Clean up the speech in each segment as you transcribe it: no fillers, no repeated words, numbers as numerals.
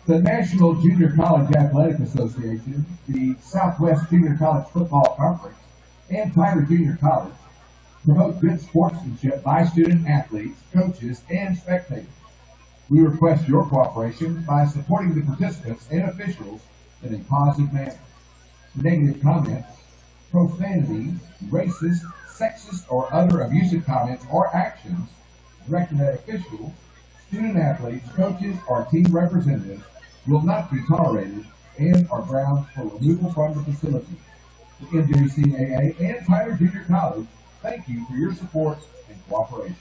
The National Junior College Athletic Association, the Southwest Junior College Football Conference, and Tyler Junior College promote good sportsmanship by student athletes, coaches, and spectators. We request your cooperation by supporting the participants and officials in a positive manner. Negative comments, profanity, racist, sexist, or other abusive comments or actions directed at officials, student athletes, coaches, or team representatives will not be tolerated and are grounds for removal from the facility. The NJCAA and Tyler Junior College thank you for your support and cooperation.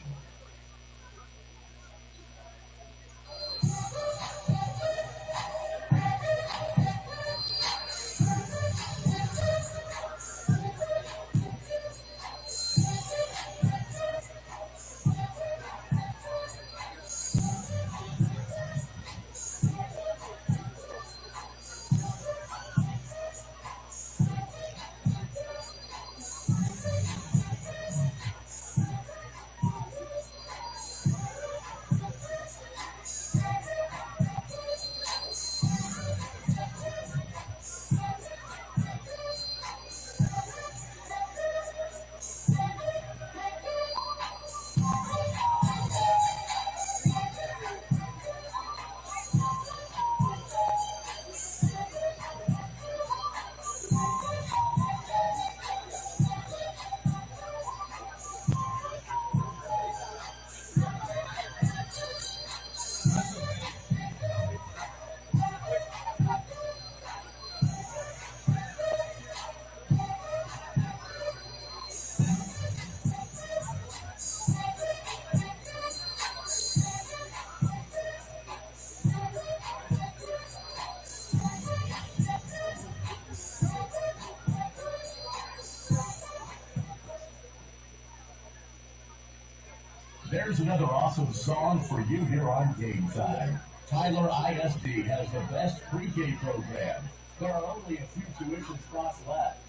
There's another awesome song for you here on Game Time. Tyler ISD has the best pre-K program. There are only a few tuition spots left.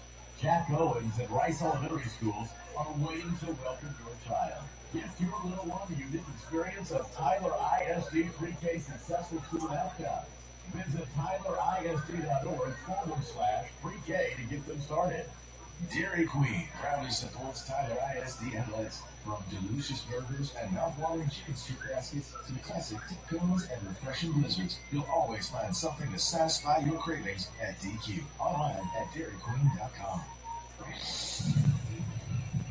Jack Owens and Rice Elementary Schools are waiting to welcome your child. Gift your little one the unique experience of Tyler ISD pre-K successful student outcomes. Visit tylerisd.org/pre-K to get them started. Dairy Queen proudly supports Tyler ISD athletics. From delicious burgers and mouth-watering chicken soup baskets to classic tip cones and refreshing blizzards, you'll always find something to satisfy your cravings at DQ. Online at dairyqueen.com.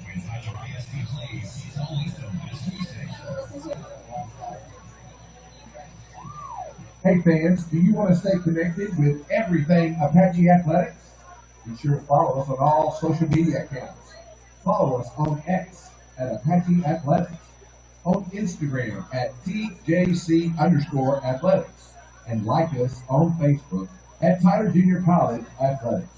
When Tyler ISD plays, it's always the best music. Hey fans, do you want to stay connected with everything Apache Athletics? Be sure to follow us on all social media accounts. Follow us on X at Apache Athletics, on Instagram at TJC_athletics, and like us on Facebook at Tyler Junior College Athletics.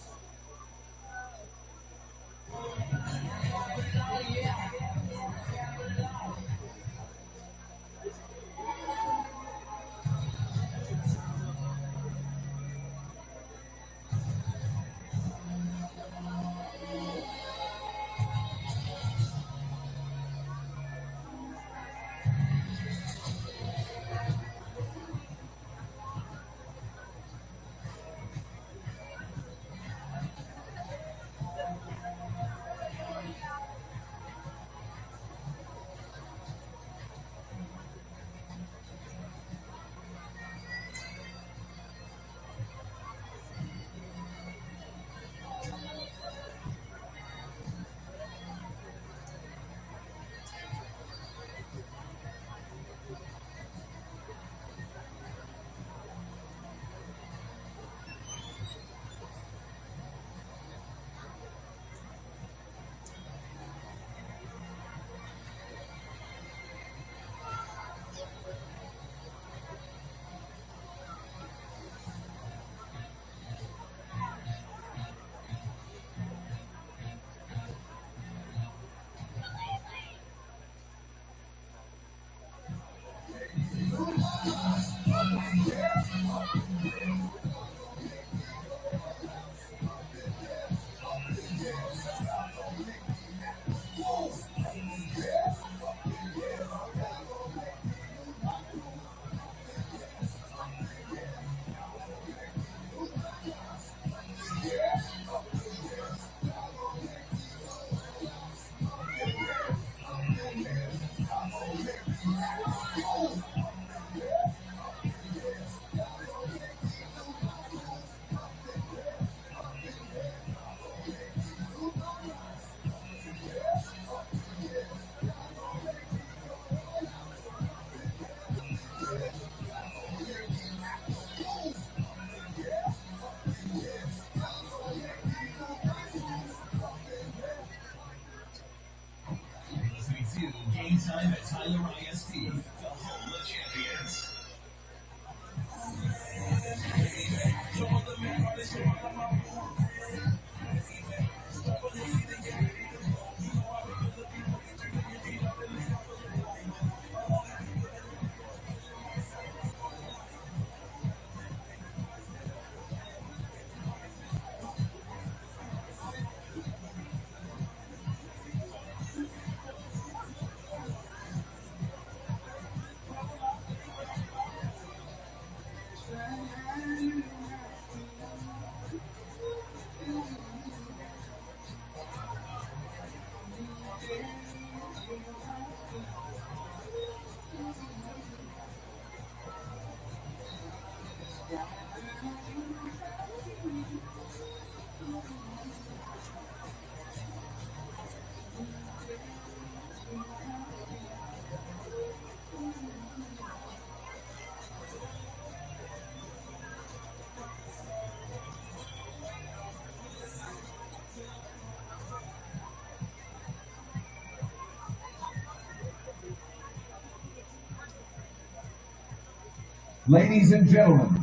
Ladies and gentlemen,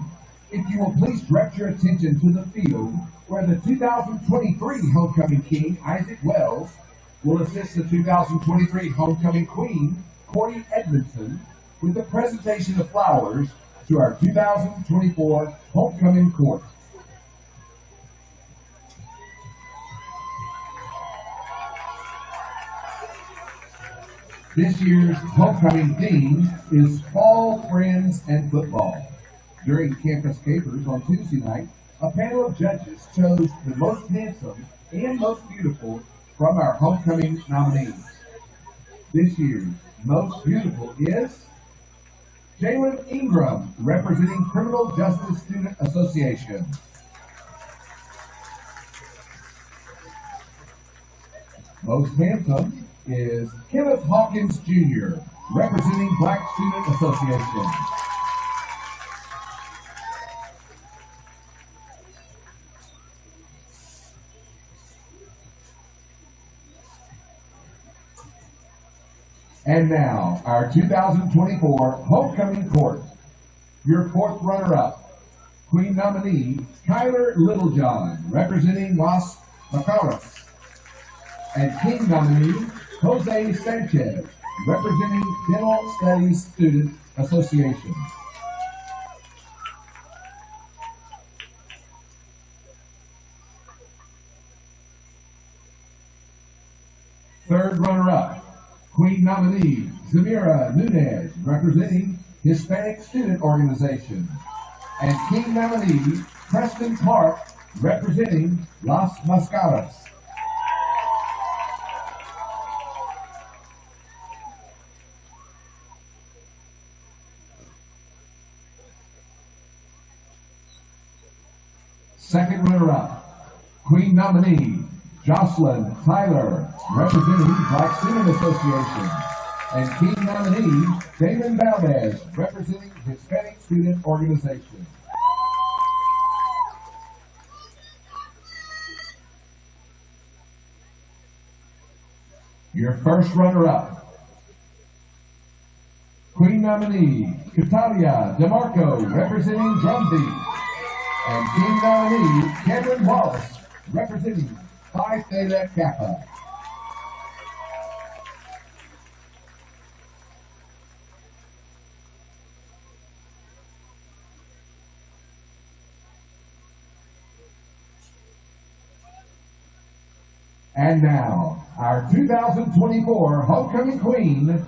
if you will please direct your attention to the field where the 2023 Homecoming King, Isaac Wells, will assist the 2023 Homecoming Queen, Corey Edmondson, with the presentation of flowers to our 2024 Homecoming Court. This year's homecoming theme is Fall, Friends, and Football. During Campus Capers on Tuesday night, a panel of judges chose the most handsome and most beautiful from our homecoming nominees. This year's most beautiful is Jalen Ingram, representing Criminal Justice Student Association. Most handsome is Kenneth Hawkins Jr., representing Black Student Association. And now, our 2024 Homecoming Court. Your fourth runner-up, Queen nominee Kyler Littlejohn, representing Las Macaras, and King nominee Jose Sanchez, representing Dental Studies Student Association. Third runner-up, Queen nominee Zamira Nunez, representing Hispanic Student Organization, and King nominee Preston Clark, representing Las Mascaras. Second runner-up, Queen nominee Jocelyn Tyler, representing Black Student Association, and King nominee Damon Valdez, representing Hispanic Student Organization. Your first runner-up, Queen nominee Catalia DeMarco, representing Drumbeat, and King nominee Cameron Wallace, representing Phi Theta Kappa. And now, our 2024 Homecoming Queen,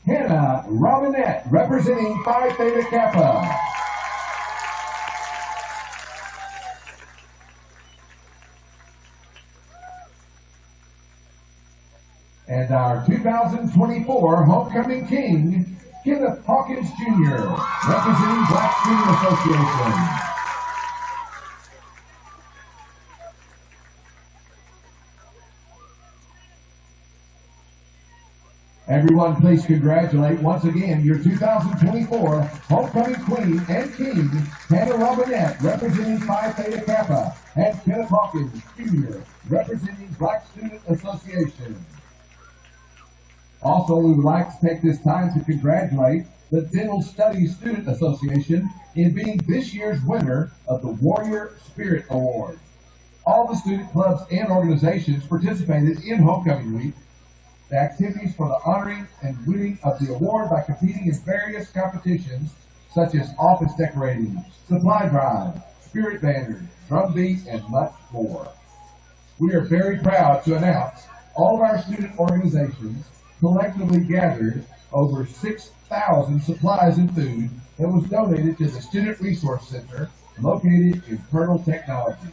Hannah Robinette, representing Phi Theta Kappa. And our 2024 Homecoming King, Kenneth Hawkins Jr., representing Black Student Association. Everyone, please congratulate once again your 2024 Homecoming Queen and King, Hannah Robinette, representing Phi Theta Kappa, and Kenneth Hawkins Jr., representing Black Student Association. Also, we would like to take this time to congratulate the Dental Studies Student Association in being this year's winner of the Warrior Spirit Award. All the student clubs and organizations participated in Homecoming Week. The activities for the honoring and winning of the award by competing in various competitions such as office decorating, supply drive, spirit banners, drum beat, and much more. We are very proud to announce all of our student organizations collectively gathered over 6,000 supplies and food that was donated to the Student Resource Center located in Colonel Technology.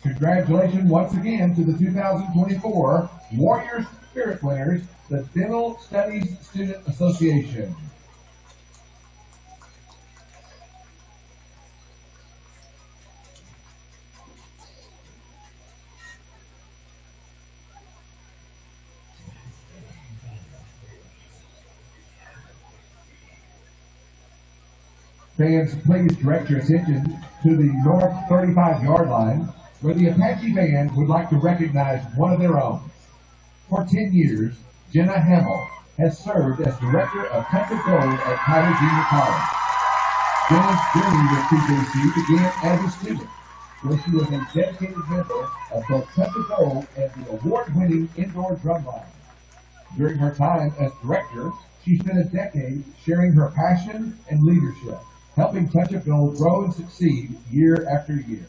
Congratulations once again to the 2024 Warrior Spirit winners, the Dental Studies Student Association. Fans, please direct your attention to the north 35-yard line, where the Apache Band would like to recognize one of their own. For 10 years, Jenna Hamill has served as Director of Touch of Gold at Tyler Junior College. Jenna's journey with TJC began as a student, where she was a dedicated member of both Touch of Gold and the award-winning indoor drum line. During her time as Director, she spent a decade sharing her passion and leadership, helping Touch of Gold grow and succeed year after year.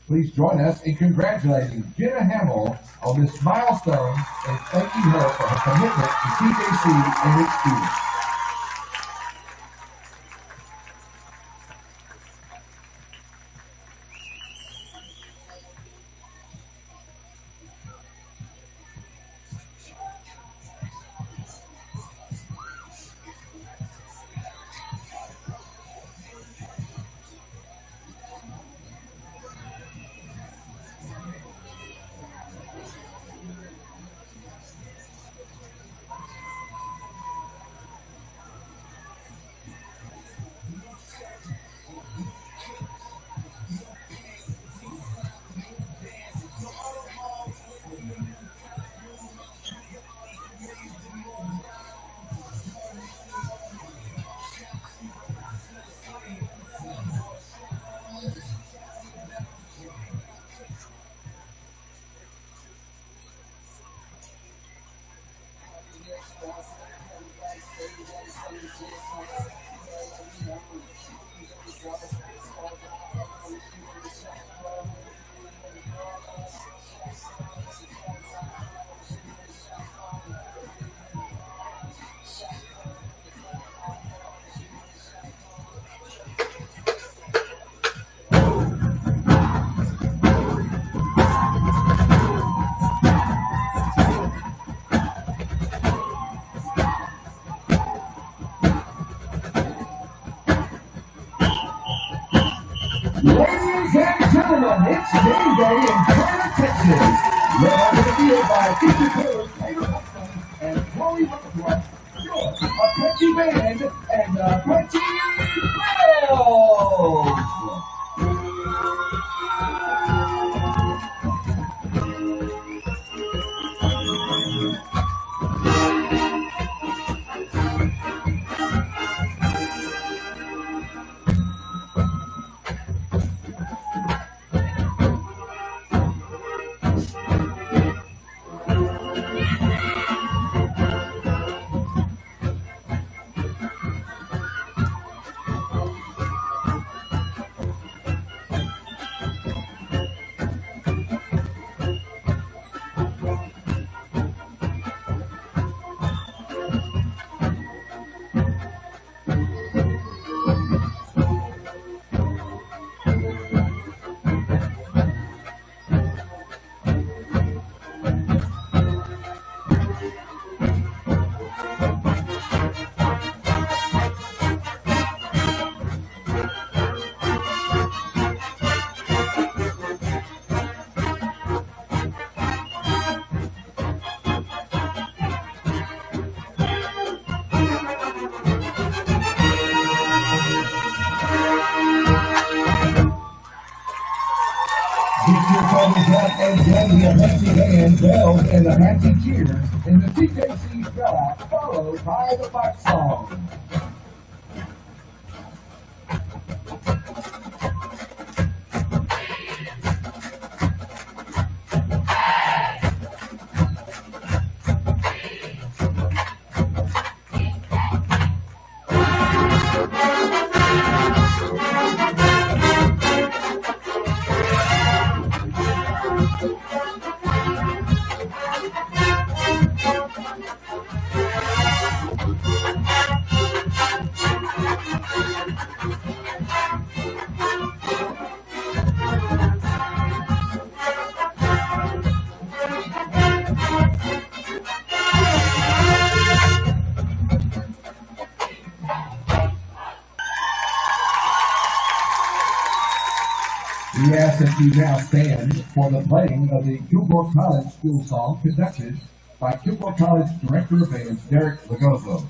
Please join us in congratulating Jenna Hamill on this milestone and thanking her for her commitment to TJC and its students. Ladies and gentlemen, it's game day in Florida, Texas. Led onto the field by feature players Taylor Hudl and Chloe Rutherford, your Apache Band and the Apache Bells. And then the Apache Band, Bells, and Apache Cheers in the TJC Bella, followed by the fight song. We ask that you now stand for the playing of the Kilgore College School Song conducted by Kilgore College Director of Band Derek Lagozo.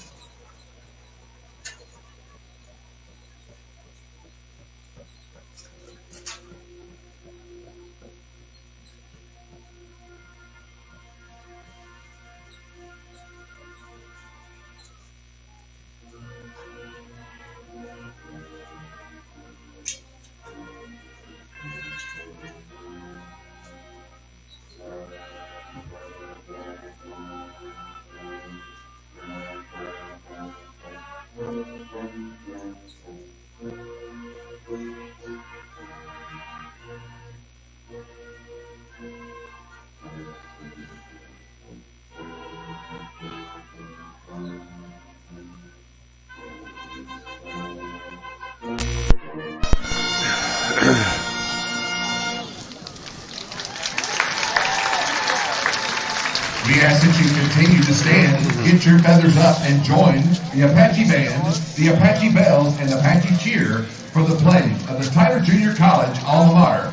We ask that you continue to stand, get your feathers up, and join the Apache Band, the Apache Bells, and the Apache Cheer for the playing of the Tyler Junior College Alma Mater,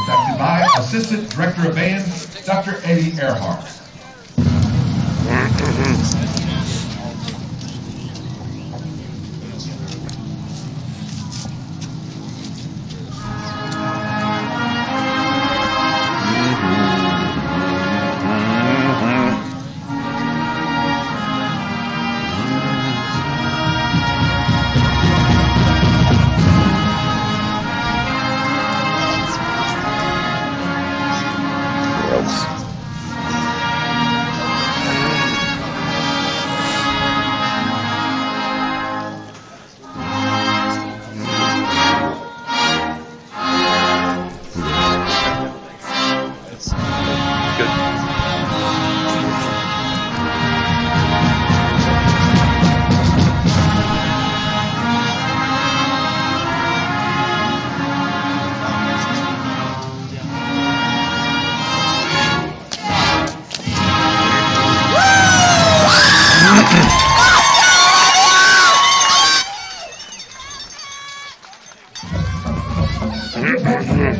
conducted by Assistant Director of Band, Dr. Eddie Earhart.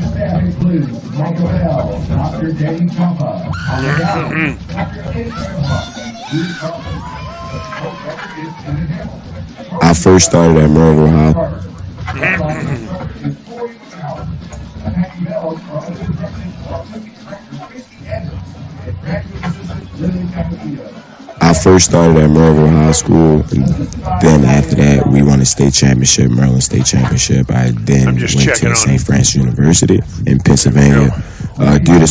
Staff includes Michael Bell, Dr. Danny Champa, Dr. Eddie Earhart, Judy Carlson. I first started at Merle High. I first started at Merle High School, and then after that, we won a state championship, Maryland State Championship. I then went to St. Francis University in Pennsylvania. Due to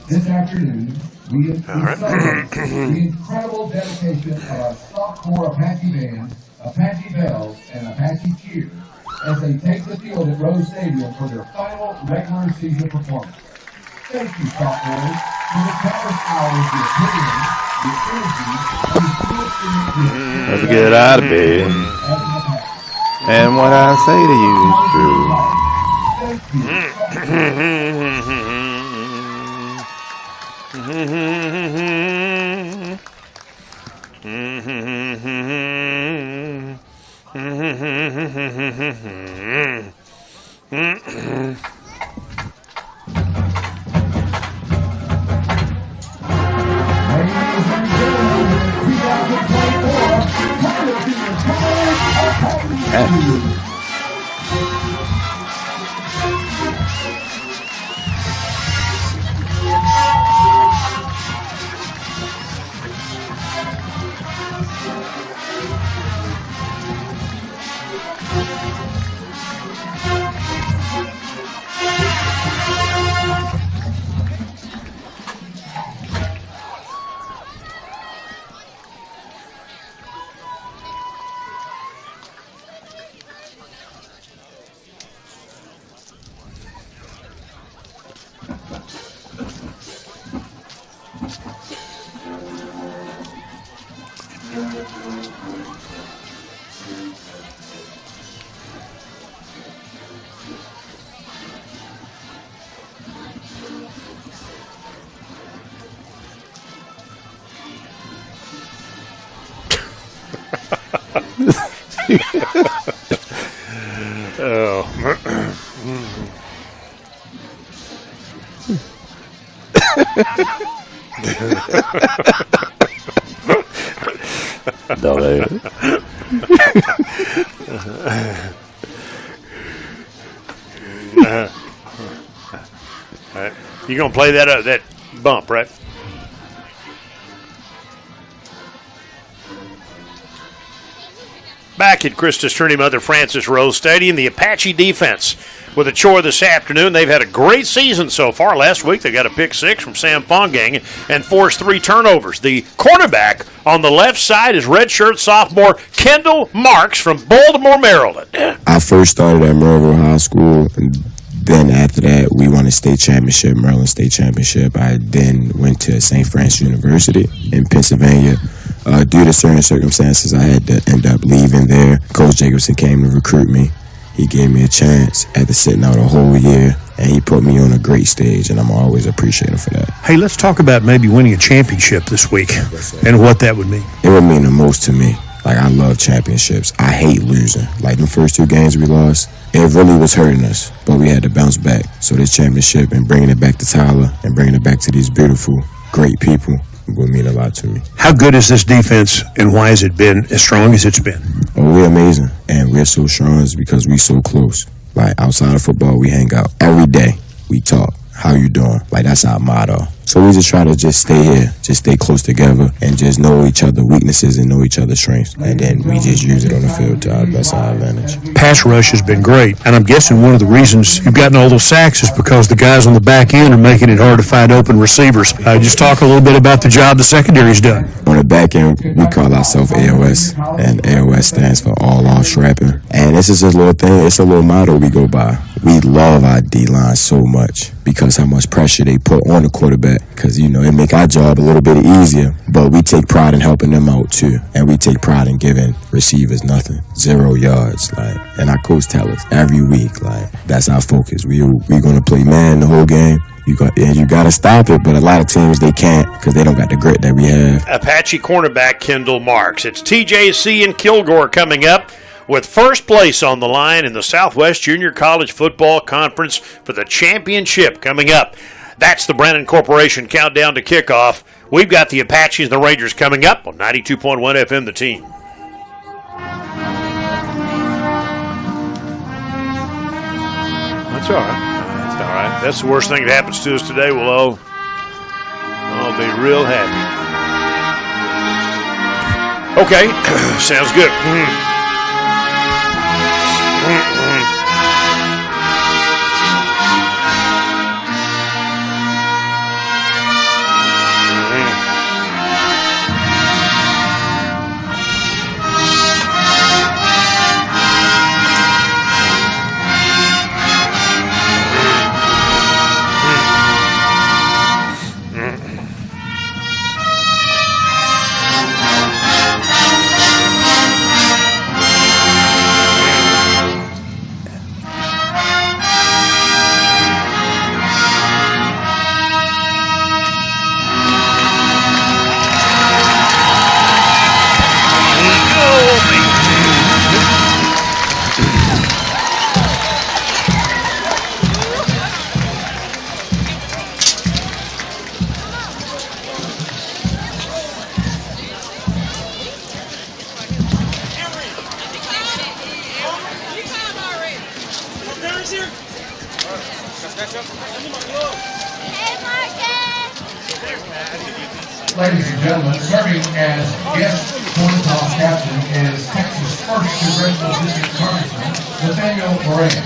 This afternoon, we celebrate the incredible dedication of our sophomore Apache Band, Apache Bells, and Apache Cheer as they take the field at Rose Stadium for their final regular season performance. Thank you, sophomores, for the countless hours of opinion, the energy, and the spirit. Let's get out of bed. And what I say to you is true. No, man. You're going to play that bump, right? Back at Christus Trinity Mother Francis Rose Stadium, the Apache defense with a chore this afternoon. They've had a great season so far. Last week they got a pick six from Sam Fongang and forced 3 turnovers. The cornerback on the left side is redshirt sophomore Kendall Marks from Baltimore, Maryland. I first started at Maryville High School. Then after that, we won a state championship, Maryland State Championship. I then went to St. Francis University in Pennsylvania. Due to certain circumstances, I had to end up leaving there. Coach Jacobson came to recruit me. He gave me a chance after sitting out a whole year, and he put me on a great stage, and I'm always appreciative for that. Hey, let's talk about maybe winning a championship this week and what that would mean. It would mean the most to me. Like, I love championships. I hate losing. Like, the first 2 games we lost, it really was hurting us, but we had to bounce back. So this championship and bringing it back to Tyler and bringing it back to these beautiful, great people would mean a lot to me. How good is this defense, and why has it been as strong as it's been? Oh, we're amazing, and we're so strong is because we're so close. Like, outside of football, we hang out every day. We talk. How you doing? Like, that's our motto. So we just try to just stay here, just stay close together, and just know each other's weaknesses and know each other's strengths. And then we just use it on the field to our best advantage. Pass rush has been great, and I'm guessing one of the reasons you've gotten all those sacks is because the guys on the back end are making it hard to find open receivers. Just talk a little bit about the job the secondary's done. On the back end, we call ourselves AOS, and AOS stands for all off strapping. And this is a little thing, it's a little motto we go by. We love our D-line so much because how much pressure they put on the quarterback, because, you know, it make our job a little bit easier, but we take pride in helping them out too, and we take pride in giving receivers nothing, 0 yards, like, and our coach tell us every week, like, that's our focus. We're going to play man the whole game. You got to stop it, but a lot of teams, they can't because they don't got the grit that we have. Apache cornerback Kendall Marks. It's TJC and Kilgore coming up, with first place on the line in the Southwest Junior College Football Conference for the championship coming up. That's the Brandon Corporation countdown to kickoff. We've got the Apaches and the Rangers coming up on 92.1 FM, The Team. That's all right. That's all right. That's the worst thing that happens to us today. We'll all be real happy. Okay, sounds good. Ladies and gentlemen, serving as guest coin toss captain is Texas 1st Congressional District Congressman Nathaniel Moran.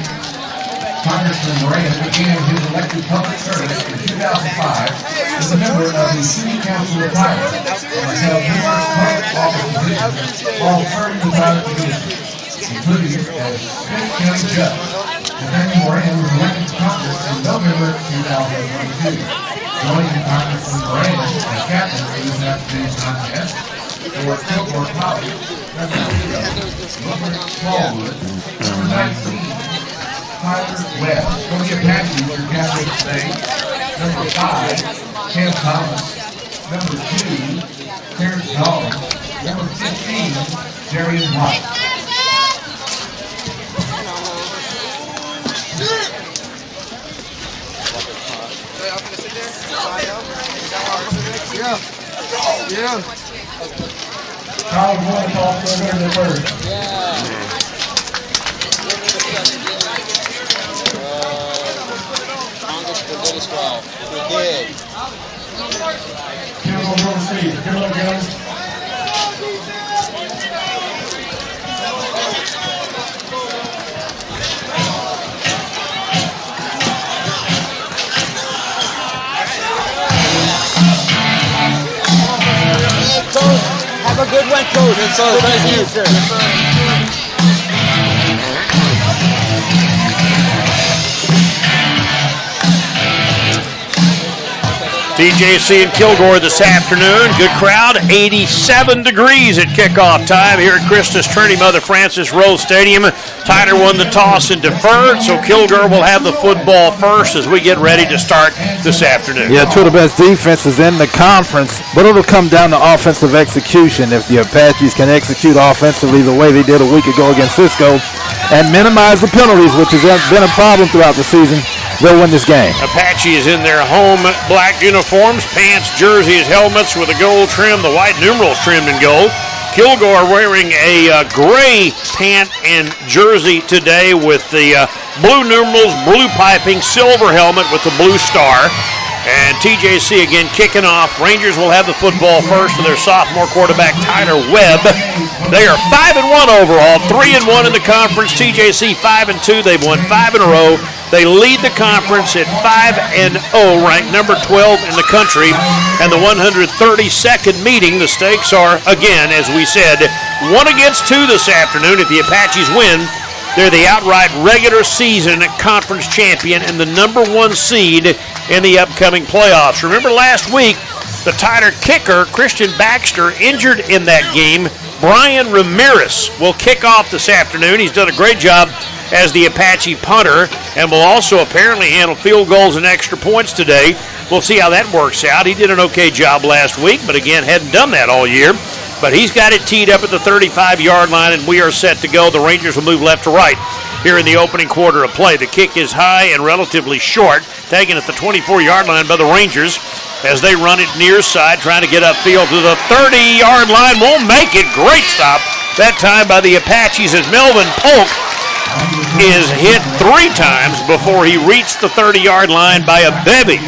Congressman Moran began his elected public service in 2005 as a member of the City Council of Tyler and has held numerous public office positions while serving the private community, including as Smith County Judge. Nathaniel Moran was elected to Congress in November 2022. Joining Congressman Moran as captain for this afternoon's contest for Kilgore College, Robert Smallwood, number 19, Tyler Webb. For the Apaches, your captain today, number 5, Cam Thomas, number 2, Terrence Dolan, number 15, Darian White. I'm gonna sit there. College one call for the third. Kilgore will receive. Good luck, guys. Have a good one, Coach. Yes, sir. Thank you. Yes, sir. TJC and Kilgore this afternoon. Good crowd. 87 degrees at kickoff time here at Christus Trinity Mother Frances Rose Stadium. Tyler won the toss and deferred, so Kilgore will have the football first as we get ready to start this afternoon. Yeah, two of the best defenses in the conference, but it'll come down to offensive execution. If the Apaches can execute offensively the way they did a week ago against Cisco and minimize the penalties, which has been a problem throughout the season, they'll win this game. Apache is in their home black uniforms, pants, jerseys, helmets with a gold trim, the white numerals trimmed in gold. Kilgore wearing a gray pant and jersey today with the blue numerals, blue piping, silver helmet with the blue star. And TJC again kicking off. Rangers will have the football first for their sophomore quarterback, Tyler Webb. They are 5-1 overall, 3-1 in the conference. TJC 5-2. They've won 5 in a row. They lead the conference at 5-0, ranked number 12 in the country. And the 132nd meeting, the stakes are, again, as we said, 1-2 this afternoon. If the Apaches win, they're the outright regular season conference champion and the number 1 seed in the upcoming playoffs. Remember last week, the Tyler kicker, Christian Baxter, injured in that game. Brian Ramirez will kick off this afternoon. He's done a great job as the Apache punter and will also apparently handle field goals and extra points today. We'll see how that works out. He did an okay job last week, but again, hadn't done that all year. But he's got it teed up at the 35-yard line, and we are set to go. The Rangers will move left to right here in the opening quarter of play. The kick is high and relatively short, taken at the 24-yard line by the Rangers as they run it near side, trying to get upfield to the 30-yard line. Won't make it. Great stop that time by the Apaches as Melvin Polk is hit 3 times before he reached the 30-yard line by a bevy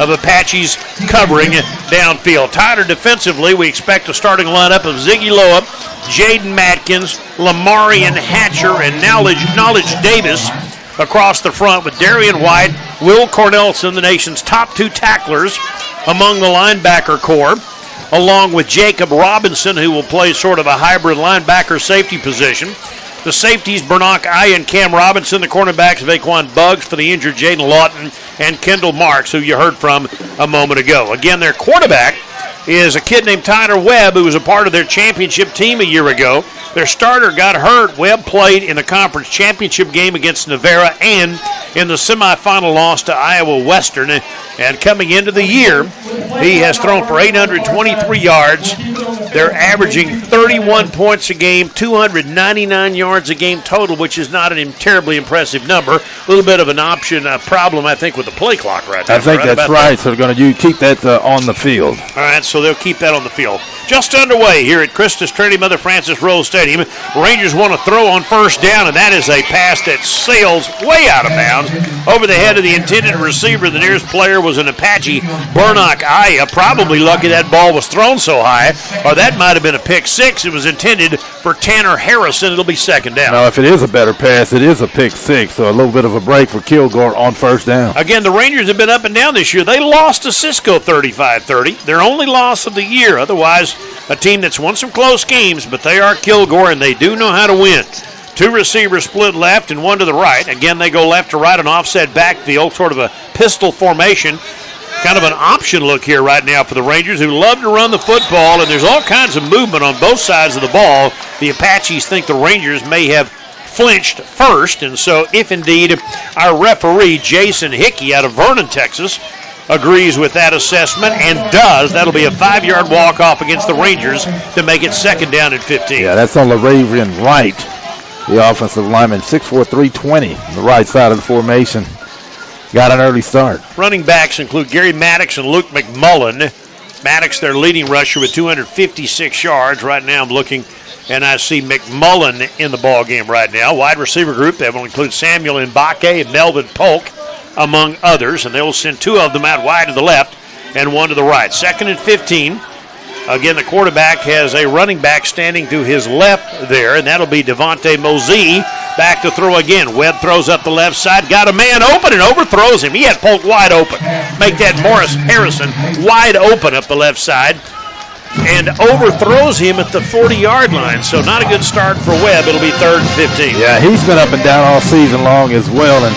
of Apaches covering downfield. Tyler defensively, we expect a starting lineup of Ziggy Loeb, Jaden Matkins, Lamarian Hatcher, and Knowledge Davis across the front with Darian White, Will Cornelson, the nation's top 2 tacklers among the linebacker corps, along with Jacob Robinson, who will play sort of a hybrid linebacker safety position. The safeties, Bernock Eye and Cam Robinson. The cornerbacks, Vaquan Buggs for the injured Jaden Lawton, and Kendall Marks, who you heard from a moment ago. Again, their quarterback is a kid named Tyler Webb, who was a part of their championship team a year ago. Their starter got hurt. Webb played in the conference championship game against Navarra and in the semifinal loss to Iowa Western. And coming into the year, he has thrown for 823 yards. They're averaging 31 points a game, 299 yards a game total, which is not an terribly impressive number. A little bit of an option problem, I think, with the play clock right now. I think that's right. So they're going to keep that on the field. All right, so they'll keep that on the field. Just underway here at Christus Trinity Mother Frances Rose Stadium. Rangers want to throw on first down, and that is a pass that sails way out of bounds over the head of the intended receiver. The nearest player was an Apache, Bernock Aya. Probably lucky that ball was thrown so high, or that might have been a pick six. It was intended for Tanner Harrison. It'll be second down. Now, if it is a better pass, it is a pick six, so a little bit of a break for Kilgore on first down. Again, the Rangers have been up and down this year. They lost to Cisco 35-30, their only loss of the year. Otherwise, a team that's won some close games, but they are Kilgore, and they do know how to win. Two receivers split left and one to the right. Again, they go left to right, an offset backfield, sort of a pistol formation. Kind of an option look here right now for the Rangers, who love to run the football, and there's all kinds of movement on both sides of the ball. The Apaches think the Rangers may have flinched first, and so if indeed our referee, Jason Hickey out of Vernon, Texas, agrees with that assessment and does, that'll be a 5-yard walk-off against the Rangers to make it second down at 15. Yeah, that's on LaRaven Wright, the offensive lineman, 6'4", 320 on the right side of the formation. Got an early start. Running backs include Gary Maddox and Luke McMullen. Maddox, their leading rusher, with 256 yards. Right now I'm looking, and I see McMullen in the ball game right now. Wide receiver group, that will include Samuel Mbake and Melvin Polk, among others, and they will send 2 of them out wide to the left and 1 to the right. 2nd and 15. Again, the quarterback has a running back standing to his left there, and that'll be Devontae Mosey. Back to throw again. Webb throws up the left side. Got a man open and overthrows him. He had Polk wide open. Make that Morris Harrison wide open up the left side. And overthrows him at the 40-yard line. So not a good start for Webb. It'll be 3rd and 15. Yeah, he's been up and down all season long as well. And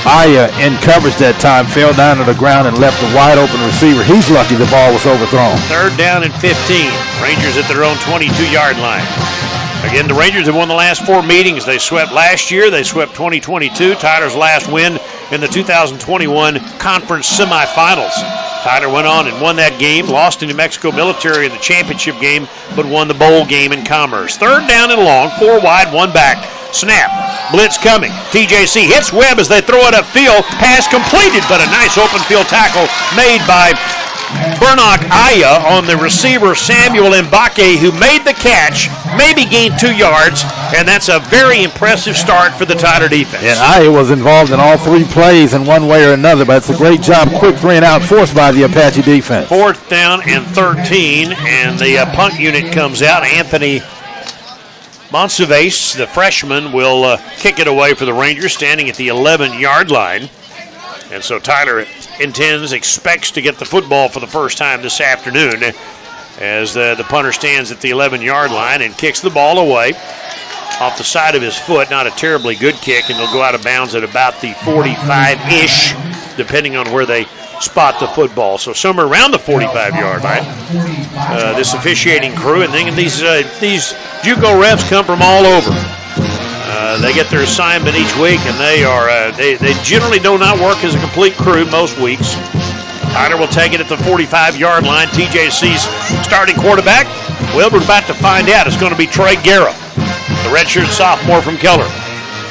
Aya, in coverage that time, fell down to the ground and left a wide open receiver. He's lucky the ball was overthrown. 3rd down and 15. Rangers at their own 22-yard line. Again, the Rangers have won the last 4 meetings. They swept last year. They swept 2022. Tyler's last win in the 2021 conference semifinals. Tyler went on and won that game, lost to New Mexico Military in the championship game, but won the bowl game in Commerce. 3rd down and long, 4 wide, 1 back. Snap. Blitz coming. TJC hits Webb as they throw it upfield. Pass completed, but a nice open field tackle made by Burnock Aya on the receiver Samuel Mbake, who made the catch, maybe gained 2 yards, and that's a very impressive start for the Tyler defense. And Aya was involved in all 3 plays in one way or another, but it's a great job, quick 3 and out forced by the Apache defense. 4th down and 13, and the punt unit comes out. Anthony Monsalves, the freshman, will kick it away for the Rangers, standing at the 11-yard line. And so Tyler expects to get the football for the first time this afternoon as the punter stands at the 11-yard line and kicks the ball away off the side of his foot. Not a terribly good kick, and they'll go out of bounds at about the 45-ish, depending on where they spot the football. So somewhere around the 45-yard line. This officiating crew, and then these JUCO refs come from all over. They get their assignment each week, and they generally do not work as a complete crew most weeks. Tyler will take it at the 45-yard line. TJC's starting quarterback, well, we're about to find out. It's going to be Trey Guerra, the redshirt sophomore from Keller.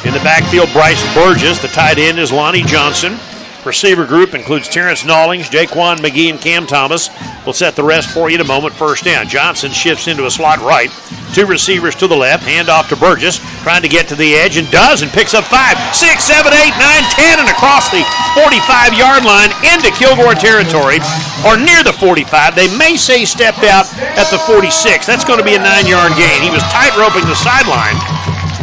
In the backfield, Bryce Burgess. The tight end is Lonnie Johnson. Receiver group includes Terrence Nawlings, Jaquan McGee, and Cam Thomas. We'll set the rest for you in a moment. 1st down. Johnson shifts into a slot right. 2 receivers to the left. Hand off to Burgess. Trying to get to the edge and does, and picks up 5, 6, 7, 8, 9, 10, and across the 45-yard line into Kilgore territory, or near the 45. They may say stepped out at the 46. That's going to be a 9-yard gain. He was tight roping the sideline.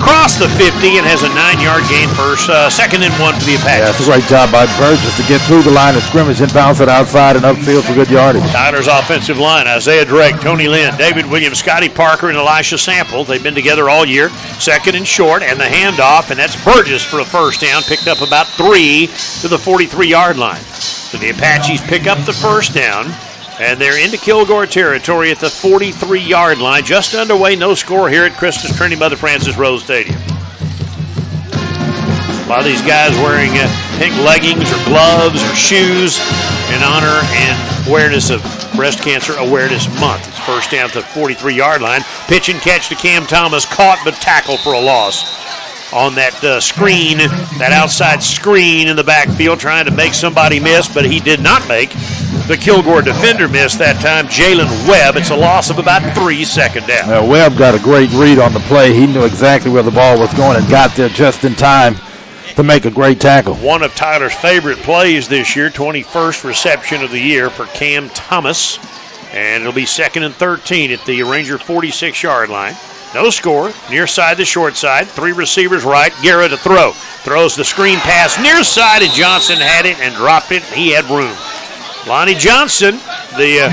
Across the 50 and has a 9-yard gain for 2nd and 1 for the Apaches. Yeah, it's a great job by Burgess to get through the line of scrimmage and bounce it outside and upfield for good yardage. Tyler's offensive line, Isaiah Drake, Tony Lynn, David Williams, Scotty Parker, and Elisha Sample. They've been together all year. 2nd and short, and the handoff, and that's Burgess for a 1st down. Picked up about 3 to the 43-yard line. So the Apaches pick up the 1st down. And they're into Kilgore territory at the 43-yard line. Just underway, no score here at Christus Trinity Mother Frances Rose Stadium. A lot of these guys wearing pink leggings or gloves or shoes in honor and awareness of Breast Cancer Awareness Month. It's 1st down to the 43-yard line. Pitch and catch to Cam Thomas. Caught but tackled for a loss on that screen, that outside screen in the backfield, trying to make somebody miss, but he did not make the Kilgore defender miss that time, Jalen Webb. It's a loss of about 3, 2nd down. Webb got a great read on the play. He knew exactly where the ball was going and got there just in time to make a great tackle. One of Tyler's favorite plays this year, 21st reception of the year for Cam Thomas. And it'll be 2nd and 13 at the Ranger 46-yard line. No score, near side to short side. 3 receivers right, Guerra to throw. Throws the screen pass near side, and Johnson had it and dropped it. He had room. Lonnie Johnson, the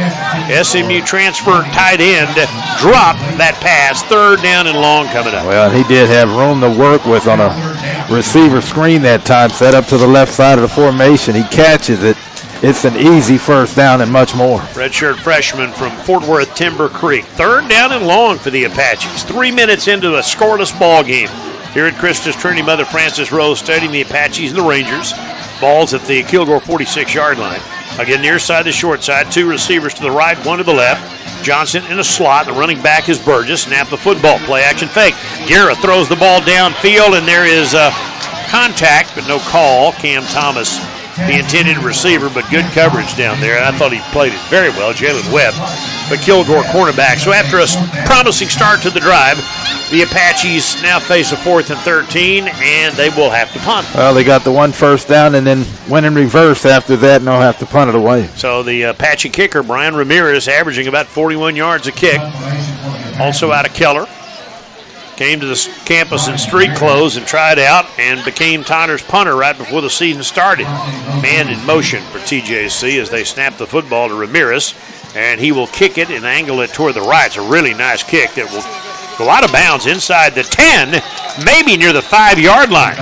SMU transfer tight end, dropped that pass. 3rd down and long coming up. Well, he did have room to work with on a receiver screen that time, set up to the left side of the formation. He catches it. It's an easy 1st down and much more. Redshirt freshman from Fort Worth Timber Creek. 3rd down and long for the Apaches. 3 minutes into a scoreless ball game here at Christus Trinity Mother Frances Rose Stadium. The Apaches and the Rangers. Ball's at the Kilgore 46-yard line. Again, near side to short side. 2 receivers to the right, 1 to the left. Johnson in a slot. The running back is Burgess. Snap the football. Play action fake. Guerra throws the ball downfield, and there is contact, but no call. Cam Thomas the intended receiver, but good coverage down there. And I thought he played it very well, Jalen Webb, the Kilgore cornerback. So after a promising start to the drive, the Apaches now face a 4th and 13, and they will have to punt. Well, they got the 1 first down and then went in reverse after that, and they'll have to punt it away. So the Apache kicker, Brian Ramirez, averaging about 41 yards a kick, also out of Keller. Came to the campus in street clothes and tried out and became Tyler's punter right before the season started. Man in motion for TJC as they snap the football to Ramirez, and he will kick it and angle it toward the right. It's a really nice kick that will go out of bounds inside the 10, maybe near the 5-yard line.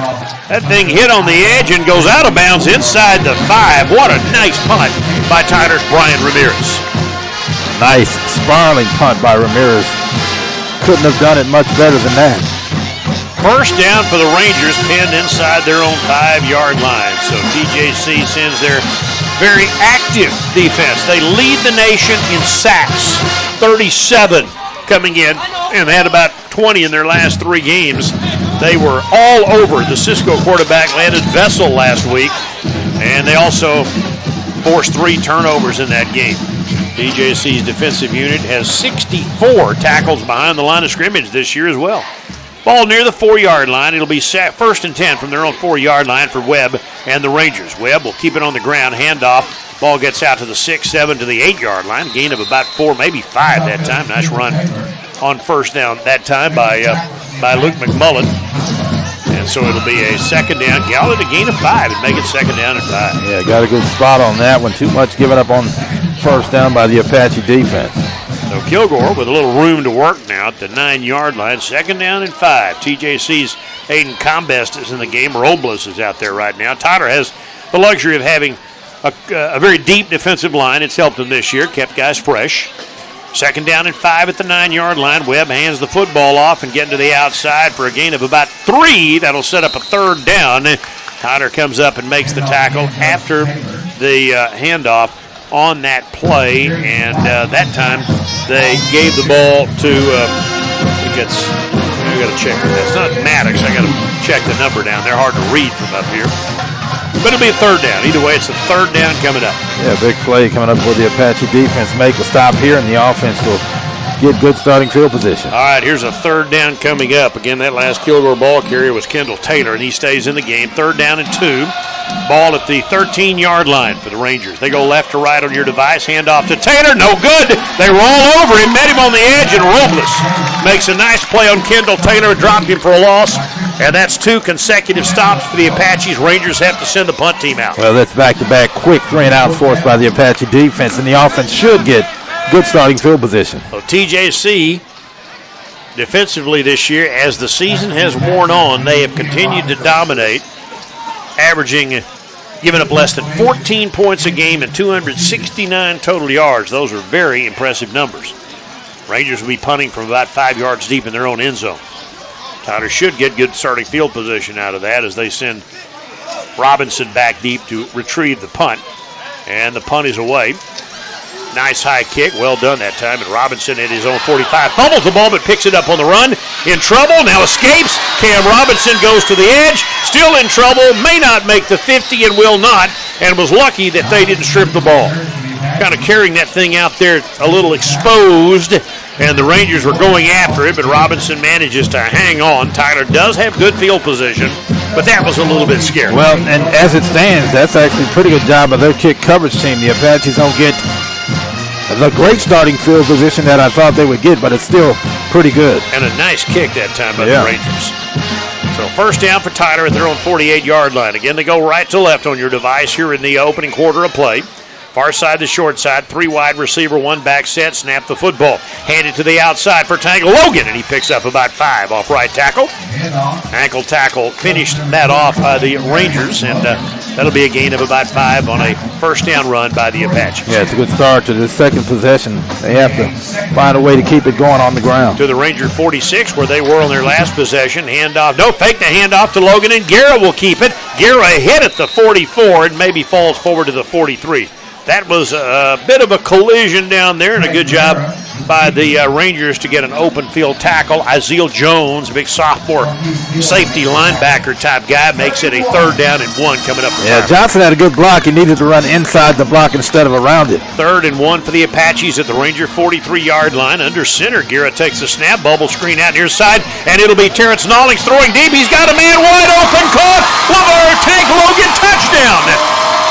That thing hit on the edge and goes out of bounds inside the 5. What a nice punt by Tyler's Brian Ramirez. Nice spiraling punt by Ramirez. Couldn't have done it much better than that. First down for the Rangers, pinned inside their own 5-yard line. So TJC sends their very active defense. They lead the nation in sacks, 37 coming in, and they had about 20 in their last 3 games. They were all over the Cisco quarterback, Landon Vessel, last week, and they also forced 3 turnovers in that game. TJC's defensive unit has 64 tackles behind the line of scrimmage this year as well. Ball near the 4-yard line. It'll be 1st and 10 from their own 4-yard line for Webb and the Rangers. Webb will keep it on the ground, handoff. Ball gets out to the 6, 7 to the 8-yard line. Gain of about 4, maybe 5 that time. Nice run on first down that time by Luke McMullen. And so it'll be a 2nd down. Gallant a gain of 5 and make it 2nd down and 5. Yeah, got a good spot on that one. Too much given up on first down by the Apache defense. So Kilgore with a little room to work now at the 9-yard line. 2nd down and 5. TJC's Aiden Combest is in the game. Robles is out there right now. Tyler has the luxury of having a very deep defensive line. It's helped them this year, kept guys fresh. 2nd down and 5 at the 9-yard line. Webb hands the football off and getting to the outside for a gain of about 3. That'll set up a 3rd down. Tyler comes up and makes the tackle after the handoff on that play, and that time they gave the ball to, I got to check it. It's not Maddox. I got to check the number down. They're hard to read from up here. But it'll be a 3rd down. Either way, it's a 3rd down coming up. Yeah, big play coming up for the Apache defense. Make a stop here, and the offense will get good starting field position. All right, here's a 3rd down coming up. Again, that last Kilgore ball carrier was Kendall Taylor, and he stays in the game. 3rd down and 2. Ball at the 13-yard line for the Rangers. They go left to right on your device. Hand off to Taylor. No good. They were all over him. Met him on the edge, and Robles makes a nice play on Kendall Taylor. Dropped him for a loss. And that's 2 consecutive stops for the Apaches. Rangers have to send the punt team out. Well, that's back-to-back quick 3-and-out force by the Apache defense, and the offense should get good starting field position. So TJC defensively this year, as the season has worn on, they have continued to dominate, averaging, giving up less than 14 points a game and 269 total yards. Those are very impressive numbers. Rangers will be punting from about 5 yards deep in their own end zone. Tyler should get good starting field position out of that as they send Robinson back deep to retrieve the punt. And the punt is away. Nice high kick. Well done that time. And Robinson at his own 45 fumbles the ball but picks it up on the run. In trouble. Now escapes. Cam Robinson goes to the edge. Still in trouble. May not make the 50 and will not. And was lucky that they didn't strip the ball. Kind of carrying that thing out there a little exposed. And the Rangers were going after it, but Robinson manages to hang on. Tyler does have good field position, but that was a little bit scary. Well, and as it stands, that's actually a pretty good job of their kick coverage team. The Apaches don't get the great starting field position that I thought they would get, but it's still pretty good. And a nice kick that time by the Rangers. So 1st down for Tyler at their own 48-yard line. Again, they go right to left on your device here in the opening quarter of play. Far side to short side, 3 wide receiver, 1 back set, snap the football. Hand it to the outside for Tangle Logan, and he picks up about 5 off right tackle. Ankle tackle finished that off by the Rangers, and that'll be a gain of about 5 on a 1st down run by the Apaches. Yeah, it's a good start to the second possession. They have to find a way to keep it going on the ground. To the Ranger 46, where they were on their last possession. Handoff, no, fake the handoff to Logan, and Guerra will keep it. Guerra hit at the 44 and maybe falls forward to the 43. That was a bit of a collision down there, and a good job by the Rangers to get an open field tackle. Aziel Jones, big sophomore safety linebacker type guy, makes it a 3rd down and 1 coming up. Yeah, Johnson had a good block. He needed to run inside the block instead of around it. 3rd and 1 for the Apaches at the Ranger 43-yard line. Under center, Guerra takes the snap, bubble screen out near side, and it'll be Terrence Nollings throwing deep. He's got a man wide open, caught. Tank Logan, touchdown.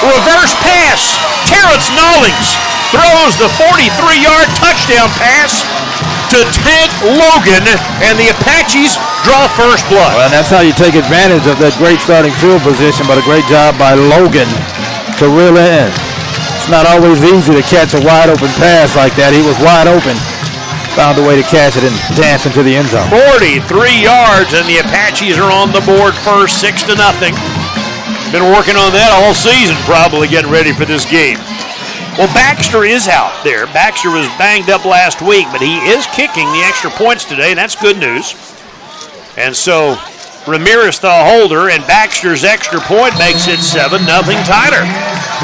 Reverse pass. Terrence Nollings throws the 43-yard touchdown pass to Tank Logan, and the Apaches draw first blood. Well, and that's how you take advantage of that great starting field position, but a great job by Logan to reel in. It's not always easy to catch a wide open pass like that. He was wide open, found a way to catch it and dance into the end zone. 43 yards, and the Apaches are on the board first, 6-0. Been working on that all season, probably getting ready for this game. Well, Baxter is out there. Baxter was banged up last week, but he is kicking the extra points today, and that's good news. And so Ramirez the holder, and Baxter's extra point makes it 7-0 Tyler.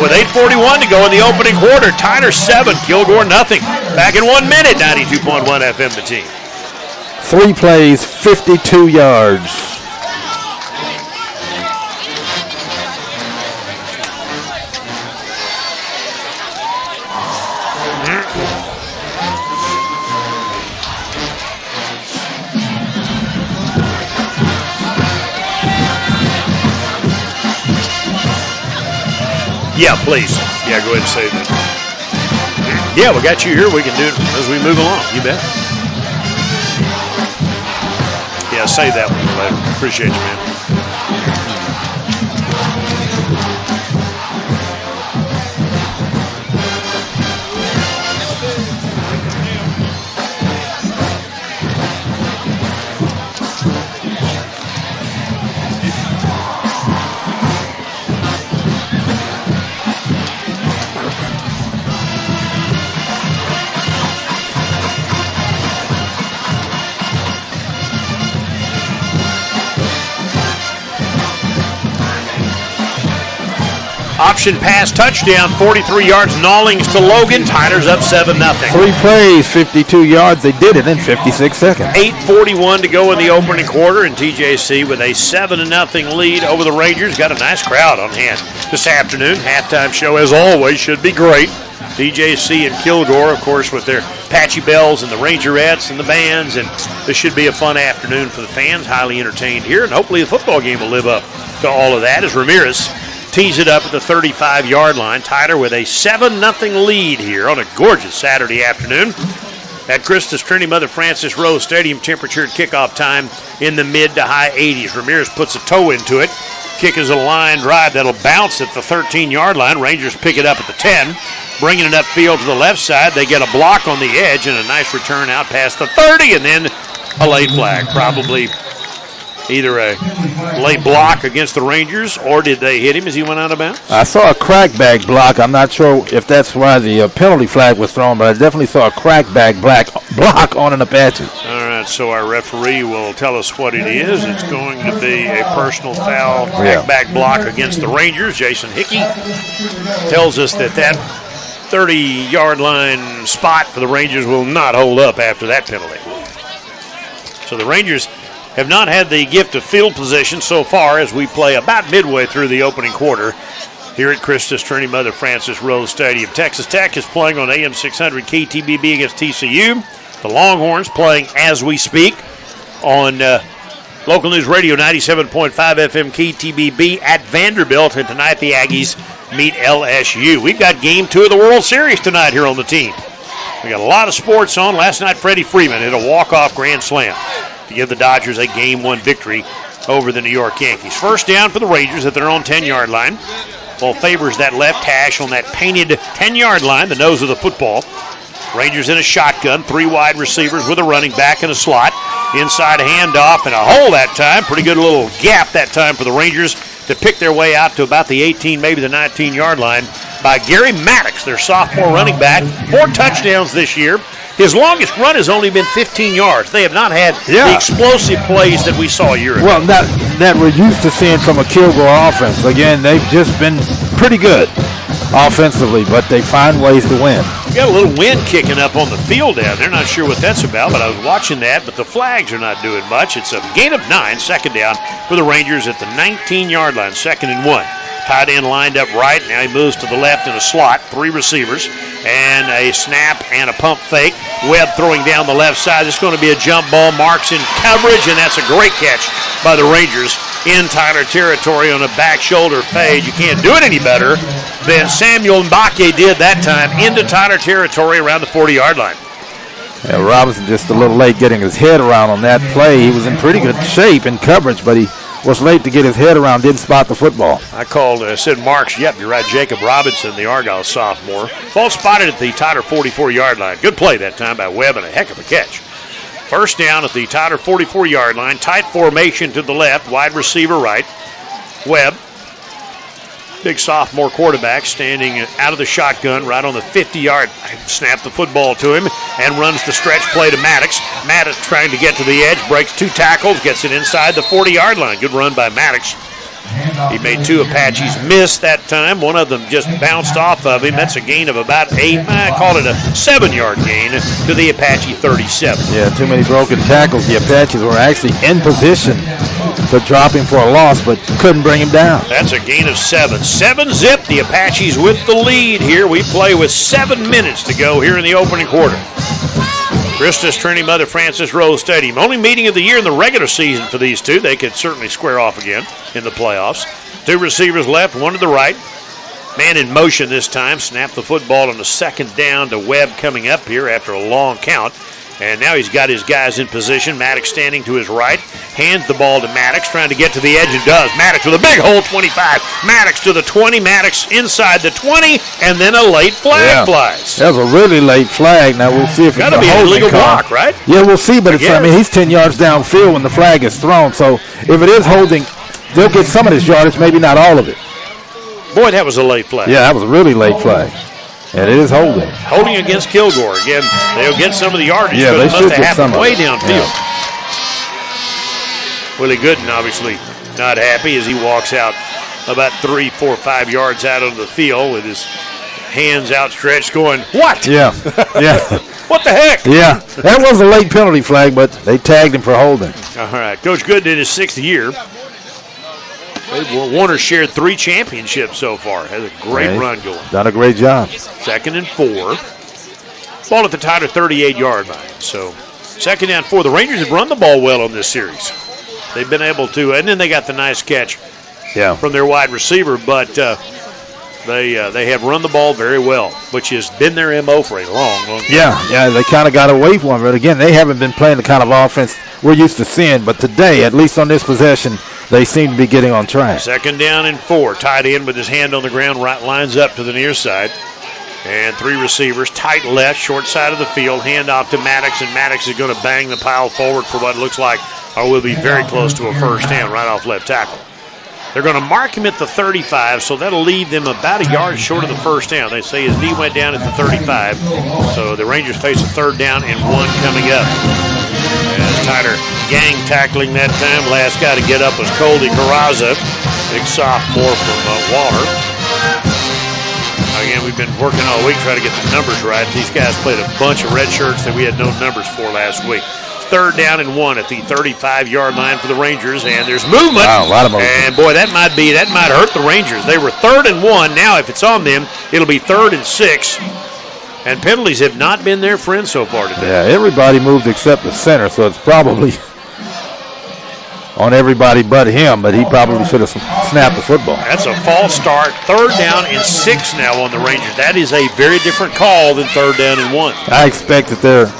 With 8:41 to go in the opening quarter, Tyler 7, Kilgore nothing. Back in 1 minute, 92.1 FM the team. 3 plays, 52 yards. Yeah, please. Yeah, go ahead and say that. Yeah, we got you here. We can do it as we move along. You bet. Yeah, save that one later. Appreciate you, man. Option pass touchdown, 43 yards, Nollings to Logan. Tyler's up 7-0. 3 plays, 52 yards. They did it in 56 seconds. 8:41 to go in the opening quarter, and TJC with a 7-0 lead over the Rangers. Got a nice crowd on hand this afternoon. Halftime show, as always, should be great. TJC and Kilgore, of course, with their Patchy Bells and the Rangerettes and the bands, and this should be a fun afternoon for the fans. Highly entertained here, and hopefully the football game will live up to all of that as Ramirez tees it up at the 35-yard line. Tyler with a 7-0 lead here on a gorgeous Saturday afternoon at Christus Trinity Mother Frances Rose Stadium. Temperature at kickoff time in the mid to high 80s. Ramirez puts a toe into it. Kick is a line drive that'll bounce at the 13-yard line. Rangers pick it up at the 10. Bringing it upfield to the left side. They get a block on the edge and a nice return out past the 30, and then a late flag. Probably either a late block against the Rangers, or did they hit him as he went out of bounds? I saw a crackback block. I'm not sure if that's why the penalty flag was thrown, but I definitely saw a crackback block on an Apache. All right, so our referee will tell us what it is. It's going to be a personal foul, crackback block against the Rangers. Jason Hickey tells us that 30-yard line spot for the Rangers will not hold up after that penalty. So the Rangers have not had the gift of field position so far as we play about midway through the opening quarter here at Christus Trinity Mother Frances Rose Stadium. Texas Tech is playing on AM 600 KTBB against TCU. The Longhorns playing as we speak on Local News Radio 97.5 FM KTBB at Vanderbilt. And tonight the Aggies meet LSU. We've got game 2 of the World Series tonight here on the team. We got a lot of sports on. Last night Freddie Freeman hit a walk-off grand slam to give the Dodgers a Game 1 victory over the New York Yankees. First down for the Rangers at their own 10-yard line. Ball favors that left hash on that painted 10-yard line, the nose of the football. Rangers in a shotgun, 3 wide receivers with a running back in a slot. Inside handoff and a hole that time. Pretty good little gap that time for the Rangers to pick their way out to about the 18, maybe the 19-yard line by Gary Maddox, their sophomore running back. 4 touchdowns this year. His longest run has only been 15 yards. They have not had the explosive plays that we saw a year ago. Well, that we're used to seeing from a Kilgore offense. Again, they've just been pretty good offensively, but they find ways to win. We got a little wind kicking up on the field down there. Not sure what that's about, but I was watching that. But the flags are not doing much. It's a gain of 9, second down for the Rangers at the 19-yard line, 2nd and 1. Tight end lined up right. Now he moves to the left in a slot. 3 receivers and a snap and a pump fake. Webb throwing down the left side. It's going to be a jump ball. Marks in coverage, and that's a great catch by the Rangers in Tyler territory on a back shoulder fade. You can't do it any better than Samuel Mbake did that time into Tyler territory around the 40-yard line. Yeah, Robinson just a little late getting his head around on that play. He was in pretty good shape in coverage, but he was late to get his head around, didn't spot the football. I called, said Marks, yep, you're right, Jacob Robinson, the Argyle sophomore. Ball spotted at the Tyler 44-yard line. Good play that time by Webb and a heck of a catch. First down at the Tyler 44-yard line. Tight formation to the left, wide receiver right. Webb, big sophomore quarterback, standing out of the shotgun right on the 50-yard. Snapped the football to him and runs the stretch play to Maddox. Maddox trying to get to the edge, breaks 2 tackles, gets it inside the 40-yard line. Good run by Maddox. He made 2 Apaches miss that time. One of them just bounced off of him. That's a gain of about 8. I called it a 7-yard gain to the Apache 37. Yeah, too many broken tackles. The Apaches were actually in position to drop him for a loss, but couldn't bring him down. That's a gain of 7. 7-zip. The Apaches with the lead here. We play with 7 minutes to go here in the opening quarter. Christus Trinity Mother Francis Rose Stadium. Only meeting of the year in the regular season for these two. They could certainly square off again in the playoffs. 2 receivers left, 1 to the right. Man in motion this time. Snapped the football on the 2nd down to Webb coming up here after a long count. And now he's got his guys in position. Maddox standing to his right. Hands the ball to Maddox, trying to get to the edge, and does. Maddox with a big hole, 25. Maddox to the 20. Maddox inside the 20, and then a late flag flies. That was a really late flag. Now we'll see if it's a holding illegal block, right? Yeah, we'll see, but he's 10 yards downfield when the flag is thrown. So if it is holding, they'll get some of this yardage, maybe not all of it. Boy, that was a late flag. Yeah, that was a really late flag. And it is holding. Holding against Kilgore. Again, they'll get some of the yardage. Yeah, they should get some way downfield. Willie Gooden obviously not happy as he walks out about 3, 4, 5 yards out of the field with his hands outstretched going, what? Yeah. Yeah. What the heck? Yeah. That was a late penalty flag, but they tagged him for holding. All right. Coach Gooden in his 6th year. Warner shared 3 championships so far. Has a great run going. Done a great job. 2nd and 4. Ball at the Tyler 38-yard line. So 2nd down 4. The Rangers have run the ball well on this series. They've been able to, and then they got the nice catch from their wide receiver, but they have run the ball very well, which has been their MO for a long, long time. Yeah, they kind of got away from it. But again, they haven't been playing the kind of offense we're used to seeing, but today, at least on this possession, they seem to be getting on track. 2nd down and 4. Tight end with his hand on the ground, right lines up to the near side. And 3 receivers, tight left, short side of the field, hand off to Maddox, and Maddox is going to bang the pile forward for what looks like, or will be very close to a first down right off left tackle. They're going to mark him at the 35, so that'll leave them about a yard short of the first down. They say his knee went down at the 35, so the Rangers face a 3rd down and 1 coming up. As Tyler gang tackling that time. Last guy to get up was Coldy Carraza, big sophomore from Waller. Again, we've been working all week trying to get the numbers right. These guys played a bunch of red shirts that we had no numbers for last week. 3rd down and 1 at the 35-yard line for the Rangers, and there's movement. Wow, a lot of movement. And boy, that might hurt the Rangers. They were 3rd and 1. Now, if it's on them, it'll be 3rd and 6. And penalties have not been their friend so far today. Yeah, everybody moved except the center, so it's probably on everybody but him, but he probably should have snapped the football. That's a false start. 3rd down and 6 now on the Rangers. That is a very different call than 3rd down and 1. I expect that they're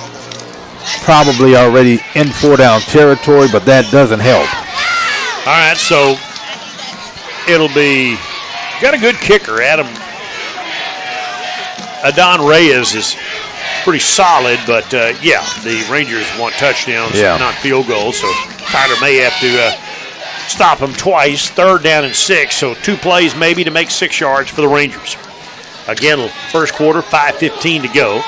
probably already in 4-down territory, but that doesn't help. All right, so it'll be got a good kicker, Adam. Adon Reyes is pretty solid, but the Rangers want touchdowns, not field goals, so Tyler may have to stop him twice. 3rd down and 6, so 2 plays maybe to make 6 yards for the Rangers. Again, first quarter, 5:15 to go.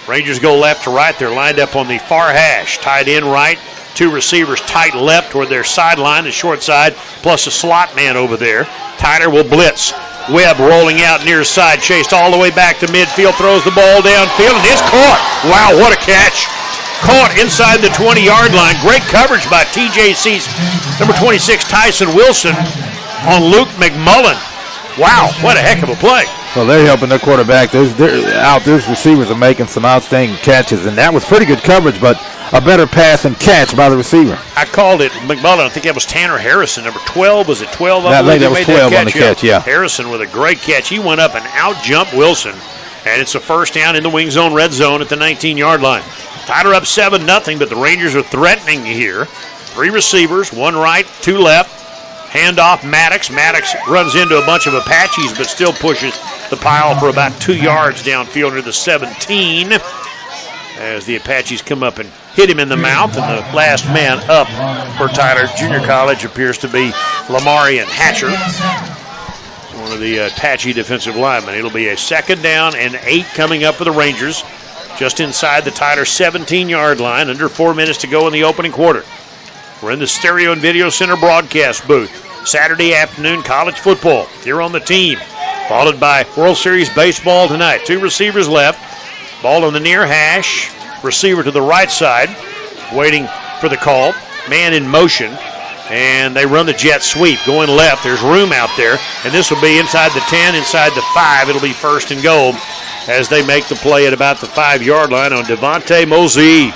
Rangers go left to right. They're lined up on the far hash. Tight end right. Two receivers tight left toward their sideline, the short side, plus a slot man over there. Tyler will blitz. Webb rolling out near side, chased all the way back to midfield, throws the ball downfield, and it's caught. Wow, what a catch. Caught inside the 20-yard line. Great coverage by TJC's number 26, Tyson Wilson, on Luke McMullen. Wow, what a heck of a play. Well, they're helping their quarterback. Those receivers are making some outstanding catches, and that was pretty good coverage, but a better pass and catch by the receiver. I called it McMullen. I think that was Tanner Harrison, number 12. Was it 12? I think that was 12 on the catch, yeah. Harrison with a great catch. He went up and out-jumped Wilson, and it's a first down in the wing zone, red zone at the 19-yard line. Tyler up 7-0, but the Rangers are threatening here. Three receivers, one right, two left. Handoff Maddox. Maddox runs into a bunch of Apaches, but still pushes the pile for about 2 yards downfield near the 17. As the Apaches come up and hit him in the mouth, and the last man up for Tyler Junior College appears to be Lamarian Hatcher, one of the Apache defensive linemen. It'll be a 2nd down and 8 coming up for the Rangers, just inside the Tyler 17-yard line, under 4 minutes to go in the opening quarter. We're in the Stereo and Video Center broadcast booth. Saturday afternoon college football here on the team, followed by World Series baseball tonight. Two receivers left. Ball on the near hash. Receiver to the right side, waiting for the call. Man in motion, and they run the jet sweep. Going left, there's room out there, and this will be inside the 10, inside the 5. It'll be 1st and goal as they make the play at about the 5-yard line on Devontae Mosey.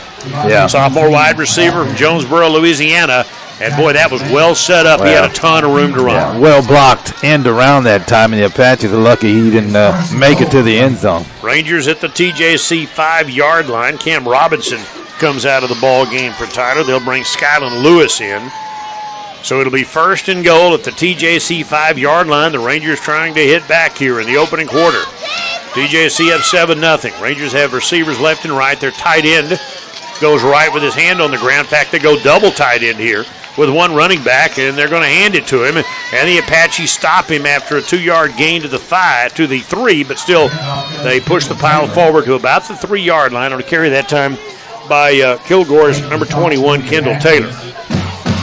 Yeah. Sophomore wide receiver from Jonesboro, Louisiana. And, boy, that was well set up. He had a ton of room to run. Yeah, well blocked end around that time, and the Apaches are lucky he didn't make it to the end zone. Rangers at the TJC 5-yard line. Cam Robinson comes out of the ball game for Tyler. They'll bring Skyland Lewis in. So it'll be 1st and goal at the TJC 5-yard line. The Rangers trying to hit back here in the opening quarter. TJC up 7-0. Rangers have receivers left and right. Their tight end goes right with his hand on the ground. In fact, they go double tight end here with one running back, and they're going to hand it to him. And the Apaches stop him after a 2-yard gain to the 3, but still they push the pile forward to about the 3-yard line on a carry that time by Kilgore's number 21, Kendall Taylor.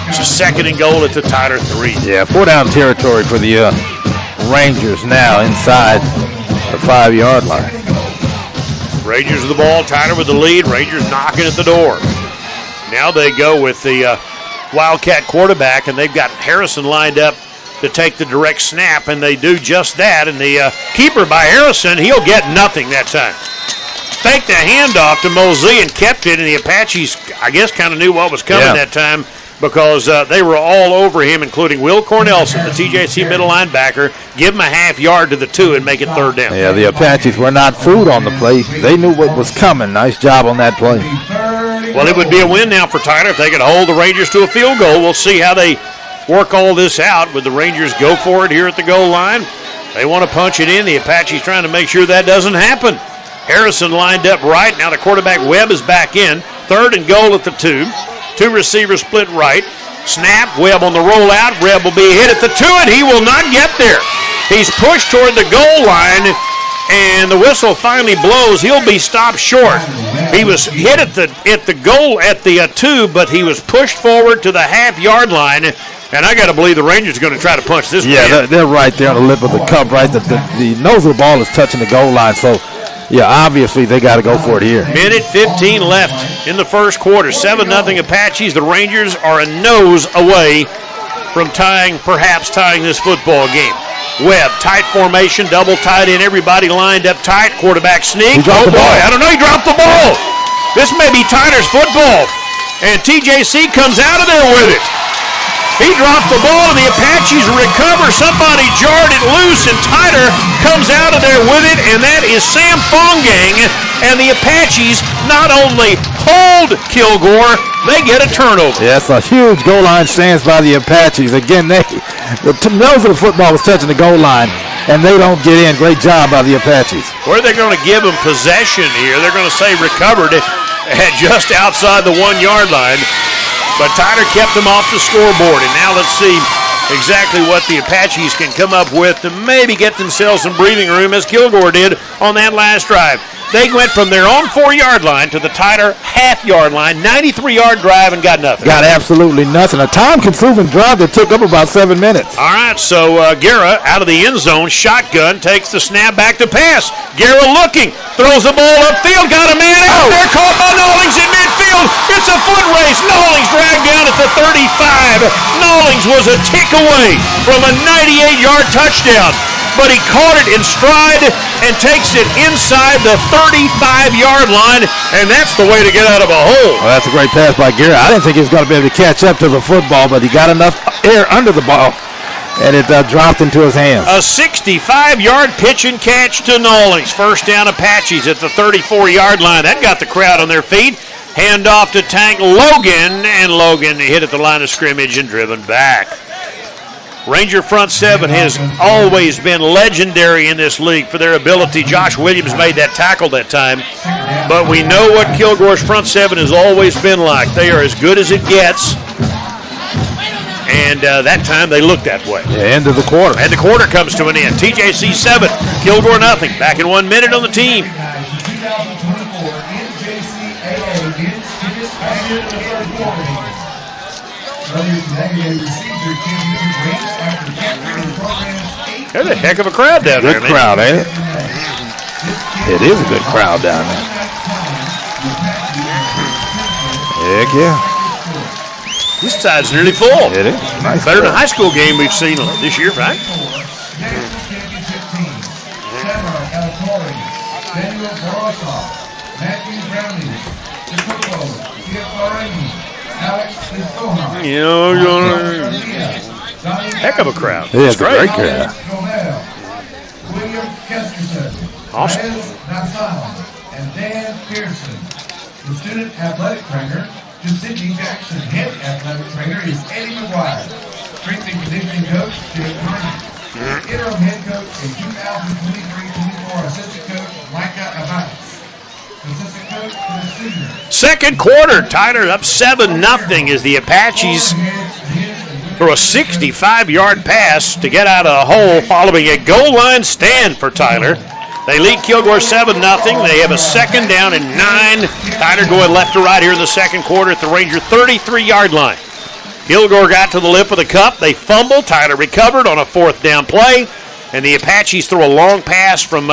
It's a 2nd and goal at the Tyler 3. Yeah, 4-down territory for the Rangers now inside the 5-yard line. Rangers with the ball, Tyler with the lead. Rangers knocking at the door. Now they go with the Wildcat quarterback, and they've got Harrison lined up to take the direct snap, and they do just that. And the keeper by Harrison, he'll get nothing that time. Faked the handoff to Mosey and kept it, and the Apaches, I guess, kind of knew what was coming that time, because they were all over him, including Will Cornelson, the TJC middle linebacker. Give him a half-yard to the 2 and make it 3rd down. Yeah, the Apaches were not fooled on the play. They knew what was coming. Nice job on that play. Well, it would be a win now for Tyler if they could hold the Rangers to a field goal. We'll see how they work all this out. Would the Rangers go for it here at the goal line? They want to punch it in. The Apaches trying to make sure that doesn't happen. Harrison lined up right. Now the quarterback Webb is back in. 3rd and goal at the 2. Two receivers split right. Snap, Webb on the rollout. Webb will be hit at the 2, and he will not get there. He's pushed toward the goal line, and the whistle finally blows. He'll be stopped short. He was hit at the goal at the 2, but he was pushed forward to the half-yard line. And I got to believe the Rangers are going to try to punch this. Yeah, they're right there on the lip of the cup, right? The nose of the ball is touching the goal line, so. Yeah, obviously they got to go for it here. Minute 15 left in the first quarter. 7-0 Apaches. The Rangers are a nose away from perhaps tying this football game. Webb, tight formation, double tight end, everybody lined up tight. Quarterback sneak. Oh boy, I don't know, he dropped the ball. This may be Tyler's football. And TJC comes out of there with it. He dropped the ball, and the Apaches recover. Somebody jarred it loose, and Tyler comes out of there with it, and that is Sam Fongang. And the Apaches not only hold Kilgore, they get a turnover. Yeah, that's a huge goal line stance by the Apaches. Again, the nose of the football was touching the goal line, and they don't get in. Great job by the Apaches. Where are they going to give them possession here? They're going to say recovered at just outside the 1-yard line. But Tyler kept them off the scoreboard, and now let's see exactly what the Apaches can come up with to maybe get themselves some breathing room, as Kilgore did on that last drive. They went from their own 4-yard line to the Tyler half-yard line, 93-yard drive, and got nothing. Got absolutely nothing. A time-consuming drive that took up about 7 minutes. All right, so Guerra out of the end zone, shotgun, takes the snap back to pass. Guerra looking, throws the ball upfield, got a man out there, caught by Nollings in midfield. It's a foot race. Nollings dragged down at the 35. Nollings was a tick away from a 98-yard touchdown, but he caught it in stride and takes it inside the 35-yard line, and that's the way to get out of a hole. Well, that's a great pass by Guerra. I didn't think he was going to be able to catch up to the football, but he got enough air under the ball, and it dropped into his hands. A 65-yard pitch and catch to Nollings. First down Apaches at the 34-yard line. That got the crowd on their feet. Hand off to Tank Logan, and Logan hit at the line of scrimmage and driven back. Ranger front seven has always been legendary in this league for their ability. Josh Williams made that tackle that time, but we know what Kilgore's front seven has always been like. They are as good as it gets, and that time they looked that way. Yeah, end of the quarter. And the quarter comes to an end. TJC 7, Kilgore nothing. Back in 1 minute on the team. There's a heck of a crowd down there. Good crowd, ain't it? It is a good crowd down there. Heck yeah. This side's nearly full. It is. Nice Better than a crowd. high school game we've seen this year, right? You know, heck of a crowd. Yeah, It's it's a great crowd. Awesome. And Dan Pearson. The student athletic trainer to Sydney Jackson. Head athletic trainer is Eddie McGuire. Strength and conditioning coach, Jay Green. Interim head coach and 2023-24 assistant coach, Micah Abbas. Assistant coach for the senior. Second quarter, Tyler up 7-0 as the Apaches throw a 65-yard pass to get out of a hole following a goal line stand for Tyler. They lead Kilgore 7-0. They have a second down and 9. Tyler going left to right here in the second quarter at the Ranger 33-yard line. Kilgore got to the lip of the cup. They fumbled. Tyler recovered on a fourth down play. And the Apaches throw a long pass from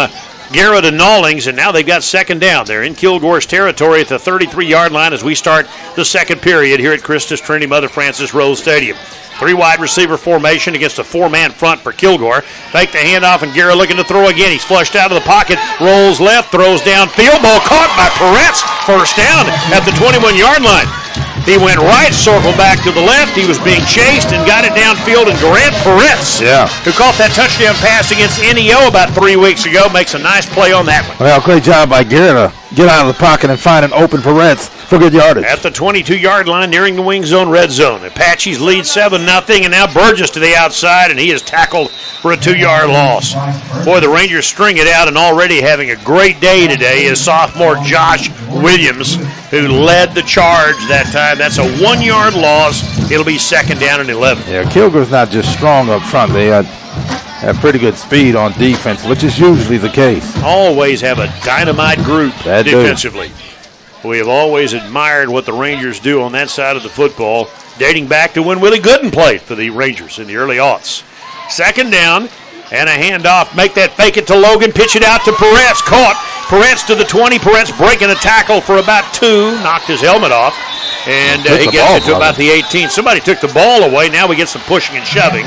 Guerra to Nollings, and now they've got second down. They're in Kilgore's territory at the 33-yard line as we start the second period here at Christus Trinity Mother Frances Rose Stadium. 3 wide receiver formation against a 4-man front for Kilgore. Fake the handoff, and Guerra looking to throw again. He's flushed out of the pocket, rolls left, throws downfield. Ball caught by Peretz. First down at the 21-yard line. He went right, circled back to the left. He was being chased and got it downfield, and Grant Peretz, who caught that touchdown pass against NEO about 3 weeks ago, makes a nice play on that one. Well, great job by Guerra to get out of the pocket and find an open Peretz for good yardage. At the 22-yard line, nearing the wing zone, red zone. Apaches lead 7-0, and now Burgess to the outside, and he is tackled for a 2-yard loss. Boy, the Rangers string it out, and already having a great day today is sophomore Josh Williams, who led the charge that time. That's a 1-yard loss. It'll be second down and 11. Yeah, Kilgore's not just strong up front. They have pretty good speed on defense, which is usually the case. Always have a dynamite group That defensively. We have always admired what the Rangers do on that side of the football, dating back to when Willie Gooden played for the Rangers in the early aughts. Second down and a handoff. Make that fake it to Logan. Pitch it out to Peretz. Caught. Peretz to the 20. Peretz breaking a tackle for about 2. Knocked his helmet off. And he gets it to about the 18. Somebody took the ball away. Now we get some pushing and shoving,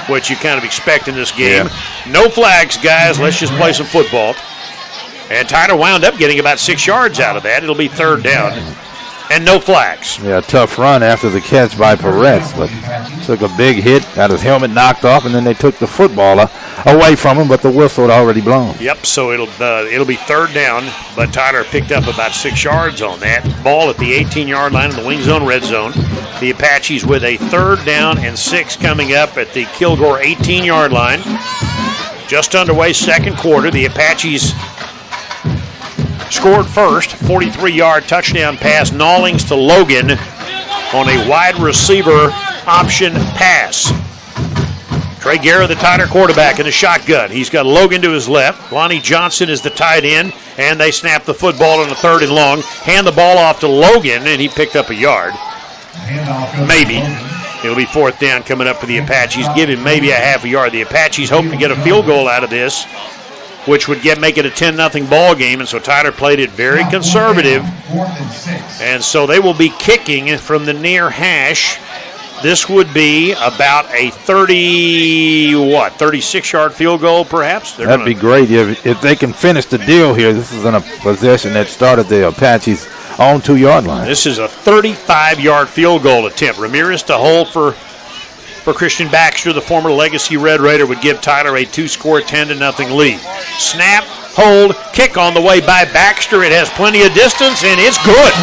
which you kind of expect in this game. Yeah. No flags, guys. Let's just play some football. And Tyler wound up getting about 6 yards out of that. It'll be third down. And no flags. Yeah, tough run after the catch by Peretz, but took a big hit, got his helmet knocked off, and then they took the football away from him, but the whistle had already blown. Yep, so it'll be third down, but Tyler picked up about 6 yards on that. Ball at the 18-yard line in the wing zone, red zone. The Apaches with a third down and 6 coming up at the Kilgore 18-yard line. Just underway second quarter. The Apaches scored first, 43-yard touchdown pass, Nollings to Logan on a wide receiver option pass. Trey Guerra, the Tyler quarterback, in the shotgun. He's got Logan to his left. Lonnie Johnson is the tight end, and they snap the football on a 3rd and long. Hand the ball off to Logan, and he picked up a yard. Maybe. It'll be 4th down coming up for the Apaches. Give him maybe a half a yard. The Apaches hoping to get a field goal out of this, which would make it a 10-0 ball game, and so Tyler played it very conservative. And so they will be kicking from the near hash. This would be about a 36-yard field goal, perhaps? That'd be great if they can finish the deal here. This is in a possession that started the Apaches on 2-yard line. This is a 35-yard field goal attempt. Ramirez to hold for Christian Baxter, the former Legacy Red Raider, would give Tyler a 2-score 10-0 lead. Snap, hold, kick on the way by Baxter. It has plenty of distance, and it's good.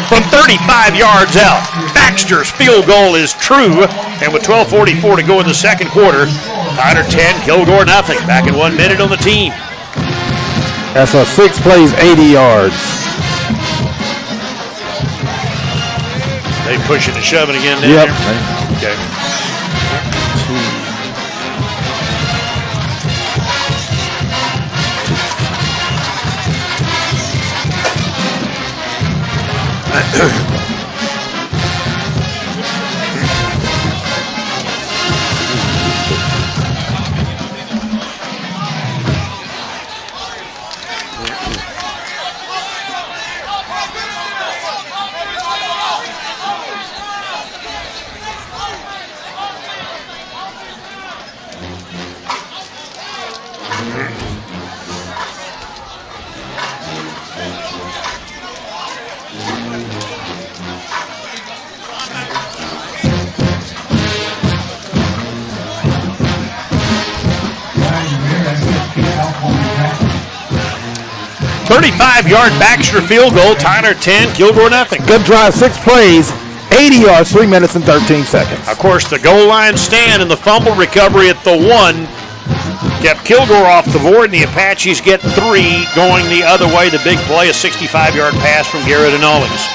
From 35 yards out, Baxter's field goal is true, and with 12:44 to go in the second quarter, Tyler 10, Kilgore nothing. Back in 1 minute on the team. That's a 6 plays, 80 yards. They pushing and shoving again down there? Okay. 35-yard Baxter field goal. Tyler 10, Kilgore nothing. Good drive, 6 plays, 80 yards, 3 minutes and 13 seconds. Of course, the goal line stand and the fumble recovery at the 1 kept Kilgore off the board, and the Apaches get 3 going the other way. The big play, a 65-yard pass from Garrett and Nollings.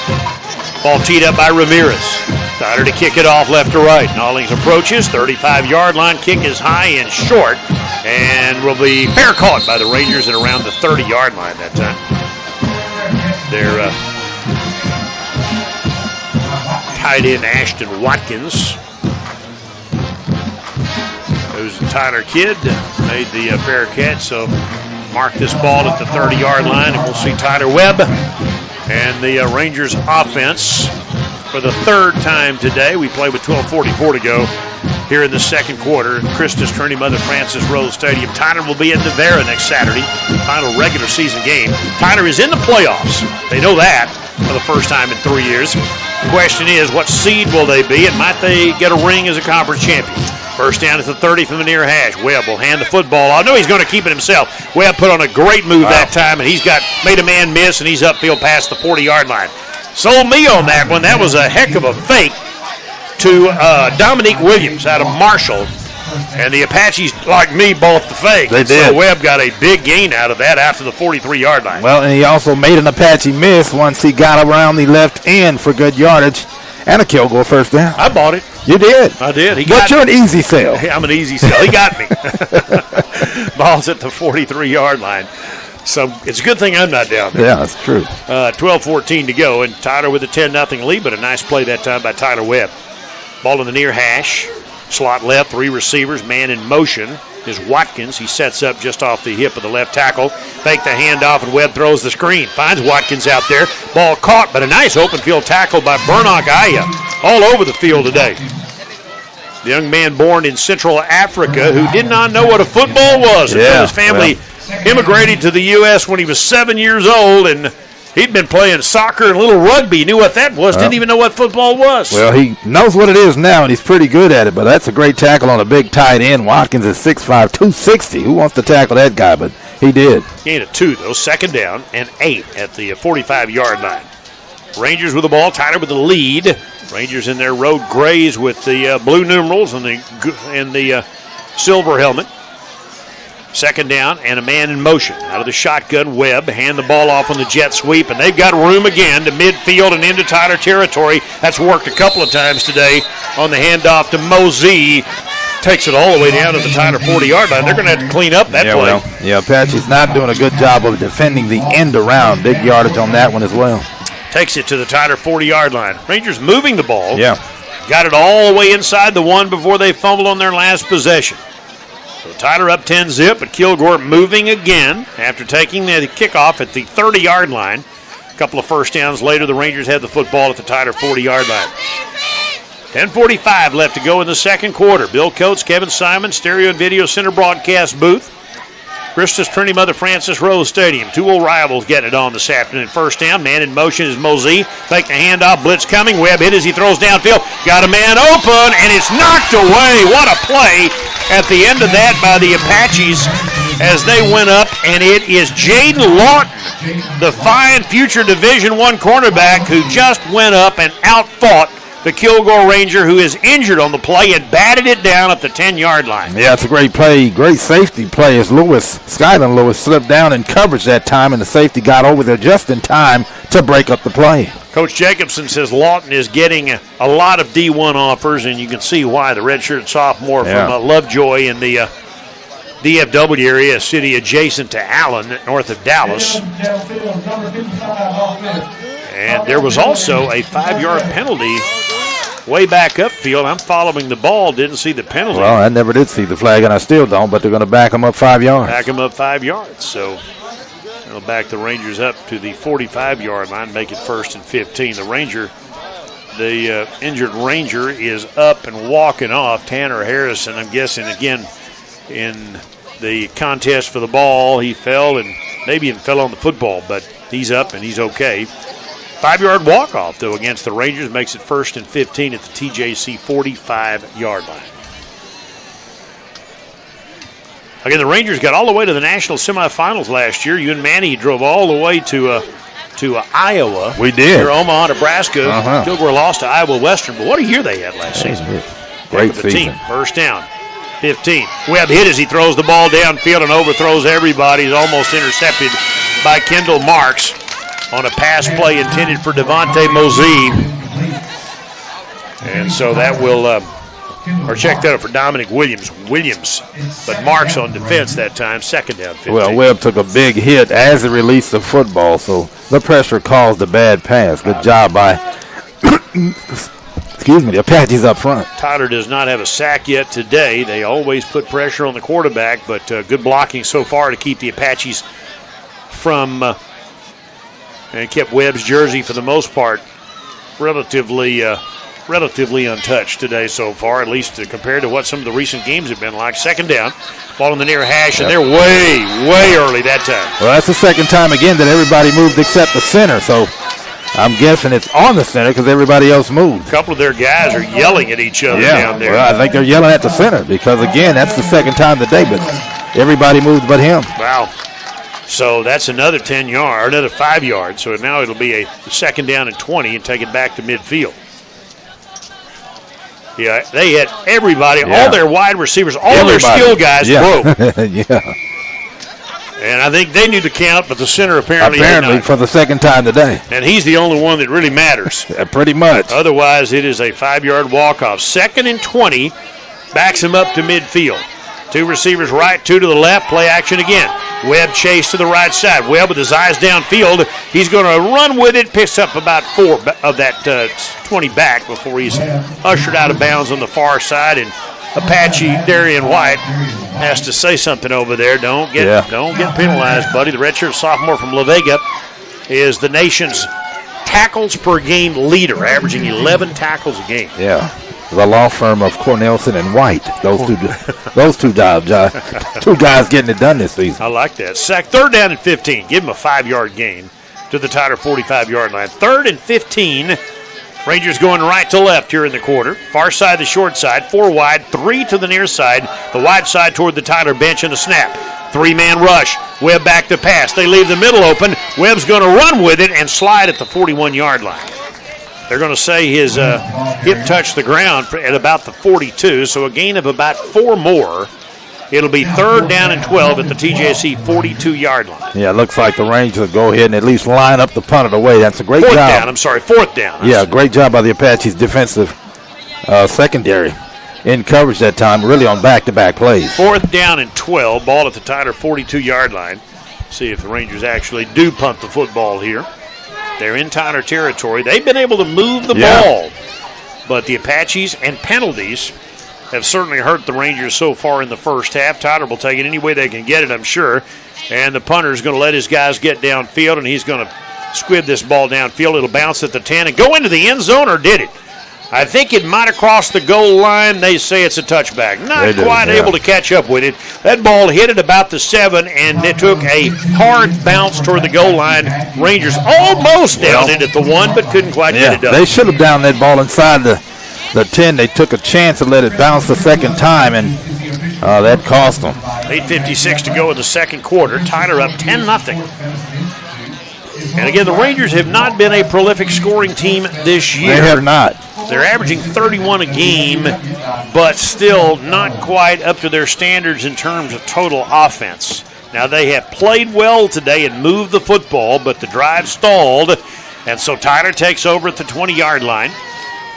Ball teed up by Ramirez. Tyler to kick it off left to right. Nollings approaches, 35-yard line. Kick is high and short, and will be fair caught by the Rangers at around the 30-yard line that time. Their tight end Ashton Watkins, who's a Tyler kid, made the fair catch, so mark this ball at the 30-yard line, and we'll see Tyler Webb and the Rangers offense for the 3rd time today. We play with 12:44 to go here in the second quarter. Christus Trinity Mother Francis Rose Stadium. Tyler will be at Nevada next Saturday, final regular season game. Tyler is in the playoffs. They know that for the first time in 3 years. The question is, what seed will they be, and might they get a ring as a conference champion? First down at the 30 from the near hash. Webb will hand the football. I know he's going to keep it himself. Webb put on a great move that time, and he's made a man miss, and he's upfield past the 40-yard line. Sold me on that one. That was a heck of a fake to Dominique Williams out of Marshall. And the Apaches, like me, bought the fake. They did. So Webb got a big gain out of that after the 43-yard line. Well, and he also made an Apache miss once he got around the left end for good yardage and a Kilgore first down. I bought it. You did? I did. But you're an easy sell. I'm an easy sell. He got me. Ball's at the 43-yard line. So it's a good thing I'm not down there. Yeah, that's true. 12:14 to go, and Tyler with a 10-0 lead, but a nice play that time by Tyler Webb. Ball in the near hash. Slot left, 3 receivers, man in motion is Watkins. He sets up just off the hip of the left tackle. Fake the handoff, and Webb throws the screen. Finds Watkins out there. Ball caught, but a nice open field tackle by Burnock Aya. All over the field today. The young man born in Central Africa who did not know what a football was until his family immigrated to the U.S. when he was 7 years old, and he'd been playing soccer and a little rugby. He knew what that was. Didn't even know what football was. Well, he knows what it is now, and he's pretty good at it, but that's a great tackle on a big tight end. Watkins is 6'5", 260. Who wants to tackle that guy? But he did. Gain of 2, though. Second down and 8 at the 45-yard line. Rangers with the ball. Tyler with the lead. Rangers in their road grays with the blue numerals and the silver helmet. Second down and a man in motion. Out of the shotgun, Webb hand the ball off on the jet sweep, and they've got room again to midfield and into Tyler territory. That's worked a couple of times today on the handoff to Mosey. takes it all the way down to the Tyler 40-yard line. They're going to have to clean up that play. Apache's not doing a good job of defending the end around. Big yardage on that one as well. Takes it to the Tyler 40-yard line. Rangers moving the ball. Yeah. Got it all the way inside the one before they fumbled on their last possession. So Tyler up 10-zip, but Kilgore moving again after taking the kickoff at the 30-yard line. A couple of first downs later, the Rangers had the football at the Tyler 40-yard line. 10:45 left to go in the second quarter. Bill Coates, Kevin Simon, Stereo and Video Center broadcast booth. Christus Trinity Mother Francis Rose Stadium. Two old rivals getting it on this afternoon. First down, man in motion is Mosey. Fake the handoff, blitz coming. Webb hit as he throws downfield. Got a man open, and it's knocked away. What a play at the end of that by the Apaches as they went up, and it is Jaden Lawton, the fine future Division I cornerback who just went up and outfought the Kilgore Ranger, who is injured on the play, and batted it down at the 10-yard line. Yeah, it's a great play, great safety play as Skyland Lewis slipped down in coverage that time, and the safety got over there just in time to break up the play. Coach Jacobson says Lawton is getting a lot of D1 offers, and you can see why. The redshirt sophomore from Lovejoy in the DFW area, a city adjacent to Allen, north of Dallas. And there was also a 5-yard penalty way back upfield. I'm following the ball, didn't see the penalty. Well, I never did see the flag, and I still don't, but they're going to back them up 5 yards. Back them up 5 yards. So they'll back the Rangers up to the 45-yard line, make it 1st and 15. The injured Ranger is up and walking off. Tanner Harrison, I'm guessing, again, in the contest for the ball, he fell and maybe even fell on the football, but he's up and he's okay. 5-yard walk-off, though, against the Rangers makes it 1st and 15 at the TJC 45-yard line. Again, the Rangers got all the way to the national semifinals last year. You and Manny drove all the way to Iowa. We did. Near Omaha, Nebraska. Kilgore lost to Iowa Western, but what a year they had last season. Great season. Team. First down. 15. Webb hit as he throws the ball downfield and overthrows everybody. He's almost intercepted by Kendall Marks on a pass play intended for Devontae Mosey. And so that will, or check that out for Dominic Williams. But Marks on defense that time, second down 15. Well, Webb took a big hit as he released the football, so the pressure caused a bad pass. Good job by the Apaches up front. Tyler does not have a sack yet today. They always put pressure on the quarterback, but good blocking so far to keep the Apaches from, and kept Webb's jersey for the most part relatively untouched today so far, at least compared to what some of the recent games have been like. Second down, ball in the near hash, and they're way early that time. Well, that's the second time again that everybody moved except the center, so I'm guessing it's on the center because everybody else moved. A couple of their guys are yelling at each other down there. Well, I think they're yelling at the center because, again, that's the second time today, but everybody moved but him. Wow. So that's another 10-yard, another 5 yards. So now it'll be a second down and 20 and take it back to midfield. Yeah, they had everybody, all their wide receivers, all their skill guys broke. And I think they knew the count, but the center apparently for the second time today. And he's the only one that really matters. Pretty much. Otherwise, it is a 5-yard walk-off. Second and 20, backs him up to midfield. Two receivers right, two to the left. Play action again. Webb chase to the right side. Webb with his eyes downfield. He's going to run with it. Picks up about 4 of that 20 back before he's ushered out of bounds on the far side. And Apache Darian White has to say something over there. Don't get penalized, buddy. The redshirt sophomore from La Vega is the nation's tackles per game leader, averaging 11 tackles a game. Yeah. The law firm of Cornelson and White. Those two guys getting it done this season. I like that. Sack, third down and 15. Give him a 5-yard gain to the Tyler 45-yard line. Third and 15. Rangers going right to left here in the quarter. Far side, the short side. 4 wide, 3 to the near side. The wide side toward the Tyler bench and a snap. 3-man rush. Webb back to pass. They leave the middle open. Webb's going to run with it and slide at the 41-yard line. They're going to say his hip touched the ground at about the 42, so a gain of about 4 more. It'll be third down and 12 at the TJC 42-yard line. Yeah, it looks like the Rangers will go ahead and at least line up the punt of the way. That's a great job. Fourth down. Yeah, great job by the Apaches defensive secondary. in coverage that time, really on back-to-back plays. 4th down and 12. Ball at the Tyler 42-yard line. See if the Rangers actually do punt the football here. They're in Tyler territory. They've been able to move the ball, but the Apaches and penalties have certainly hurt the Rangers so far in the first half. Tyler will take it any way they can get it, I'm sure. And the punter is going to let his guys get downfield, and he's going to squib this ball downfield. It'll bounce at the 10 and go into the end zone, or did it? I think it might have crossed the goal line. They say it's a touchback. Not quite able to catch up with it. That ball hit at about the 7, and it took a hard bounce toward the goal line. Rangers almost downed it at the 1, but couldn't quite get it done. They should have downed that ball inside the 10. They took a chance to let it bounce the second time, and that cost them. 8:56 to go in the second quarter. Tyler up 10-0. And again, the Rangers have not been a prolific scoring team this year. They have not. They're averaging 31 a game, but still not quite up to their standards in terms of total offense. Now, they have played well today and moved the football, but the drive stalled, and so Tyler takes over at the 20-yard line.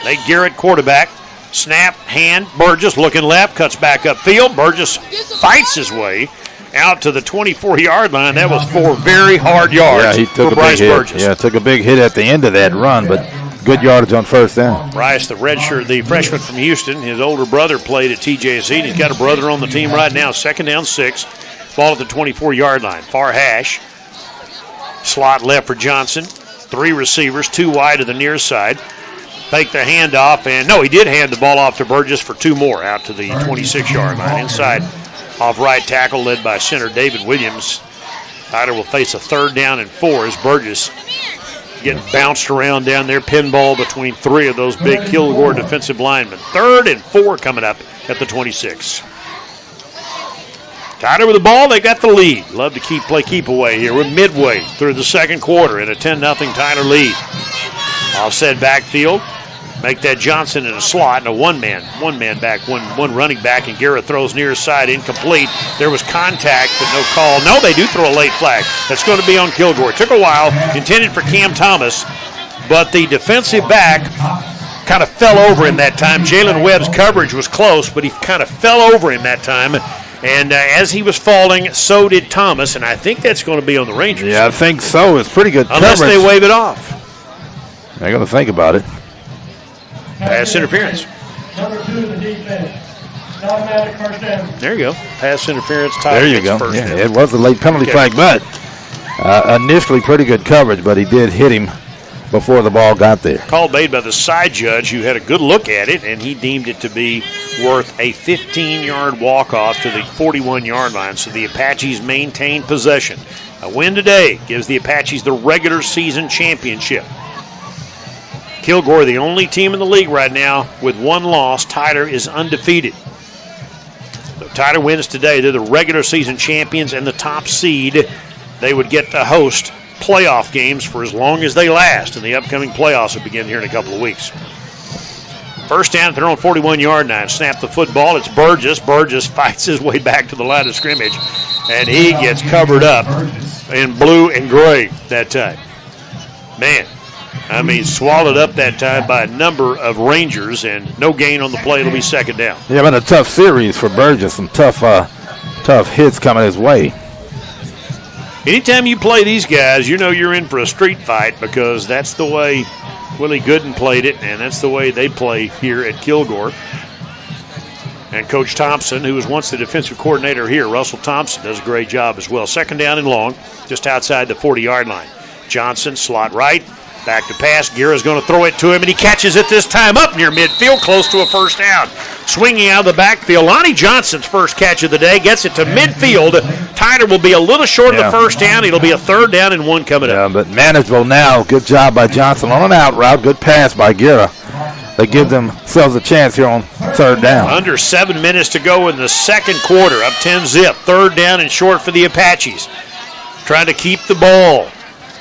Nate Garrett, quarterback. Snap, hand, Burgess looking left, cuts back upfield. Burgess fights his way out to the 24-yard line. That was 4 very hard yards he took for Bryce Burgess. Yeah, took a big hit at the end of that run, but good yardage on first down. Bryce, the redshirt, the freshman from Houston, his older brother played at TJC, and he's got a brother on the team right now. 2nd down, 6. Ball at the 24-yard line. Far hash. Slot left for Johnson. 3 receivers, 2 wide to the near side. Take the handoff, and no, he did hand the ball off to Burgess for 2 more out to the 26-yard line. Inside off right tackle led by center David Williams. Tyler will face a 3rd down and 4 as Burgess getting bounced around down there. Pinball between 3 of those big Kilgore defensive linemen. 3rd and 4 coming up at the 26. Tyler with the ball, they got the lead. Love to keep away here. We're midway through the second quarter in a 10-0 Tyler lead. Offset backfield. Make that Johnson in a slot, and a one man back, one running back, and Garrett throws near side, incomplete. There was contact, but no call. No, they do throw a late flag. That's going to be on Kilgore. It took a while, intended for Cam Thomas, but the defensive back kind of fell over him that time. Jalen Webb's coverage was close, but he kind of fell over him that time. And as he was falling, so did Thomas, and I think that's going to be on the Rangers. Yeah, I think so. It's pretty good unless coverage. They wave it off. They're going to think about it. Pass interference. Number 2 in the defense. Automatic first down. There you go. Pass interference. Tyler There you go. First down. It was a late penalty flag, but initially pretty good coverage, but he did hit him before the ball got there. Call made by the side judge, who had a good look at it, and he deemed it to be worth a 15-yard walk-off to the 41-yard line. So the Apaches maintain possession. A win today gives the Apaches the regular season championship. Kilgore, the only team in the league right now with 1 loss. Tyler is undefeated. So Tyler wins today. They're the regular season champions and the top seed. They would get to host playoff games for as long as they last, and the upcoming playoffs will begin here in a couple of weeks. First down at their own 41-yard line. Snap the football. It's Burgess. Burgess fights his way back to the line of scrimmage, and he gets covered up in blue and gray that time. Man, I mean, swallowed up that time by a number of Rangers, and no gain on the play. It'll be 2nd down. Yeah, been a tough series for Burgess. Some tough hits coming his way. Anytime you play these guys, you know you're in for a street fight, because that's the way Willie Gooden played it, and that's the way they play here at Kilgore. And Coach Thompson, who was once the defensive coordinator here, Russell Thompson, does a great job as well. 2nd down and long, just outside the 40-yard line. Johnson, slot right. Back to pass. Guerra's going to throw it to him, and he catches it this time up near midfield, close to a first down. Swinging out of the backfield, Lonnie Johnson's first catch of the day, gets it to midfield. Tyler will be a little short of the first down. It'll be a 3rd down and 1 coming up. But manageable now. Good job by Johnson on an out route. Good pass by Guerra. They give themselves a chance here on 3rd down. Under 7 minutes to go in the second quarter. Up 10-zip. 3rd down and short for the Apaches. Trying to keep the ball.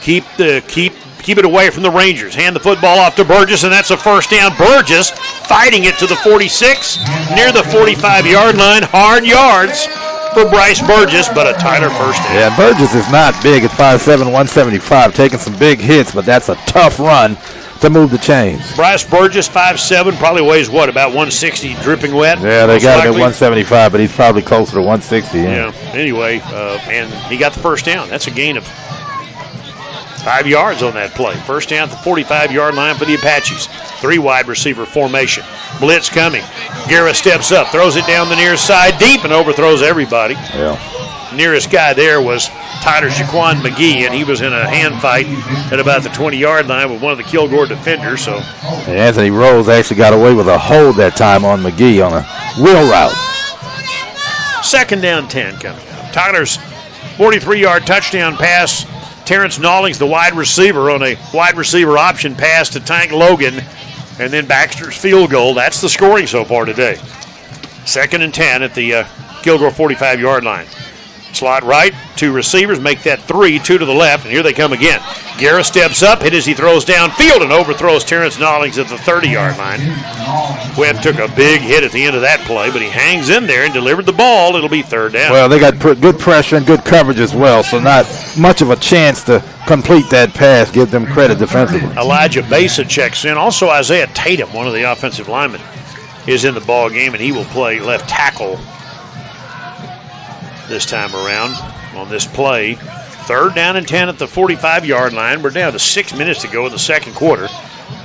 Keep it away from the Rangers. Hand the football off to Burgess, and that's a first down. Burgess fighting it to the 46, near the 45-yard line. Hard yards for Bryce Burgess, but a Tyler first down. Yeah, Burgess is not big at 5'7", 175, taking some big hits, but that's a tough run to move the chains. Bryce Burgess, 5'7", probably weighs what, about 160, dripping wet? Yeah, they got him at 175, but he's probably closer to 160. Yeah. Anyway, and he got the first down. That's a gain of 5 yards on that play. First down at the 45-yard line for the Apaches. 3 wide receiver formation. Blitz coming. Guerra steps up, throws it down the near side deep, and overthrows everybody. Yeah. Nearest guy there was Tyler Jaquan McGee, and he was in a hand fight at about the 20-yard line with one of the Kilgore defenders. So, and Anthony Rose actually got away with a hold that time on McGee on a wheel route. 2nd down 10 coming up. Tyler's 43-yard touchdown pass. Terrence Nawlings, the wide receiver, on a wide receiver option pass to Tank Logan, and then Baxter's field goal. That's the scoring so far today. 2nd and 10 at the Kilgore 45-yard line. Slot right, 2 receivers, make that 3, 2 to the left, and here they come again. Guerra steps up, hit as he throws downfield, and overthrows Terrence Nawlings at the 30-yard line. Webb took a big hit at the end of that play, but he hangs in there and delivered the ball. It'll be 3rd down. Well, they got good pressure and good coverage as well, so not much of a chance to complete that pass. Give them credit defensively. Elijah Besa checks in. Also, Isaiah Tatum, one of the offensive linemen, is in the ball game, and he will play left tackle this time around on this play. 3rd down and 10 at the 45-yard line. We're down to 6 minutes to go in the second quarter.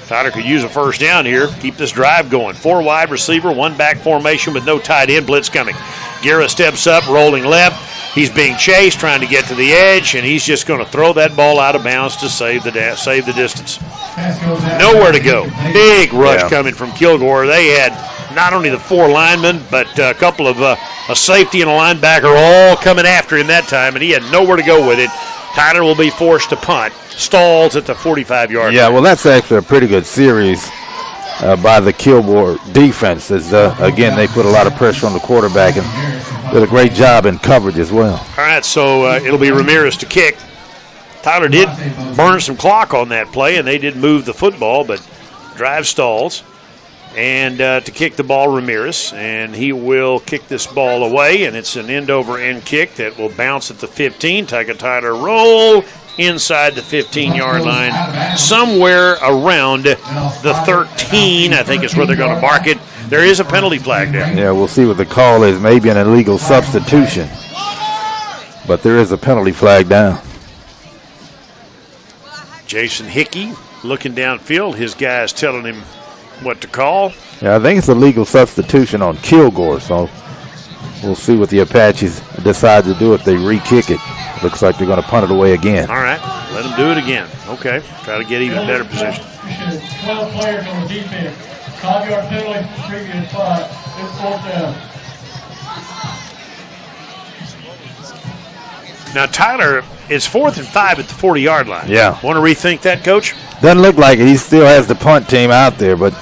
Tyler could use a first down here, keep this drive going. 4 wide receiver, 1 back formation with no tight end. Blitz coming. Guerra steps up, rolling left. He's being chased, trying to get to the edge, and he's just going to throw that ball out of bounds to save the distance. Nowhere to go. Big rush coming from Kilgore. They had not only the 4 linemen, but a couple of a safety and a linebacker all coming after him that time, and he had nowhere to go with it. Tyler will be forced to punt. Stalls at the 45-yard line. Yeah, well, that's actually a pretty good series by the Kilgore defense. As again, they put a lot of pressure on the quarterback and did a great job in coverage as well. All right, so it'll be Ramirez to kick. Tyler did burn some clock on that play, and they did move the football, but drive stalls. And to kick the ball, Ramirez, and he will kick this ball away, and it's an end-over-end kick that will bounce at the 15. Tyga Tyler roll inside the 15-yard line, somewhere around the 13, I think is where they're going to mark it. There is a penalty flag there. Yeah, we'll see what the call is. Maybe an illegal substitution, but there is a penalty flag down. Jason Hickey looking downfield. His guys telling him what to call. Yeah, I think it's a legal substitution on Kilgore, so we'll see what the Apaches decide to do if they re-kick it. Looks like they're going to punt it away again. All right, let them do it again. Okay, try to get even better position. 12 players on the defense. 5-yard penalty, previous 5. It's 4th down. Now, Tyler, it's 4th and 5 at the 40-yard line. Yeah. Want to rethink that, Coach? Doesn't look like it. He still has the punt team out there, but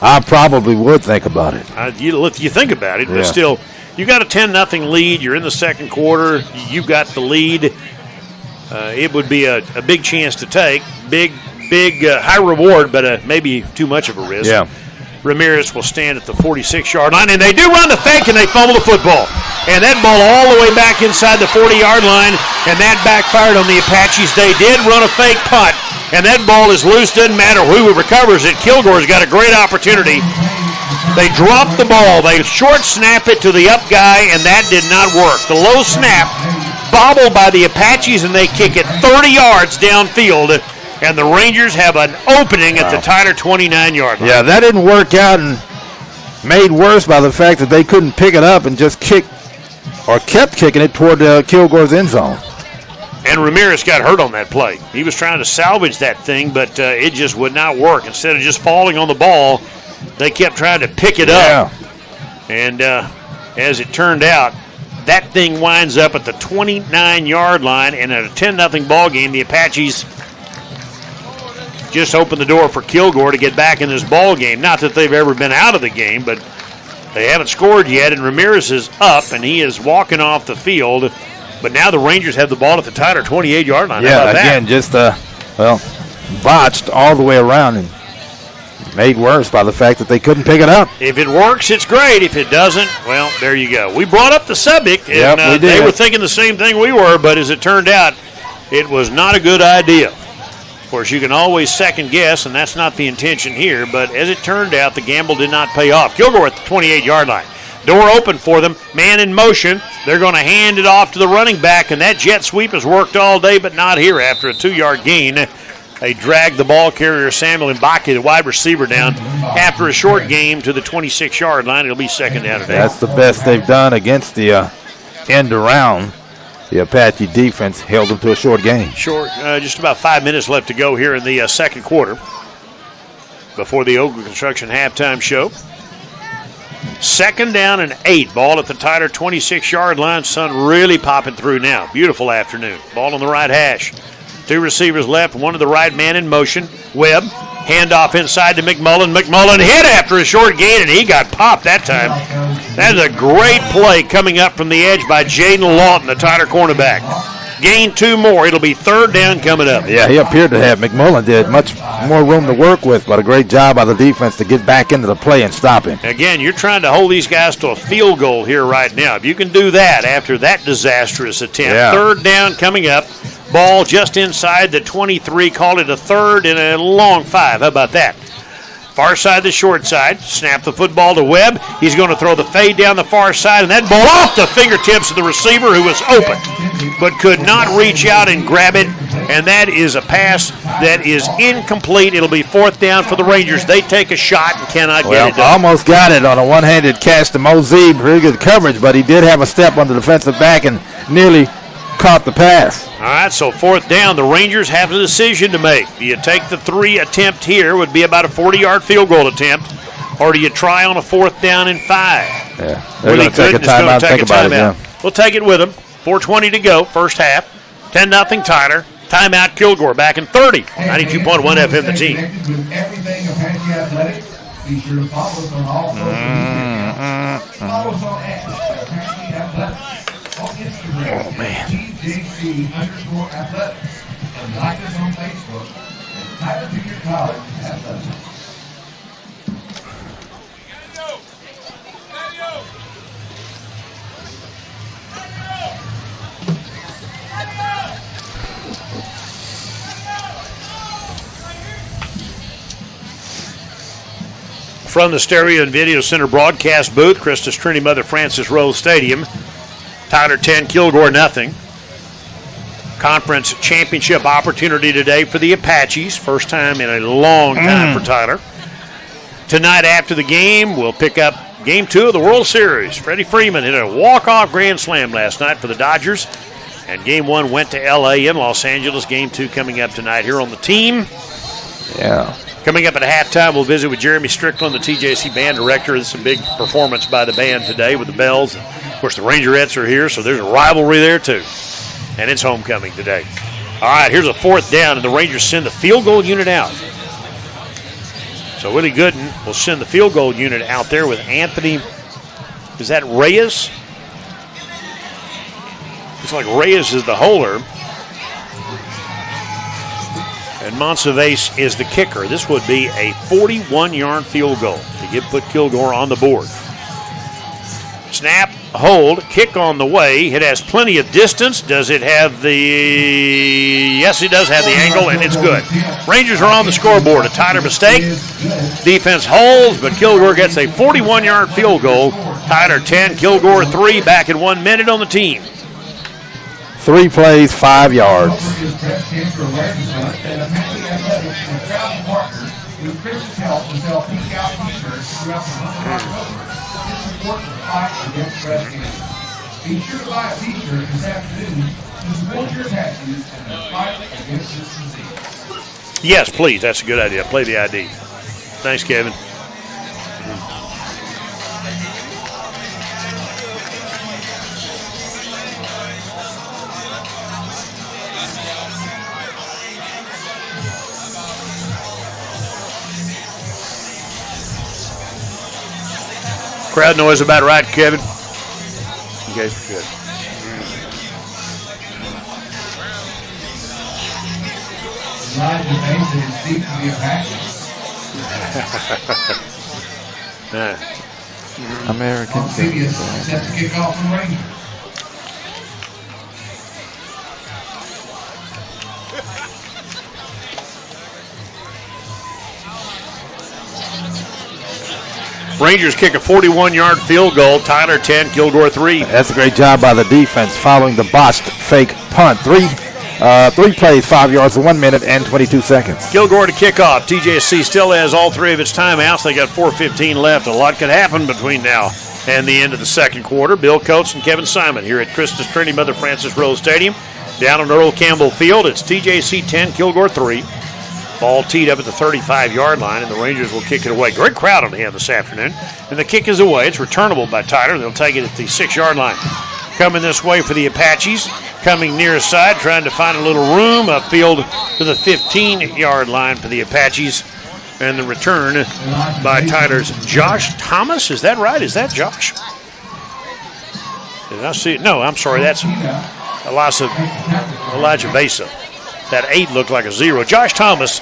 I probably would think about it. You think about it, but still, you got a 10-0 lead. You're in the second quarter. You got the lead. It would be a big chance to take. Big, high reward, but maybe too much of a risk. Yeah. Ramirez will stand at the 46-yard line, and they do run the fake, and they fumble the football. And that ball all the way back inside the 40-yard line, and that backfired on the Apaches. They did run a fake punt, and that ball is loose. Doesn't matter who recovers it. Kilgore's got a great opportunity. They drop the ball. They short snap it to the up guy, and that did not work. The low snap bobbled by the Apaches, and they kick it 30 yards downfield. And the Rangers have an opening at the Tyler 29-yard line. Yeah, that didn't work out, and made worse by the fact that they couldn't pick it up and just kick or kept kicking it toward Kilgore's end zone. And Ramirez got hurt on that play. He was trying to salvage that thing, but it just would not work. Instead of just falling on the ball, they kept trying to pick it up. And as it turned out, that thing winds up at the 29-yard line, and at a 10-0 ball game, the Apaches just opened the door for Kilgore to get back in this ball game. Not that they've ever been out of the game, but they haven't scored yet, and Ramirez is up, and he is walking off the field. But now the Rangers have the ball at the Tyler 28-yard line. Yeah, again, just, botched all the way around and made worse by the fact that they couldn't pick it up. If it works, it's great. If it doesn't, well, there you go. We brought up the subject, and they were thinking the same thing we were, but as it turned out, it was not a good idea. course, you can always second guess, and that's not the intention here, but as it turned out, the gamble did not pay off. Kilgore at the 28-yard line. Door open for them. Man in motion. They're going to hand it off to the running back, and that jet sweep has worked all day, but not here after a 2-yard gain. They dragged the ball carrier, Samuel Mbaki, the wide receiver, down after a short game to the 26-yard line. It'll be second down today. That's the best they've done against the end around. The Apache defense held them to a short game. Just about 5 minutes left to go here in the second quarter before the Oakland Construction halftime show. Second down and 8. Ball at the Tyler 26-yard line. Sun really popping through now. Beautiful afternoon. Ball on the right hash. 2 receivers left, one to the right, man in motion. Webb, handoff inside to McMullen. McMullen hit after a short gain, and he got popped that time. That is a great play coming up from the edge by Jaden Lawton, the Tyler cornerback. Gain 2 more. It'll be third down coming up. Yeah, he appeared to have. McMullen did much more room to work with, but a great job by the defense to get back into the play and stop him. Again, you're trying to hold these guys to a field goal here right now. If you can do that after that disastrous attempt, third down coming up. Ball just inside the 23. Call it a third and a long 5. How about that? Far side, the short side. Snap the football to Webb. He's going to throw the fade down the far side, and that ball off the fingertips of the receiver who was open but could not reach out and grab it, and that is a pass that is incomplete. It'll be fourth down for the Rangers. They take a shot and cannot get it done. Almost got it on a one-handed catch to Mosey. Pretty good coverage, but he did have a step on the defensive back and nearly caught the pass. All right, so fourth down. The Rangers have a decision to make. Do you take the 3 attempt here, would be about a 40-yard field goal attempt, or do you try on a fourth down and 5? Yeah, they're going to take a timeout and think about it. Yeah. We'll take it with them. 4:20 to go, first half. 10-0 Tyler. Timeout Kilgore back in 30. 92.1 FM the team. Everything Apache Athletic. Be sure to follow us on all social media. Follow us on Apache Athletics. On Instagram, oh, man. TJC_athletics. And like us on Facebook at Tyler Junior College Athletics. From the Stereo and Video Center broadcast booth, Christus Trinity Mother Francis Rose Stadium. Tyler 10, Kilgore nothing. Conference championship opportunity today for the Apaches. First time in a long time for Tyler. Tonight after the game, we'll pick up Game 2 of the World Series. Freddie Freeman hit a walk-off grand slam last night for the Dodgers. And Game 1 went to L.A. in Los Angeles. Game 2 coming up tonight here on the team. Yeah. Coming up at halftime, we'll visit with Jeremy Strickland, the TJC band director. It's a big performance by the band today with the bells. Of course, the Rangerettes are here, so there's a rivalry there too. And it's homecoming today. All right, here's a fourth down, and the Rangers send the field goal unit out. So Willie Gooden will send the field goal unit out there with Anthony. Is that Reyes? Looks like Reyes is the holder. And Monsalves is the kicker. This would be a 41-yard field goal to put Kilgore on the board. Snap, hold, kick on the way. It has plenty of distance. Does it have the... Yes, it does have the angle, and it's good. Rangers are on the scoreboard. A Tyler mistake. Defense holds, but Kilgore gets a 41-yard field goal. Tyler 10, Kilgore 3, back in 1 minute on the team. 3 plays, 5 yards. Be sure to buy a t-shirt this afternoon to support your Apaches and the fight against this disease. Yes, please. That's a good idea. Play the ID. Thanks, Kevin. Crowd noise about right, Kevin? Okay, good. American. Set to kick off the Rangers. Rangers kick a 41-yard field goal. Tyler 10, Kilgore 3. That's a great job by the defense following the botched fake punt. Three plays, 5 yards, 1 minute and 22 seconds. Kilgore to kick off. TJC still has all three of its timeouts. They got 4:15 left. A lot could happen between now and the end of the second quarter. Bill Coates and Kevin Simon here at Christus Trinity Mother Frances Rose Stadium. Down on Earl Campbell Field, it's TJC 10, Kilgore 3. Ball teed up at the 35-yard line, and the Rangers will kick it away. Great crowd on hand this afternoon. And the kick is away. It's returnable by Tyler. They'll take it at the 6-yard line. Coming this way for the Apaches. Coming near side, trying to find a little room upfield to the 15-yard line for the Apaches. And the return by Tyler's Josh Thomas. Is that right? Is that Josh? Did I see it? No, I'm sorry. That's Elijah Besa. That 8 looked like a 0. Josh Thomas,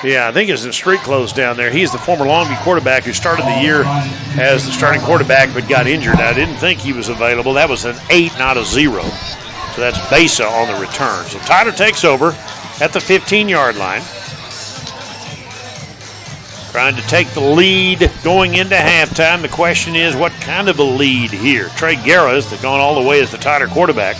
yeah, I think is in street clothes down there. He's the former Longview quarterback who started the year as the starting quarterback but got injured. I didn't think he was available. That was an 8, not a 0. So that's Besa on the return. So Tyler takes over at the 15-yard line. Trying to take the lead going into halftime. The question is, what kind of a lead here? Trey Guerra has gone all the way as the Tyler quarterback.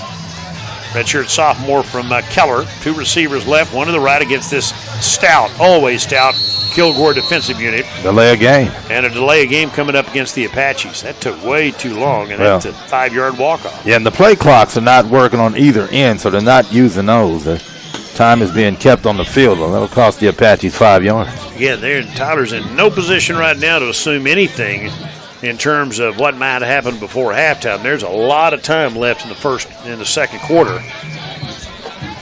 Redshirt sophomore from Keller. 2 receivers left, one to the right against this stout, always stout, Kilgore defensive unit. Delay a game. And a delay of game coming up against the Apaches. That took way too long, and that's a 5-yard walk-off. Yeah, and the play clocks are not working on either end, so they're not using those. The time is being kept on the field. Well, that'll cost the Apaches 5 yards. Again, Tyler's in no position right now to assume anything in terms of what might happen before halftime. There's a lot of time left in the second quarter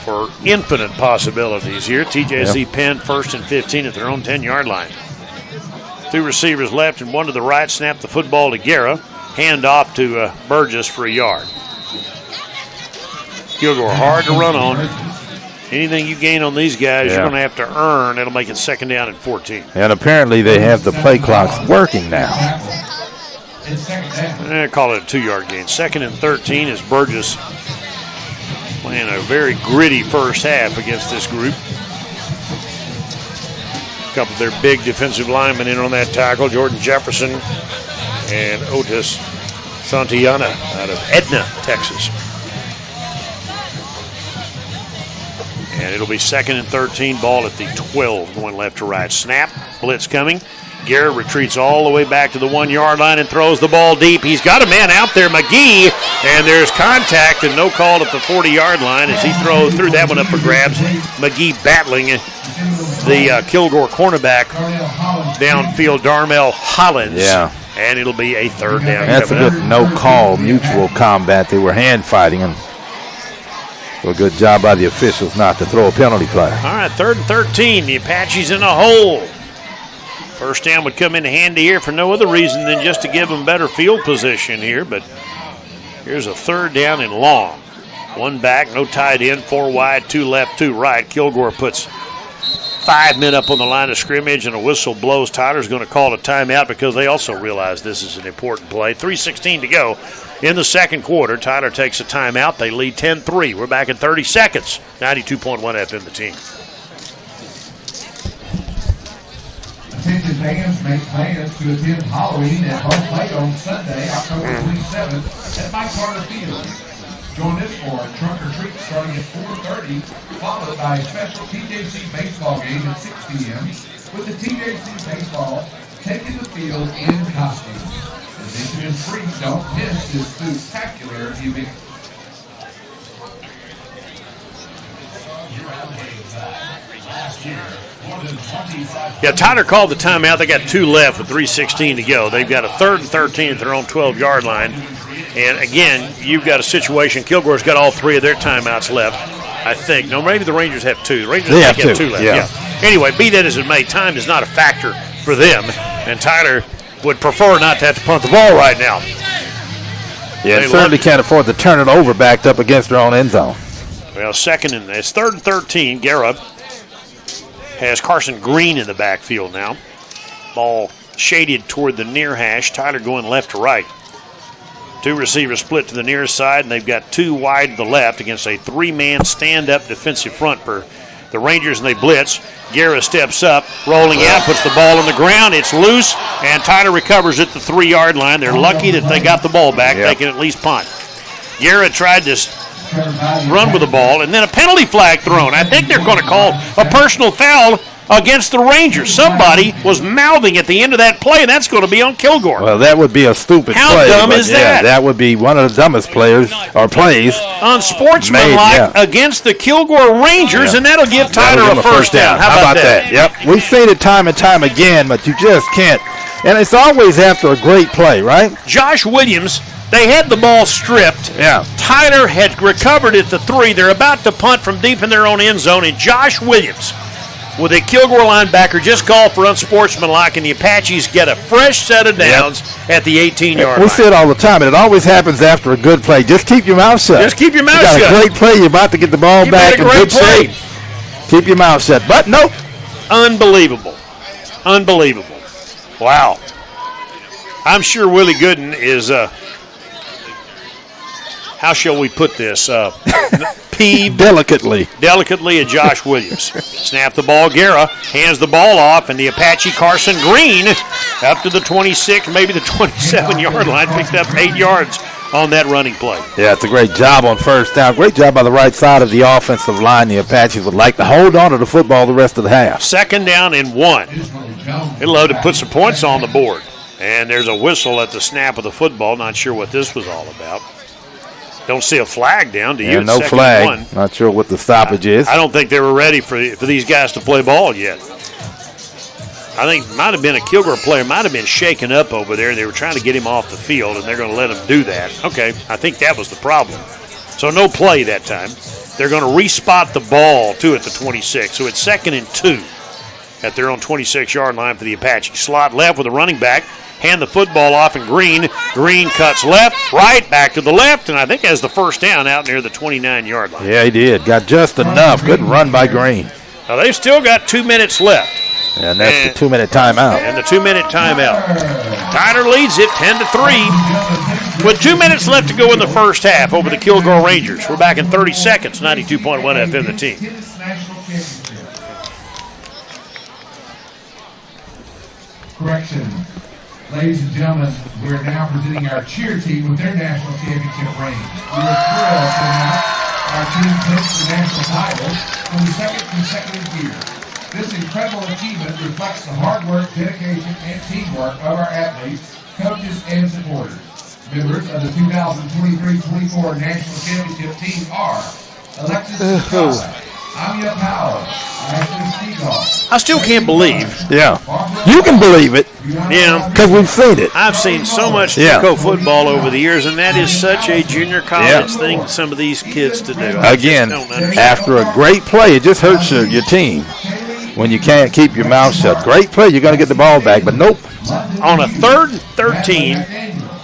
for infinite possibilities here. TJC Penn 1st and 15 at their own 10-yard line. 2 receivers left and 1 to the right. Snap the football to Guerra. Hand off to Burgess for a yard. Kilgore hard to run on. Anything you gain on these guys, you're going to have to earn. It'll make it 2nd down and 14. And apparently they have the play clocks working now. Call it a 2-yard gain. 2nd and 13 as Burgess playing a very gritty first half against this group. A couple of their big defensive linemen in on that tackle, Jordan Jefferson and Otis Santillana out of Edna, Texas. And it'll be 2nd and 13, ball at the 12, going left to right. Snap, blitz coming. Garrett retreats all the way back to the 1-yard line and throws the ball deep. He's got a man out there, McGee, and there's contact and no call at the 40-yard line as he threw that one up for grabs. McGee battling the Kilgore cornerback downfield, Darmel Hollins. Yeah. And it'll be a 3rd down. That's a good no-call mutual combat. They were hand fighting, and a good job by the officials not to throw a penalty flag. All right, 3rd and 13. The Apaches in a hole. First down would come in handy here for no other reason than just to give them better field position here. But here's a 3rd down and long. 1 back, no tight end, 4 wide, 2 left, 2 right. Kilgore puts 5 men up on the line of scrimmage, and a whistle blows. Tyler's going to call a timeout because they also realize this is an important play. 3:16 to go in the second quarter. Tyler takes a timeout. They lead 10-3. We're back in 30 seconds. 92.1 FM, the team. Attention fans, make plans to attend Halloween at home plate on Sunday, October 27th at Mike Carter Field. Join us for a trunk or treat starting at 4:30, followed by a special TJC baseball game at 6 p.m. with the TJC baseball taking the field in costume. Admission is free. Don't miss this spectacular event. Yeah, Tyler called the timeout. They got 2 left with 3:16 to go. They've got a 3rd and 13 at their own 12-yard line. And again, you've got a situation. Kilgore's got all 3 of their timeouts left, I think. No, maybe the Rangers have 2. The Rangers have 2 left. Yeah. Anyway, be that as it may, time is not a factor for them. And Tyler would prefer not to have to punt the ball right now. Yeah, they certainly can't afford to turn it over backed up against their own end zone. Well, it's 3rd and 13. Garrett has Carson Green in the backfield now. Ball shaded toward the near hash. Tyler going left to right. 2 receivers split to the near side, and they've got 2 wide to the left against a 3-man stand-up defensive front for the Rangers, and they blitz. Guerra steps up, rolling out, puts the ball on the ground. It's loose, and Tyler recovers at the 3-yard line. They're lucky that they got the ball back. They can at least punt. Guerra tried to run with the ball, and then a penalty flag thrown. I think they're going to call a personal foul against the Rangers. Somebody was mouthing at the end of that play, and that's going to be on Kilgore. Well, that would be a stupid play. How dumb is that? That would be one of the dumbest plays. Unsportsmanlike against the Kilgore Rangers, and that'll give Tyler a first down. How about that? Yep. We've seen it time and time again, but you just can't. And it's always after a great play, right? Josh Williams, they had the ball stripped. Yeah. Tyler had recovered at the 3. They're about to punt from deep in their own end zone, and Josh Williams, with a Kilgore linebacker, just called for unsportsmanlike, and the Apaches get a fresh set of downs at the 18-yard line. We see it all the time, and it always happens after a good play. Just keep your mouth shut. Just keep your mouth shut. You got a great play. You're about to get the ball back in good shape. Keep your mouth shut. But nope. Unbelievable. Unbelievable. Wow. I'm sure Willie Gooden is, how shall we put this, peeved delicately at Josh Williams. Snap the ball. Guerra hands the ball off, and the Apache Carson Green up to the 26, maybe the 27-yard line, picked up 8 yards on that running play. Yeah, it's a great job on first down. Great job by the right side of the offensive line. The Apaches would like to hold on to the football the rest of the half. 2nd down and 1. It'll load to put some points on the board. And there's a whistle at the snap of the football. Not sure what this was all about. Don't see a flag down, do you? No flag. Not sure what the stoppage is. I don't think they were ready for these guys to play ball yet. I think might have been a Kilgore player, might have been shaken up over there. They were trying to get him off the field, and they're going to let him do that. Okay, I think that was the problem. So no play that time. They're going to respot the ball, too, at the 26. So it's 2nd and 2 at their own 26-yard line for the Apache. Slot left with a running back. Hand the football off, and Green cuts left, right, back to the left, and I think has the first down out near the 29-yard line. Yeah, he did. Got just enough. Good run by Green. Now, they've still got 2 minutes left. And that's the 2-minute timeout. And the 2-minute timeout. Tyler leads it 10-3 with 2 minutes left to go in the first half over the Kilgore Rangers. We're back in 30 seconds, 92.1 FM, the team. Correction. Ladies and gentlemen, we are now presenting our cheer team with their national championship ring. We are thrilled to announce our team takes the national title for the 2nd consecutive year. This incredible achievement reflects the hard work, dedication, and teamwork of our athletes, coaches, and supporters. Members of the 2023-24 national championship team are Alexis Scott, Amia Powell, Ashley Steagall. I still can't believe. Yeah. You can believe it. Yeah. Because we've seen it. I've seen so much JUCO football over the years, and that is such a junior college thing, some of these kids to do. Again, after a great play, it just hurts your team when you can't keep your mouth shut. Great play, you're going to get the ball back, but nope. On a 3rd and 13,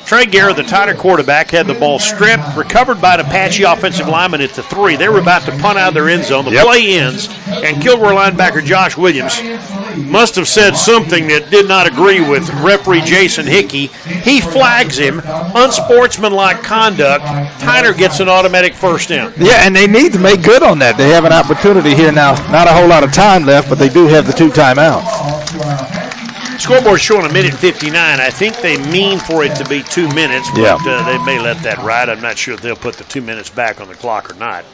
Trey Guerra, the Tyler quarterback, had the ball stripped, recovered by an Apache offensive lineman at the 3. They were about to punt out of their end zone. The play ends, and Kilgore linebacker Josh Williams must have said something that did not agree with referee Jason Hickey. He flags him, unsportsmanlike conduct. Tyler gets an automatic first down. Yeah, and they need to make good on that. They have an opportunity here now. Not a whole lot of time left, but they do have the 2 timeouts. Scoreboard showing 1:59. I think they mean for it to be 2 minutes, but they may let that ride. I'm not sure if they'll put the 2 minutes back on the clock or not.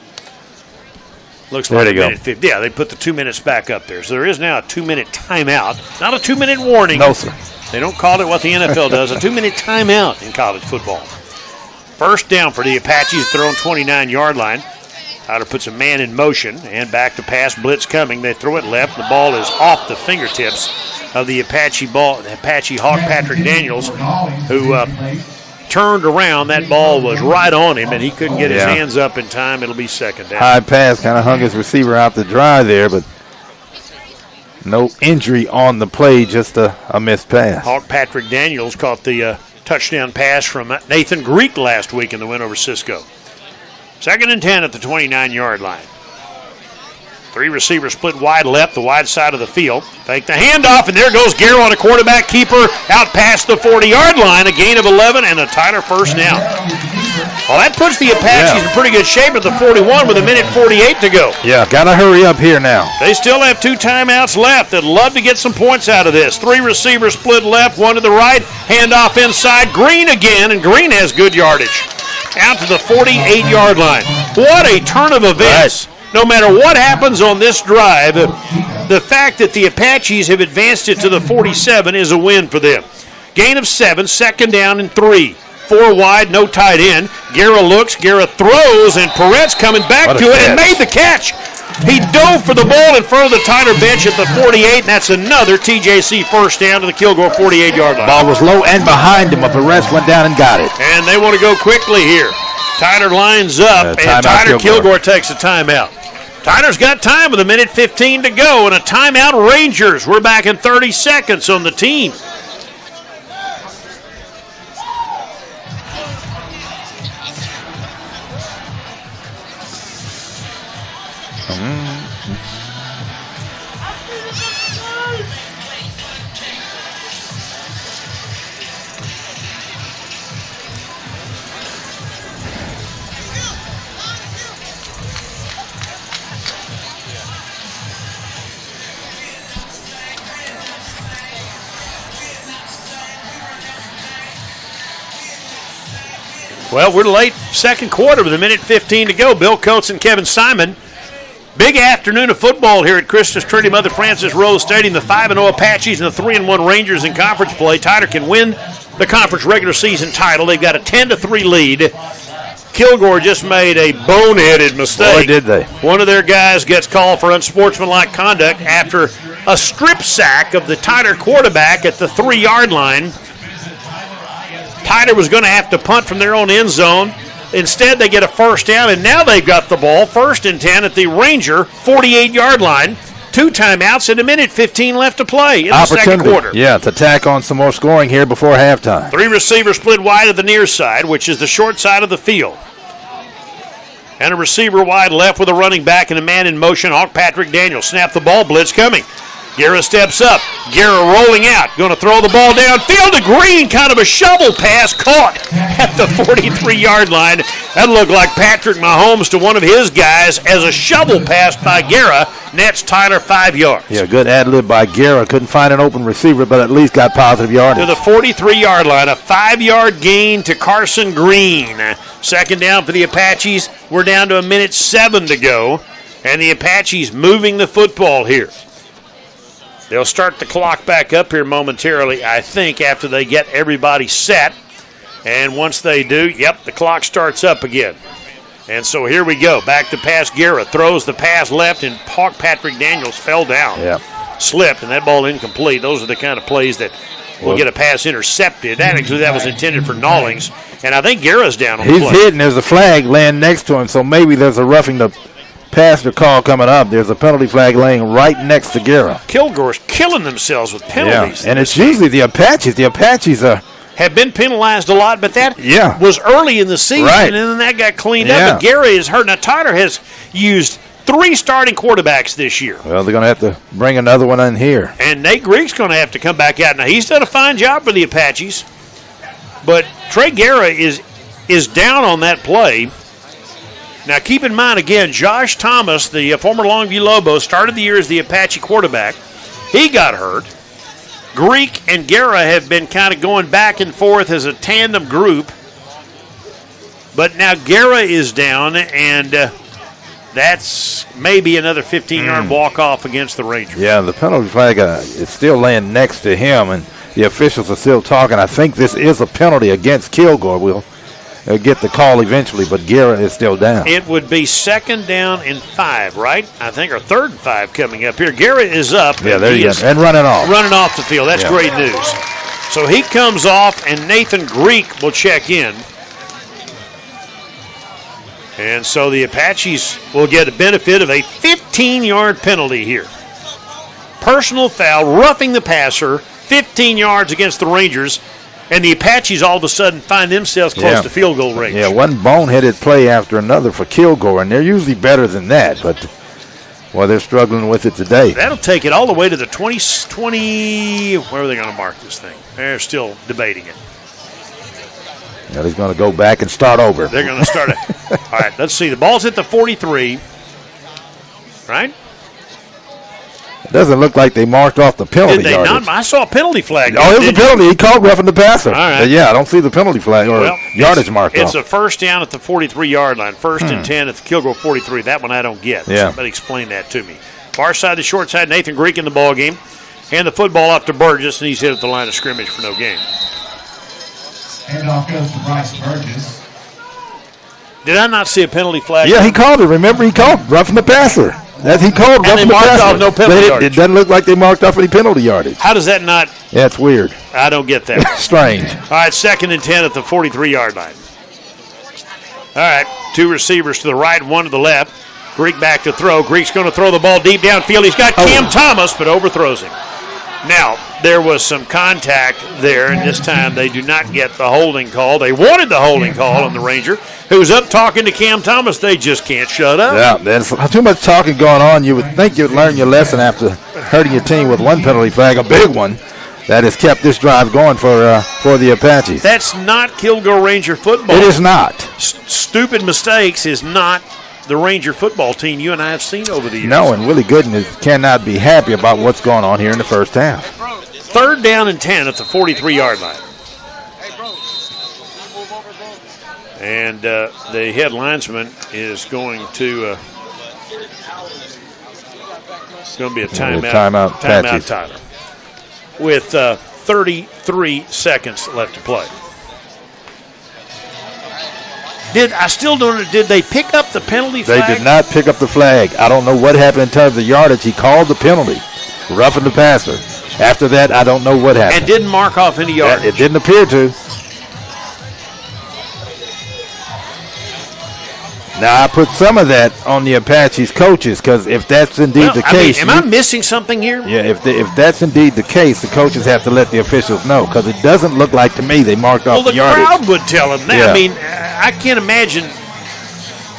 Looks like 1:50. Yeah, they put the 2 minutes back up there. So there is now a 2-minute timeout. Not a 2-minute warning. No, sir. They don't call it what the NFL does, a 2-minute timeout in college football. First down for the Apaches, their own 29-yard line. Tyler puts a man in motion, and back to pass, blitz coming. They throw it left. The ball is off the fingertips of the Apache Hawk Patrick Daniels, who turned around. That ball was right on him, and he couldn't get his hands up in time. It'll be 2nd down. High pass, kind of hung his receiver out to dry there, but no injury on the play, just a missed pass. Hawk Patrick Daniels caught the touchdown pass from Nathan Greek last week in the win over Cisco. 2nd and 10 at the 29-yard line. 3 receivers split wide left, the wide side of the field. Take the handoff, and there goes Guerra on a quarterback keeper out past the 40-yard line. A gain of 11 and a Tyler first down. Well, that puts the Apaches in pretty good shape at the 41 with 1:48 to go. Yeah, got to hurry up here now. They still have 2 timeouts left. They'd love to get some points out of this. 3 receivers split left, 1 to the right. Handoff inside. Green again, and Green has good yardage. Out to the 48-yard line. What a turn of events. No matter what happens on this drive, the fact that the Apaches have advanced it to the 47 is a win for them. Gain of 7, second down and 3. 4 wide, no tight end. Guerra looks, Guerra throws, and Peretz coming back to it and made the catch. He dove for the ball in front of the Tyler bench at the 48, and that's another TJC first down to the Kilgore 48-yard line. Ball was low and behind him, but Peretz went down and got it. And they want to go quickly here. Tyler lines up, and Tyler Kilgore takes a timeout. Tyler's got time with 1:15 to go, and a timeout Rangers. We're back in 30 seconds on the team. Well, we're late second quarter with 1:15 to go. Bill Coates and Kevin Simon. Big afternoon of football here at Christus Trinity Mother Francis Rose Stadium. The 5-0 Apaches and the 3-1 Rangers in conference play. Tyler can win the conference regular season title. They've got a 10-3 lead. Kilgore just made a boneheaded mistake. Boy, did they. One of their guys gets called for unsportsmanlike conduct after a strip sack of the Tyler quarterback at the 3-yard line. Tyler was going to have to punt from their own end zone. Instead, they get a first down, and now they've got the ball, 1st and 10 at the Ranger 48-yard line. 2 timeouts and 1:15 left to play in the second quarter. Yeah, to tack on some more scoring here before halftime. 3 receivers split wide at the near side, which is the short side of the field. And a receiver wide left with a running back and a man in motion. Hawk Patrick Daniels. Snap the ball, blitz coming. Guerra steps up. Guerra rolling out. Going to throw the ball downfield to Green. Kind of a shovel pass caught at the 43-yard line. That looked like Patrick Mahomes to one of his guys as a shovel pass by Guerra. Nets Tyler 5 yards. Yeah, good ad-lib by Guerra. Couldn't find an open receiver, but at least got positive yardage. To the 43-yard line. A 5-yard gain to Carson Green. Second down for the Apaches. We're down to 1:07 to go. And the Apaches moving the football here. They'll start the clock back up here momentarily, I think, after they get everybody set. And once they do, the clock starts up again. And so here we go. Back to pass. Guerra throws the pass left, and Hawk Patrick Daniels fell down. Yeah. Slipped, and that ball incomplete. Those are the kind of plays that will get a pass intercepted. Actually, that was intended for Gnallings. And I think Guerra's down on the play. He's hit, and there's a flag laying next to him, so maybe there's a roughing the passer call coming up. There's a penalty flag laying right next to Guerra. Kilgore's killing themselves with penalties. Yeah, and it's usually the Apaches. The Apaches have been penalized a lot, but that was early in the season, and then that got cleaned up. But Guerra is hurt. Now, Tyler has used 3 starting quarterbacks this year. Well, they're going to have to bring another one in here. And Nate Greek's going to have to come back out. Now, he's done a fine job for the Apaches, but Trey Guerra is down on that play. Now, keep in mind, again, Josh Thomas, the former Longview Lobos, started the year as the Apache quarterback. He got hurt. Greek and Guerra have been kind of going back and forth as a tandem group. But now Guerra is down, and that's maybe another 15-yard walk-off against the Rangers. Yeah, the penalty flag is still laying next to him, and the officials are still talking. I think this is a penalty against Kilgore. We'll get the call eventually, but Guerra is still down. It would be 2nd down and 5, right? I think, or 3rd and 5 coming up here. Guerra is up. Yeah, there you go. And running off. Running off the field. That's great news. So he comes off, and Nathan Greek will check in. And so the Apaches will get a benefit of a 15-yard penalty here. Personal foul, roughing the passer, 15 yards against the Rangers. And the Apaches all of a sudden find themselves close to field goal range. Yeah, one boneheaded play after another for Kilgore, and they're usually better than that, but they're struggling with it today. That'll take it all the way to the 20, where are they going to mark this thing? They're still debating it. Well, he's going to go back and start over. They're going to start it. All right, let's see. The ball's at the 43, right? It doesn't look like they marked off the penalty Did they yardage. not? I saw a penalty flag. Oh, it was a penalty. He called roughing the passer. All right. But yeah, I don't see the penalty flag or yardage marked off. It's a first down at the 43-yard line. First and 10 at the Kilgore 43. That one I don't get. Yeah. Somebody explain that to me. Far side, the short side, Nathan Greek in the ball game. Hand the football off to Burgess, and he's hit at the line of scrimmage for no gain. Handoff goes to Bryce Burgess. Did I not see a penalty flag? Yeah, he called it. Remember, he called roughing the passer. That he called And they roughing the marked passer. off no penalty It yardage. doesn't look like they marked off any penalty yardage. How does that not? Yeah, it's weird. I don't get that. Strange. All right, second and 10 at the 43-yard line. All right, two receivers to the right, one to the left. Greek back to throw. Greek's going to throw the ball deep downfield. He's got Cam Thomas, but overthrows him. Now, there was some contact there, and this time they do not get the holding call. They wanted the holding call on the Ranger, who's up talking to Cam Thomas. They just can't shut up. Yeah, there's too much talking going on. You would think you'd learn your lesson after hurting your team with one penalty flag, a big one, that has kept this drive going for the Apaches. That's not Kilgore Ranger football. It is not. Stupid mistakes is not the Ranger football team you and I have seen over the years. No, and Willie Gooden cannot be happy about what's going on here in the first half. Third down and 10 at the 43-yard line. And the head linesman is going to it's going to be a timeout. Timeout, Tyler. With 33 seconds left to play. Did they pick up the penalty flag? They did not pick up the flag. I don't know what happened in terms of yardage. He called the penalty, roughing the passer. After that, I don't know what happened. And didn't mark off any yardage. It didn't appear to. Now, I put some of that on the Apaches coaches, because if that's indeed the case. Am I missing something here? Yeah, if that's indeed the case, the coaches have to let the officials know, because it doesn't look like to me they marked off the yardage. Well, the crowd would tell them that. Yeah. I mean, I can't imagine.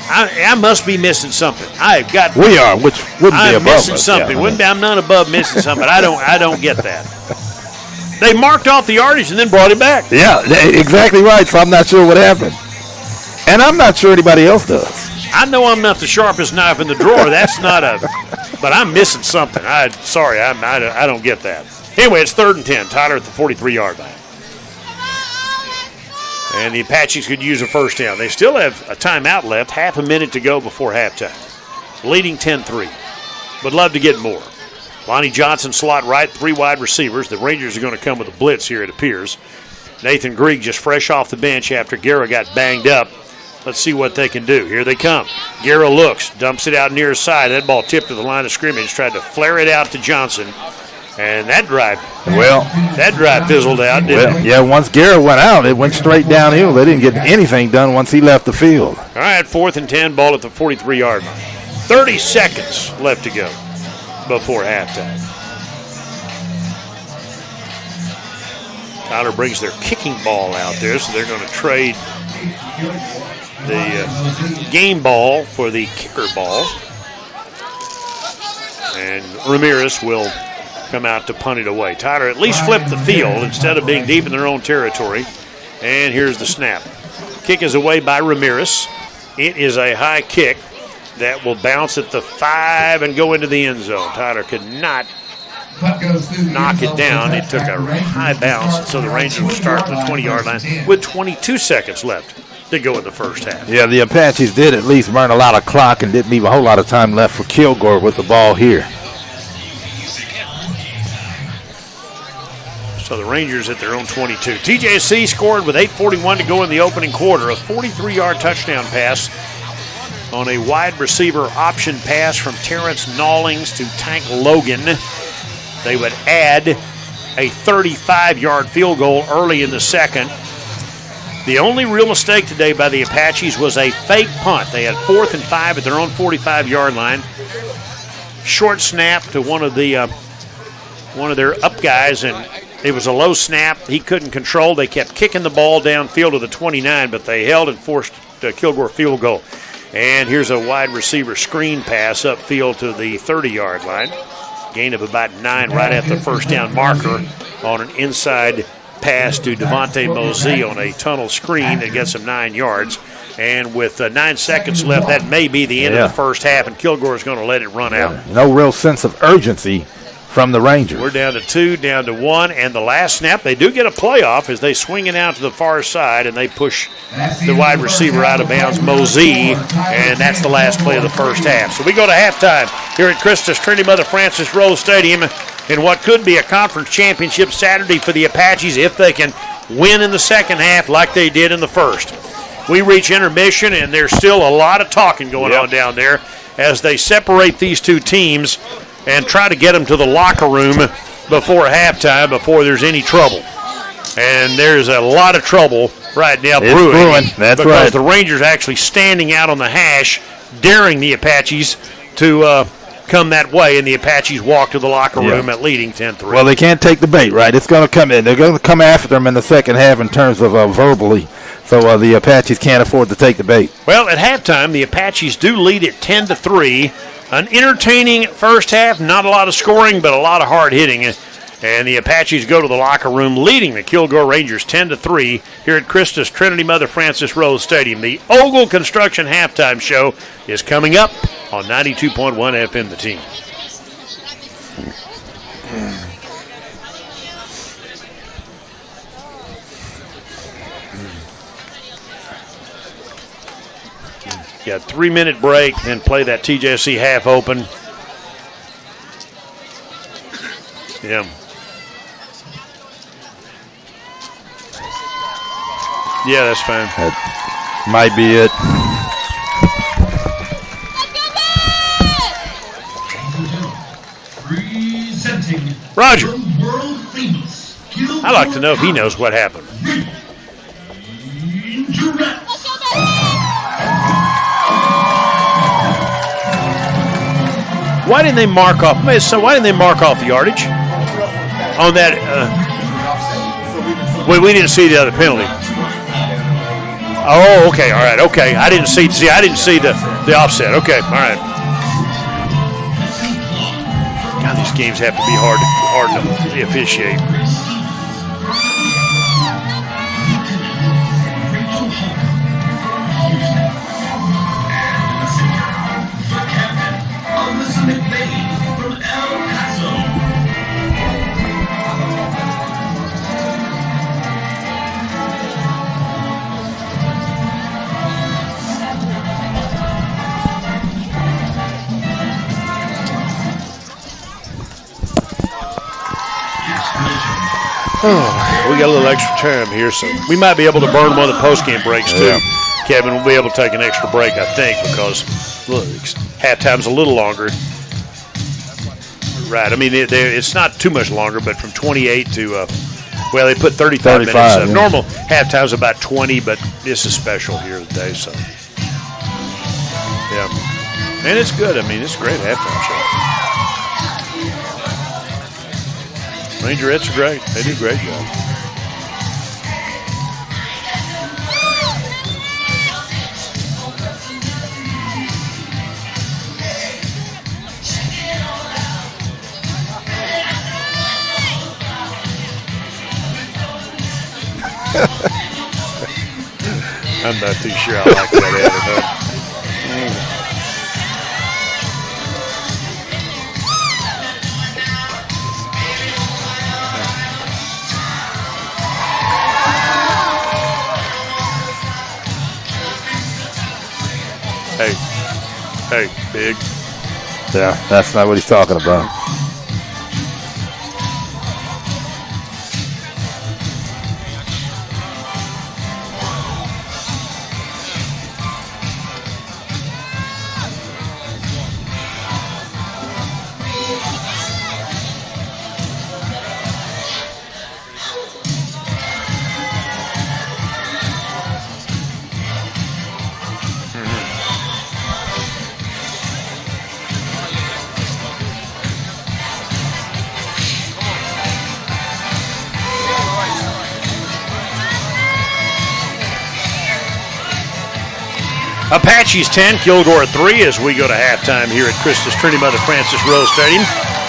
I must be missing something. I've got. We are, which wouldn't be I'm above missing us. something. Yeah. I'm not above missing something. But I don't get that. They marked off the yardage and then brought it back. Yeah, exactly right. So I'm not sure what happened, and I'm not sure anybody else does. I know I'm not the sharpest knife in the drawer. That's not a. But I'm missing something. I don't get that. Anyway, it's third and 10. Tyler at the 43-yard line. And the Apaches could use a first down. They still have a timeout left, half a minute to go before halftime. Leading 10-3. Would love to get more. Lonnie Johnson slot right, three wide receivers. The Rangers are going to come with a blitz here, it appears. Nathan Greig just fresh off the bench after Guerra got banged up. Let's see what they can do. Here they come. Guerra looks, dumps it out near his side. That ball tipped to the line of scrimmage, tried to flare it out to Johnson. And that drive fizzled out, didn't it? Yeah, once Guerra went out, it went straight downhill. They didn't get anything done once he left the field. All right, fourth and 10, ball at the 43-yard line. 30 seconds left to go before halftime. Tyler brings their kicking ball out there, so they're going to trade the game ball for the kicker ball. And Ramirez will come out to punt it away. Tyler at least flipped the field instead of being deep in their own territory. And here's the snap. Kick is away by Ramirez. It is a high kick that will bounce at the 5 and go into the end zone. Tyler could not knock it down. It took a high bounce, and so the Rangers will start at the 20-yard line with 22 seconds left to go in the first half. Yeah, the Apaches did at least burn a lot of clock and didn't leave a whole lot of time left for Kilgore with the ball here. So the Rangers at their own 22. TJC scored with 8:41 to go in the opening quarter. A 43-yard touchdown pass on a wide receiver option pass from Terrence Nawlings to Tank Logan. They would add a 35-yard field goal early in the second. The only real mistake today by the Apaches was a fake punt. They had 4th and 5 at their own 45-yard line. Short snap to one of their up guys, and it was a low snap. He couldn't control. They kept kicking the ball downfield to the 29, but they held and forced a Kilgore field goal. And here's a wide receiver screen pass upfield to the 30-yard line. Gain of about 9 right at the first down marker on an inside pass to Devontae Mosey on a tunnel screen that gets him 9 yards. And with 9 seconds left, that may be the end of the first half, and Kilgore is going to let it run out. No real sense of urgency from the Rangers. We're down to 2, down to 1, and the last snap, they do get a playoff as they swing it out to the far side, and they push the wide receiver out of bounds, Mosey, and that's the last play of the first half. So we go to halftime here at Christus Trinity Mother Frances Rose Stadium in what could be a conference championship Saturday for the Apaches if they can win in the second half like they did in the first. We reach intermission, and there's still a lot of talking going on down there as they separate these two teams and try to get them to the locker room before halftime, before there's any trouble. And there's a lot of trouble right now brewing. That's because right. the Rangers actually standing out on the hash, daring the Apaches to come that way, and the Apaches walk to the locker room at leading 10-3. Well, they can't take the bait, right? It's going to come in. They're going to come after them in the second half in terms of verbally. So the Apaches can't afford to take the bait. Well, at halftime, the Apaches do lead at 10-3. An entertaining first half, not a lot of scoring, but a lot of hard hitting. And the Apaches go to the locker room, leading the Kilgore Rangers 10-3 here at Christus Trinity Mother Frances Rose Stadium. The Ogle Construction halftime show is coming up on 92.1 FM The Team. Got a 3-minute break, then play that TJC half open. Yeah. Yeah, that's fine. That might be it. Roger. I'd like to know if he knows what happened. Why didn't they mark off? So why didn't they mark off the yardage on that? We didn't see the other penalty. Oh, okay, all right, okay. I didn't see the offset. Okay, all right. God, these games have to be hard to officiate. Oh, we got a little extra time here, so we might be able to burn one of the post-game breaks, too. Yeah. Kevin, we'll be able to take an extra break, I think, because look, halftime's a little longer. Right. I mean, it's not too much longer, but from 28 to, well, they put 35 minutes. Yeah. Normal halftime's about 20, but this is special here today, so. Yeah. And it's good. I mean, it's a great halftime show. Rangerettes are great. They do a great job. I'm not too sure I like that Hey, big. Yeah, that's not what he's talking about. Apaches 10, Kilgore 3 as we go to halftime here at Christus Trinity Mother Frances Rose Stadium.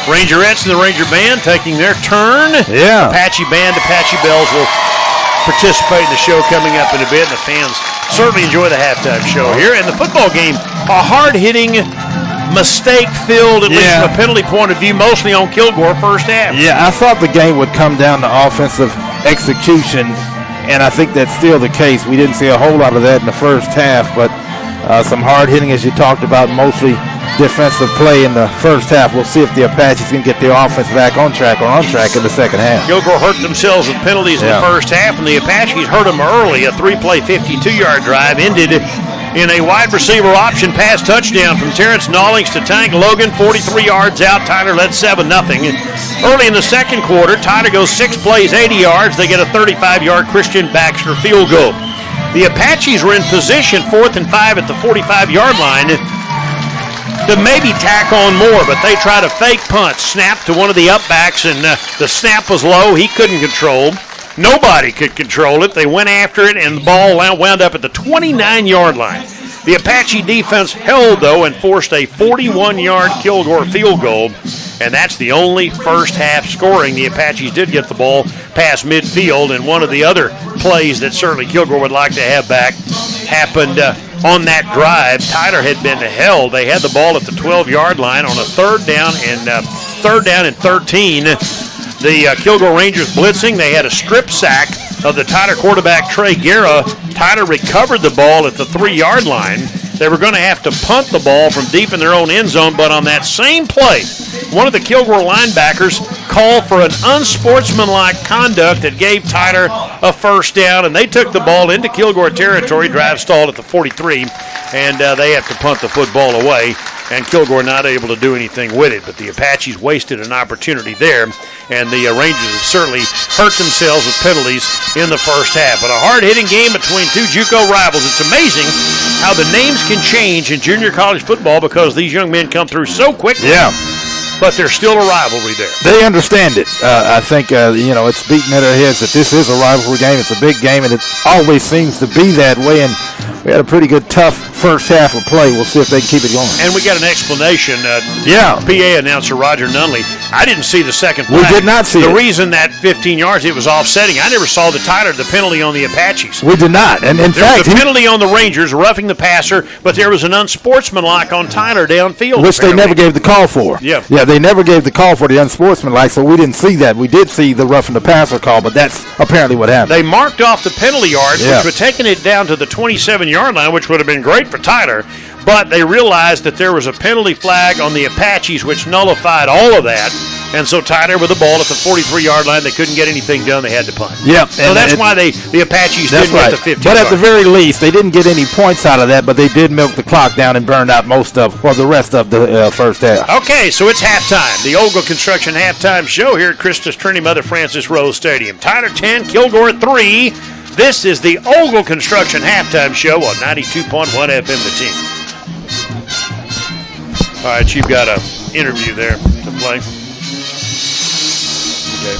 Rangerettes and the Ranger Band taking their turn. Yeah. Apache Band, Apache Bells will participate in the show coming up in a bit. And the fans certainly enjoy the halftime show here. And the football game, a hard-hitting, mistake-filled, at least from a penalty point of view, mostly on Kilgore first half. Yeah, I thought the game would come down to offensive execution, and I think that's still the case. We didn't see a whole lot of that in the first half, but some hard hitting, as you talked about, mostly defensive play in the first half. We'll see if the Apaches can get their offense back on track in the second half. Kilgore hurt themselves with penalties in the first half, and the Apaches hurt them early. A 3-play, 52-yard drive ended in a wide receiver option pass touchdown from Terrence Nawlings to Tank Logan, 43 yards out. Tyler led 7-0. Early in the second quarter, Tyler goes 6 plays, 80 yards. They get a 35-yard Christian Baxter field goal. The Apaches were in position, 4th and 5 at the 45-yard line, to maybe tack on more, but they tried a fake punt, snap to one of the upbacks, and the snap was low. He couldn't control. Nobody could control it. They went after it, and the ball wound up at the 29-yard line. The Apache defense held, though, and forced a 41-yard Kilgore field goal, and that's the only first half scoring. The Apaches did get the ball past midfield, and one of the other plays that certainly Kilgore would like to have back happened on that drive. Tyler had been held. They had the ball at the 12-yard line on a third down and 13. The Kilgore Rangers blitzing. They had a strip sack of the Tyler quarterback, Trey Guerra. Tyler recovered the ball at the 3-yard line. They were going to have to punt the ball from deep in their own end zone, but on that same play, one of the Kilgore linebackers called for an unsportsmanlike conduct that gave Tyler a first down, and they took the ball into Kilgore territory. Drive stalled at the 43, and they have to punt the football away, and Kilgore not able to do anything with it. But the Apaches wasted an opportunity there, and the Rangers have certainly hurt themselves with penalties in the first half. But a hard-hitting game between two JUCO rivals. It's amazing how the names can change in junior college football because these young men come through so quickly. Yeah. But there's still a rivalry there. They understand it. I think, it's beaten at our heads that this is a rivalry game. It's a big game, and it always seems to be that way. And we had a pretty good, tough first half of play. We'll see if they can keep it going. And we got an explanation. PA announcer Roger Nunley. I didn't see the second flag. We did not see the reason that 15 yards, it was offsetting. I never saw the penalty on the Apaches. We did not. And in fact, there was a penalty on the Rangers, roughing the passer, but there was an unsportsmanlike on Tyler downfield. Which apparently they never gave the call for. Yeah, they never gave the call for the unsportsmanlike, so we didn't see that. We did see the roughing the passer call, but that's apparently what happened. They marked off the penalty yards, which were taking it down to the 27-yard line, which would have been great for Tyler, but they realized that there was a penalty flag on the Apaches, which nullified all of that, and so Tyler with the ball at the 43-yard line, they couldn't get anything done. They had to punt. Yep. So that's why the Apaches didn't get the 15. But at the very least, they didn't get any points out of that, but they did milk the clock down and burned out the rest of the first half. Okay, so it's halftime. The Ogle Construction halftime show here at Christus Trinity Mother Frances Rose Stadium. Tyler 10, Kilgore 3. This is the Ogle Construction halftime show on 92.1 FM The Team. All right, you've got an interview there to play. Okay.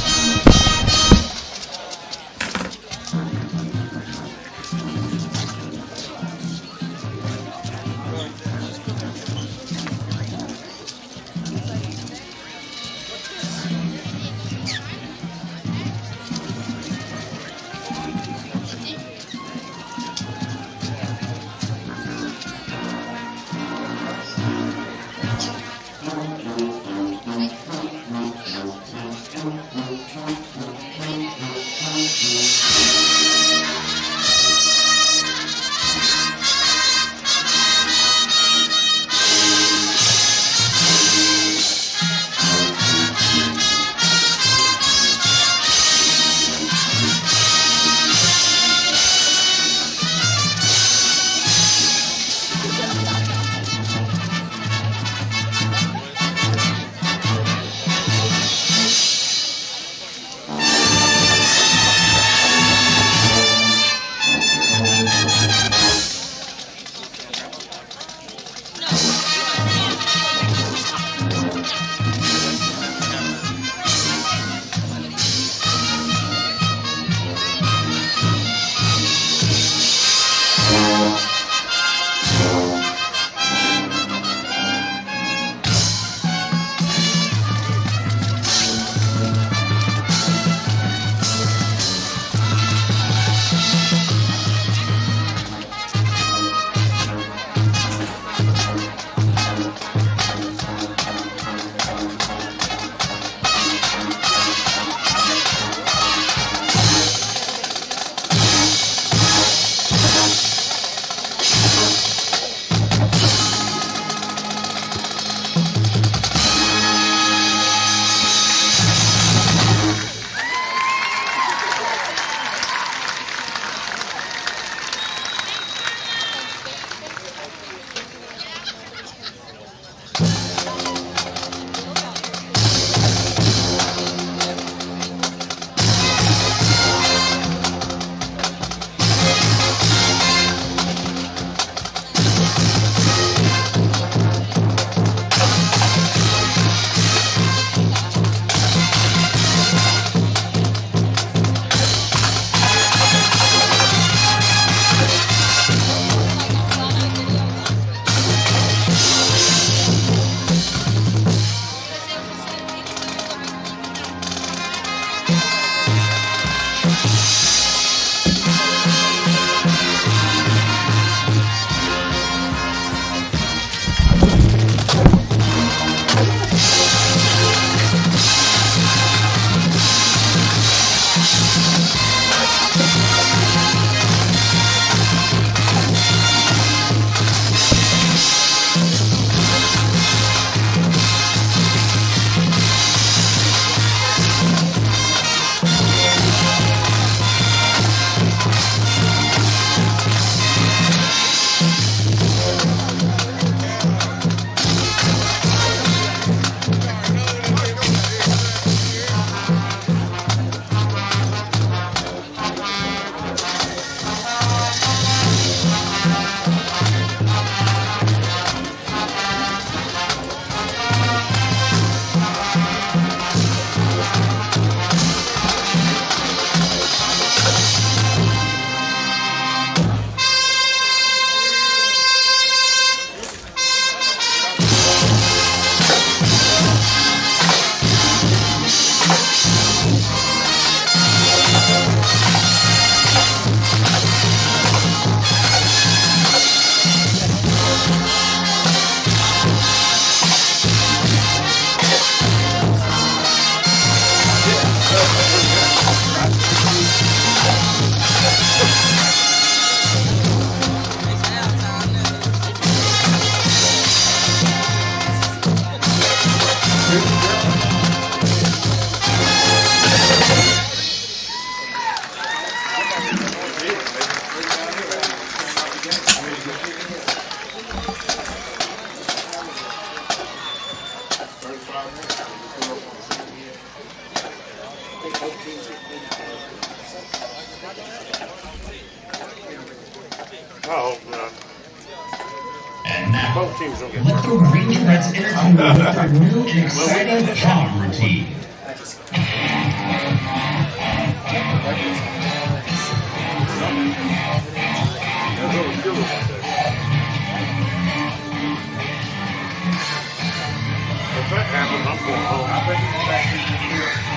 Oh, And now, both teams don't get let the Ranger Reds entertain you with their new and exciting jog routine. If that happens, I'm going home. I think it's back in here.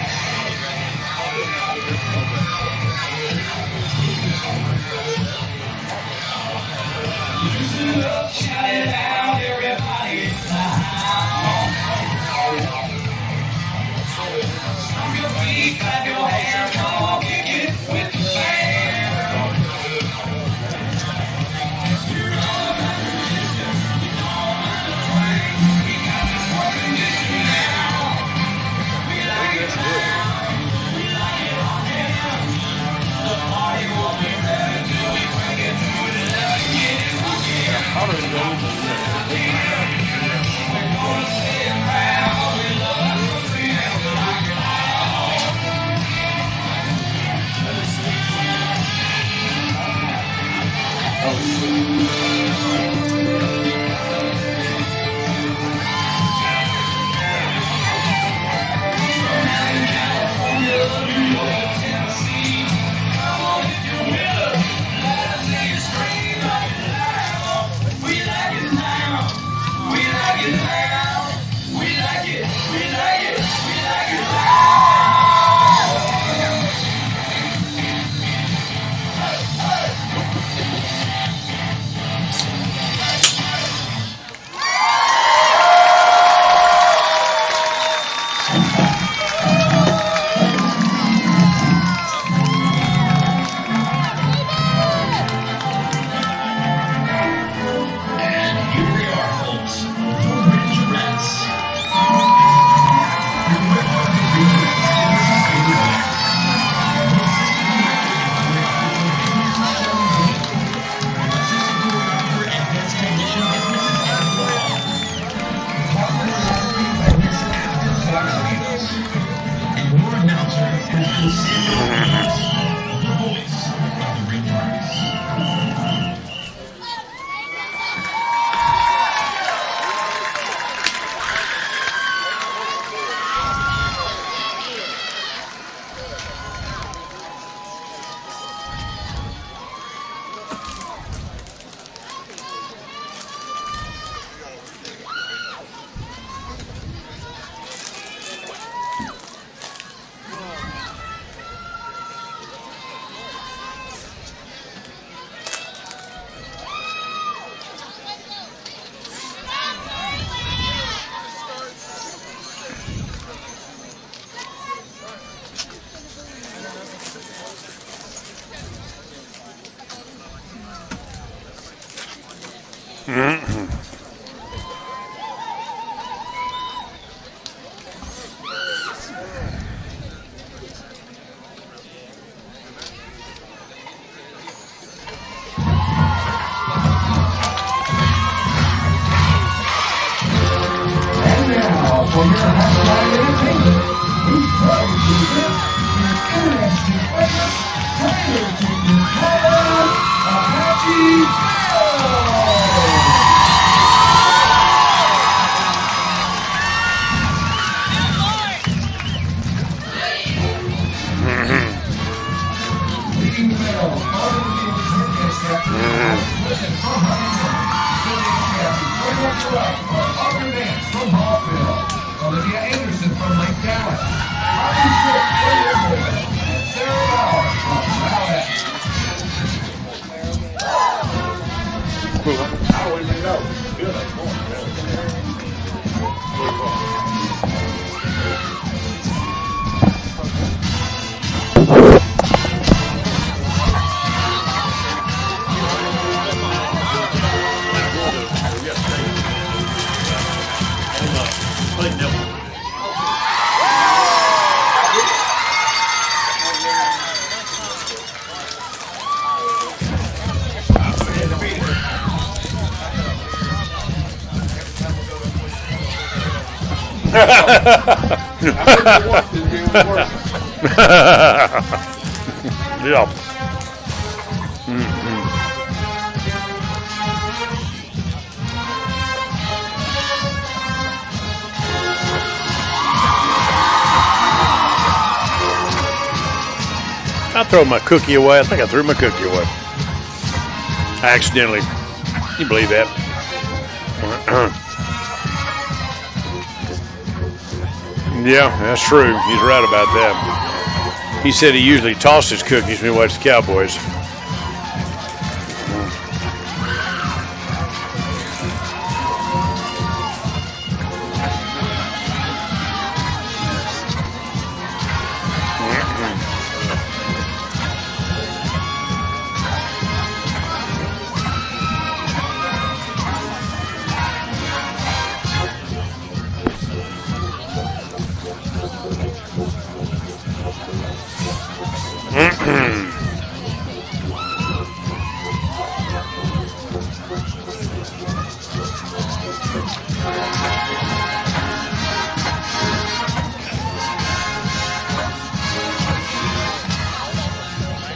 Yeah. I throw my cookie away. I think I threw my cookie away. Accidentally. Can you believe that? Yeah, that's true. He's right about that. He said he usually tosses cookies when he watches the Cowboys.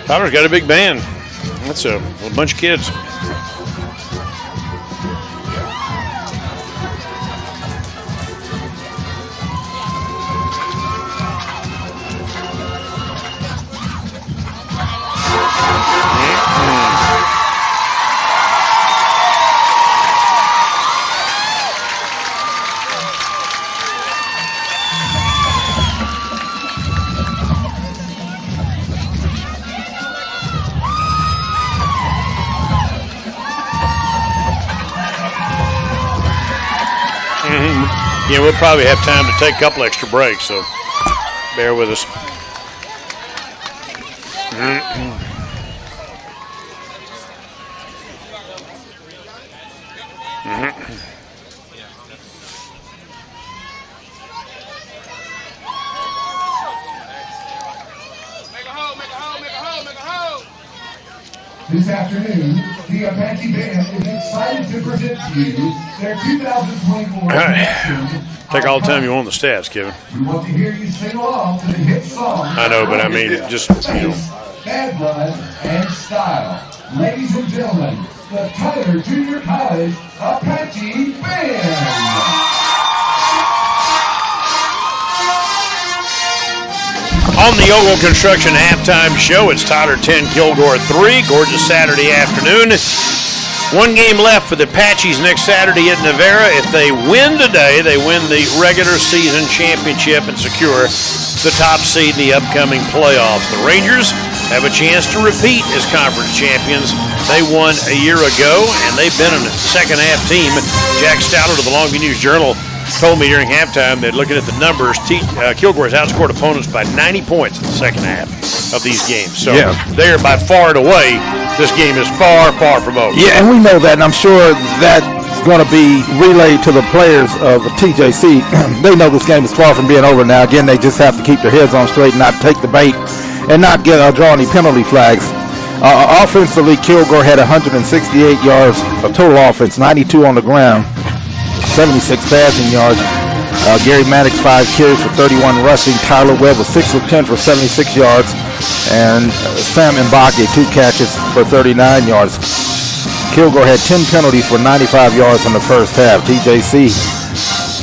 Tyler's got a big band. That's a bunch of kids. Yeah, we'll probably have time to take a couple extra breaks, so bear with us. This afternoon, the Apache Band is excited to present to you their 2024 Take all the time you want on the stats, Kevin. We want to hear you sing along to the hit song. I know, but I mean, just, you know. Bad Blood and Style. Ladies and gentlemen, the Tyler Junior College Apache Band. On the Ogle Construction halftime show, it's Tyler 10, Kilgore 3. Gorgeous Saturday afternoon. One game left for the Apaches next Saturday at Navarra. If they win today, they win the regular season championship and secure the top seed in the upcoming playoffs. The Rangers have a chance to repeat as conference champions. They won a year ago, and they've been a second-half team. Jack Stallard of the Longview News-Journal told me during halftime that looking at the numbers, Kilgore has outscored opponents by 90 points in the second half of these games. So they are by far and away, this game is far, far from over. Yeah, and we know that, and I'm sure that's going to be relayed to the players of the TJC. They know this game is far from being over now. Again, they just have to keep their heads on straight and not take the bait and not draw any penalty flags. Offensively, Kilgore had 168 yards of total offense, 92 on the ground. 76 passing yards. Gary Maddox 5 carries for 31 rushing. Tyler Webb was 6 of 10 for 76 yards. And Sam Mbake 2 catches for 39 yards. Kilgore had 10 penalties for 95 yards in the first half. TJC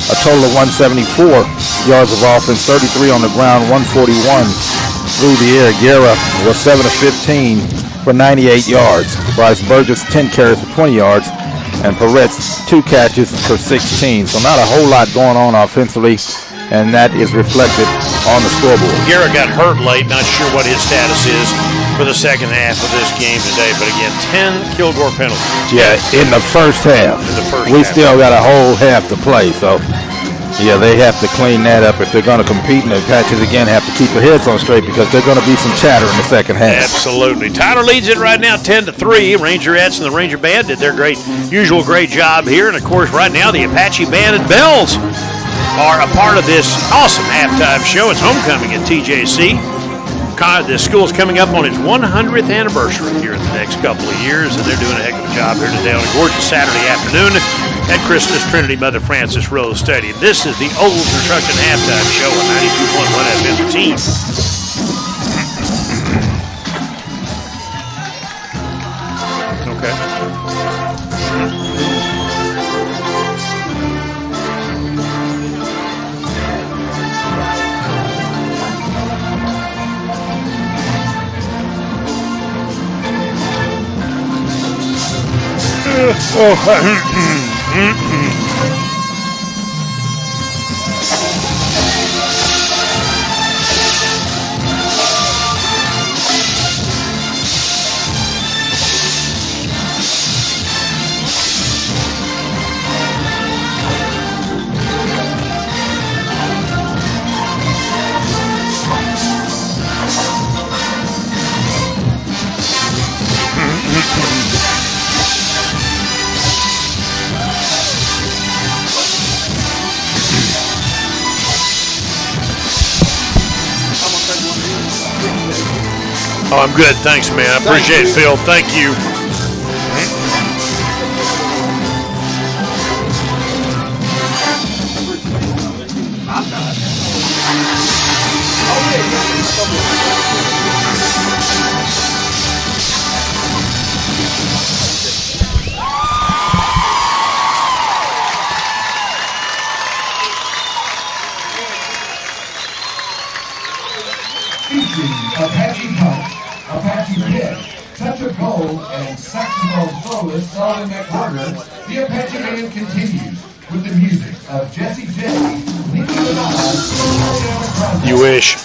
a total of 174 yards of offense, 33 on the ground, 141 through the air. Guerra was 7 of 15 for 98 yards. Bryce Burgess 10 carries for 20 yards. And Peretz 2 catches for 16. So not a whole lot going on offensively, and that is reflected on the scoreboard. Garrett got hurt late, not sure what his status is for the second half of this game today. But again, 10 Kilgore penalties. Yeah, in the first half. We still got a whole half to play, so yeah, they have to clean that up if they're going to compete, and the Apaches again have to keep their heads on straight because there's going to be some chatter in the second half. Absolutely. Tyler leads it right now 10-3. Rangerettes and the Ranger Band did their usual great job here. And, of course, right now the Apache Band and Bells are a part of this awesome halftime show. It's homecoming at TJC. The school's coming up on its 100th anniversary here in the next couple of years, and they're doing a heck of a job here today on a gorgeous Saturday afternoon at Christmas Trinity Mother Francis Rose Stadium. This is the Ogle Construction halftime show on 92.1 FM The Team. Okay. Oh, I'm good. Thanks, man. I appreciate it, Phil. Thank you. Featuring Apache Punch, Apache Pit, Touch of Gold, and saxophone soloist Solomon McWhorter, the Apache Band continues with the music of Jesse J, Nicky Lavaz, You wish.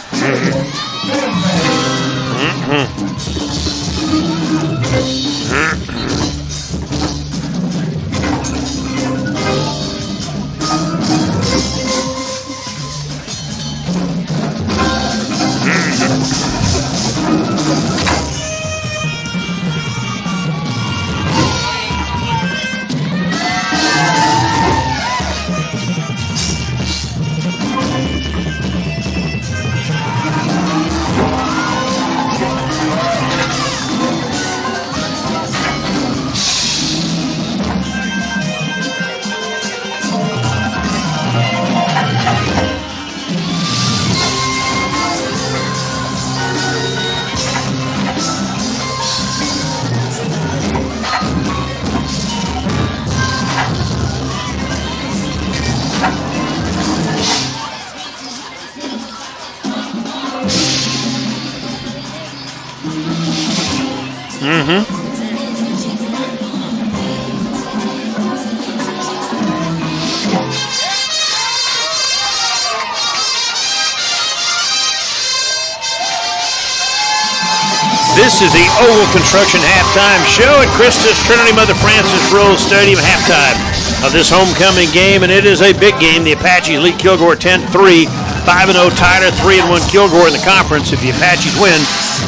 This is the Oval Construction halftime show at Christus Trinity Mother Francis Rose Stadium halftime of this homecoming game, and it is a big game. The Apaches lead Kilgore 10-3, 5-0 Tyler, 3-1 Kilgore in the conference. If the Apaches win,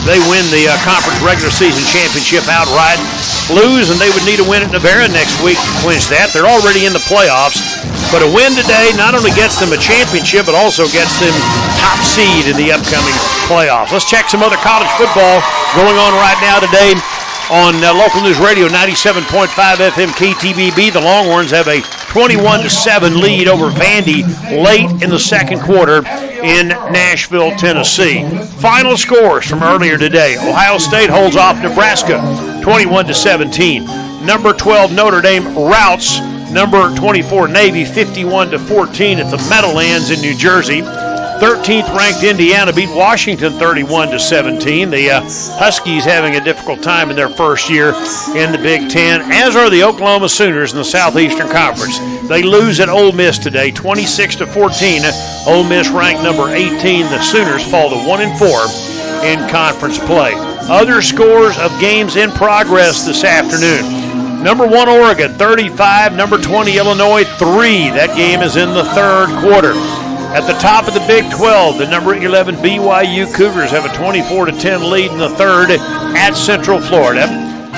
they win the conference regular season championship outright. Lose, and they would need a win at Navarra next week to clinch that. They're already in the playoffs, but a win today not only gets them a championship, but also gets them top seed in the upcoming playoffs. Let's check some other college football going on right now today on local news radio 97.5 FM KTBB. The Longhorns have a 21-7 lead over Vandy late in the second quarter in Nashville, Tennessee. Final scores from earlier today: Ohio State holds off Nebraska 21-17. Number 12 Notre Dame routs number 24 Navy 51-14 at the Meadowlands in New Jersey. 13th ranked Indiana beat Washington 31-17. The Huskies having a difficult time in their first year in the Big Ten, as are the Oklahoma Sooners in the Southeastern Conference. They lose at Ole Miss today 26-14. Ole Miss ranked number 18. The Sooners fall to 1-4 in conference play. Other scores of games in progress this afternoon: number 1 Oregon 35, number 20 Illinois 3. That game is in the third quarter. At the top of the Big 12, the number 11 BYU Cougars have a 24-10 lead in the third at Central Florida.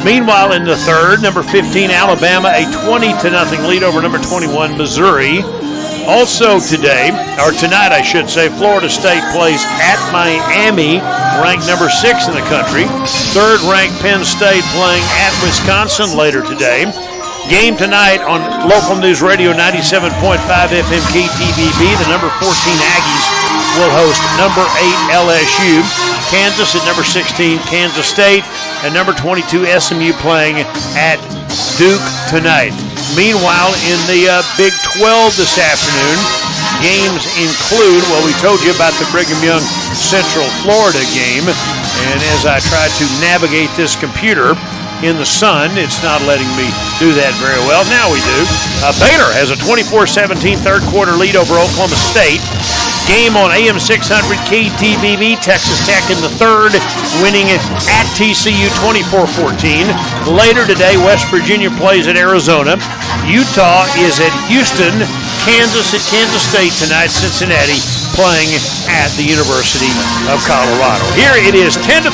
Meanwhile, in the third, number 15 Alabama a 20-0 lead over number 21 Missouri. Also today, or tonight I should say, Florida State plays at Miami, ranked number 6 in the country. Third-ranked Penn State playing at Wisconsin later today. Game tonight on local news radio 97.5 FM KTBB. The number 14 Aggies will host number 8 LSU. Kansas at number 16 Kansas State, and number 22 SMU playing at Duke tonight. Meanwhile, in the Big 12 this afternoon, games include, well, we told you about the Brigham Young Central Florida game, and as I try to navigate this computer, in the sun. It's not letting me do that very well. Now we do. Baylor has a 24-17 third quarter lead over Oklahoma State. Game on AM 600 KTVV. Texas Tech in the third, winning at TCU 24-14. Later today, West Virginia plays at Arizona. Utah is at Houston. Kansas at Kansas State tonight. Cincinnati playing at the University of Colorado. Here it is 10-3.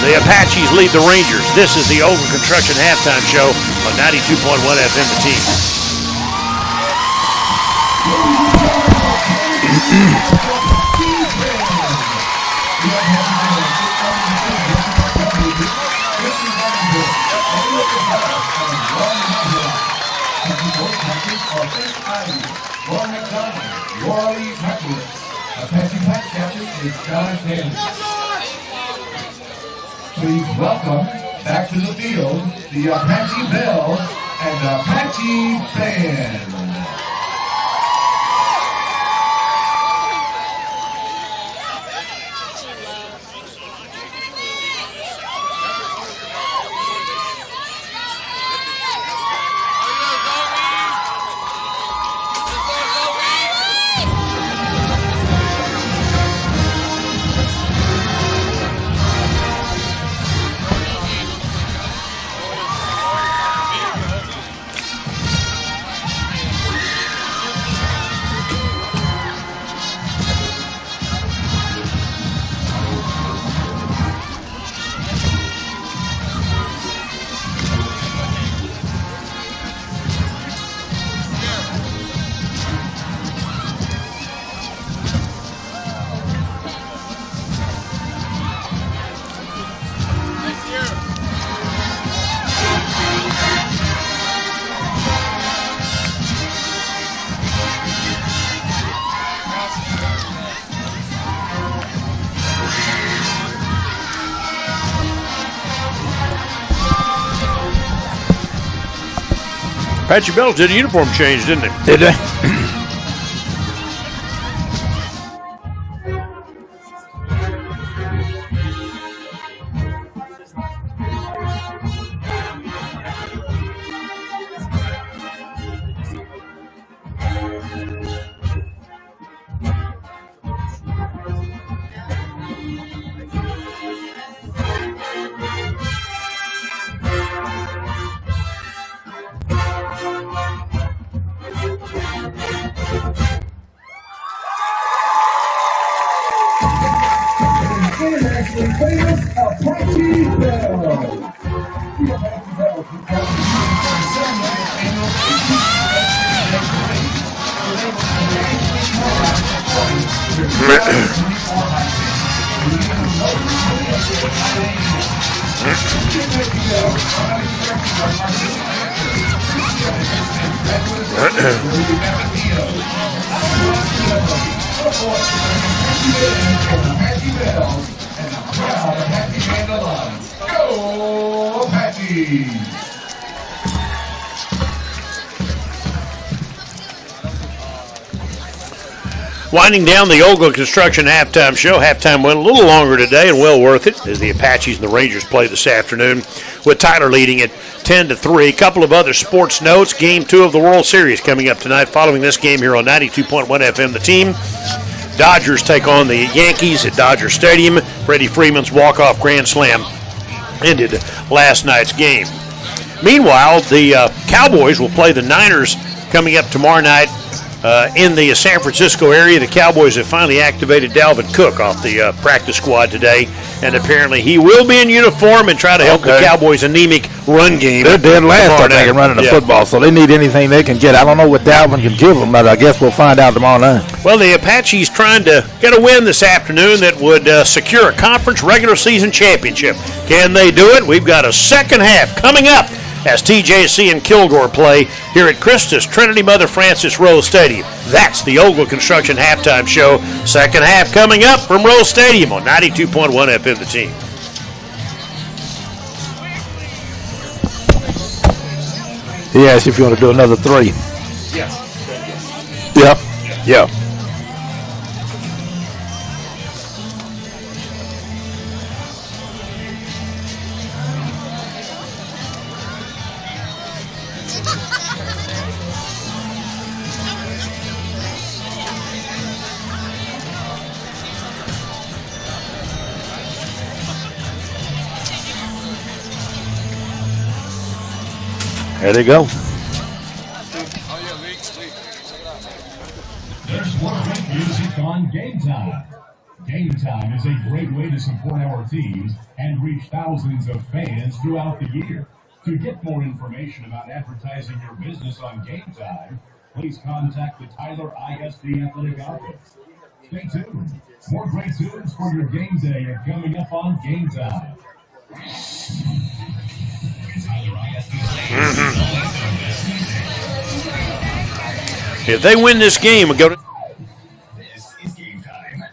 The Apaches lead the Rangers. This is the Oval Construction Halftime Show on 92.1 FM The Team. Please welcome back to the field the Apache Bell and Apache Band. Apache Bells did a uniform change, didn't it? Did they? Internationally famous Apache Bell. The Apache Bell Go Apaches! Winding down the Ogle Construction Halftime Show. Halftime went a little longer today and well worth it as the Apaches and the Rangers play this afternoon with Tyler leading at 10-3. A couple of other sports notes. Game 2 of the World Series coming up tonight following this game here on 92.1 FM. The team. Dodgers take on the Yankees at Dodger Stadium. Freddie Freeman's walk-off grand slam ended last night's game. Meanwhile, the Cowboys will play the Niners coming up tomorrow night in the San Francisco area. The Cowboys have finally activated Dalvin Cook off the practice squad today, and apparently he will be in uniform and try to help the Cowboys' anemic run game. They're dead last, I think, in running the football, so they need anything they can get. I don't know what Dalvin can give them, but I guess we'll find out tomorrow night. Well, the Apaches trying to get a win this afternoon that would secure a conference regular season championship. Can they do it? We've got a second half coming up as TJC and Kilgore play here at Christus Trinity Mother Francis Rose Stadium. That's the Ogle Construction Halftime Show. Second half coming up from Rose Stadium on 92.1 FM The Team. He asked if you want to do another 3. Yes. Yep. Yeah. There they go. There's more great music on Game Time. Game Time is a great way to support our teams and reach thousands of fans throughout the year. To get more information about advertising your business on Game Time, please contact the Tyler ISD Athletic Office. Stay tuned. More great tunes for your game day are coming up on Game Time. If they win this game, we'll go to. This is Game Time.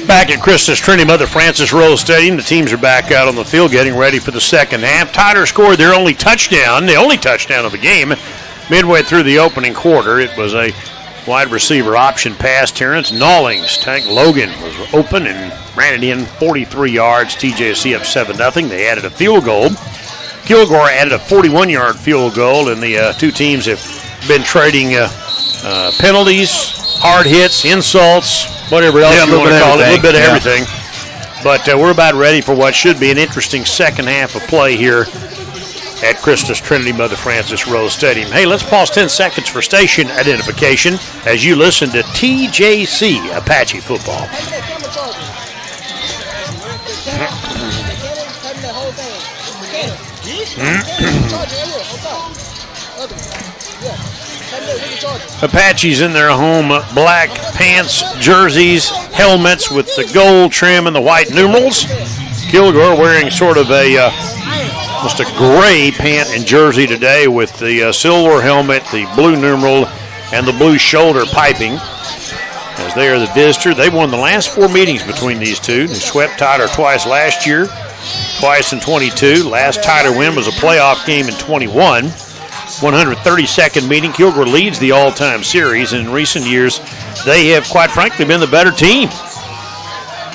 Back at Christus Trinity Mother Francis Rose Stadium, the teams are back out on the field getting ready for the second half. Tyler scored their only touchdown, the only touchdown of the game, midway through the opening quarter. It was a wide receiver option pass. Terrence Nawlings, Tank Logan, was open and ran it in 43 yards. TJC up 7-0. They added a field goal. Kilgore added a 41-yard field goal, and the two teams have been trading penalties, hard hits, insults, whatever else you want to call it, a little bit of everything. But we're about ready for what should be an interesting second half of play here at Christus Trinity Mother Francis Rose Stadium. Hey, let's pause 10 seconds for station identification as you listen to TJC Apache football. Apaches in their home black pants, jerseys, helmets with the gold trim and the white numerals. Kilgore wearing sort of a just a gray pant and jersey today with the silver helmet, the blue numeral, and the blue shoulder piping. As they are the visitor, they won the last 4 meetings between these two. They swept Tyler twice last year, twice in 22. Last Tyler win was a playoff game in 21. 132nd meeting. Kilgore leads the all-time series, and in recent years, they have, quite frankly, been the better team.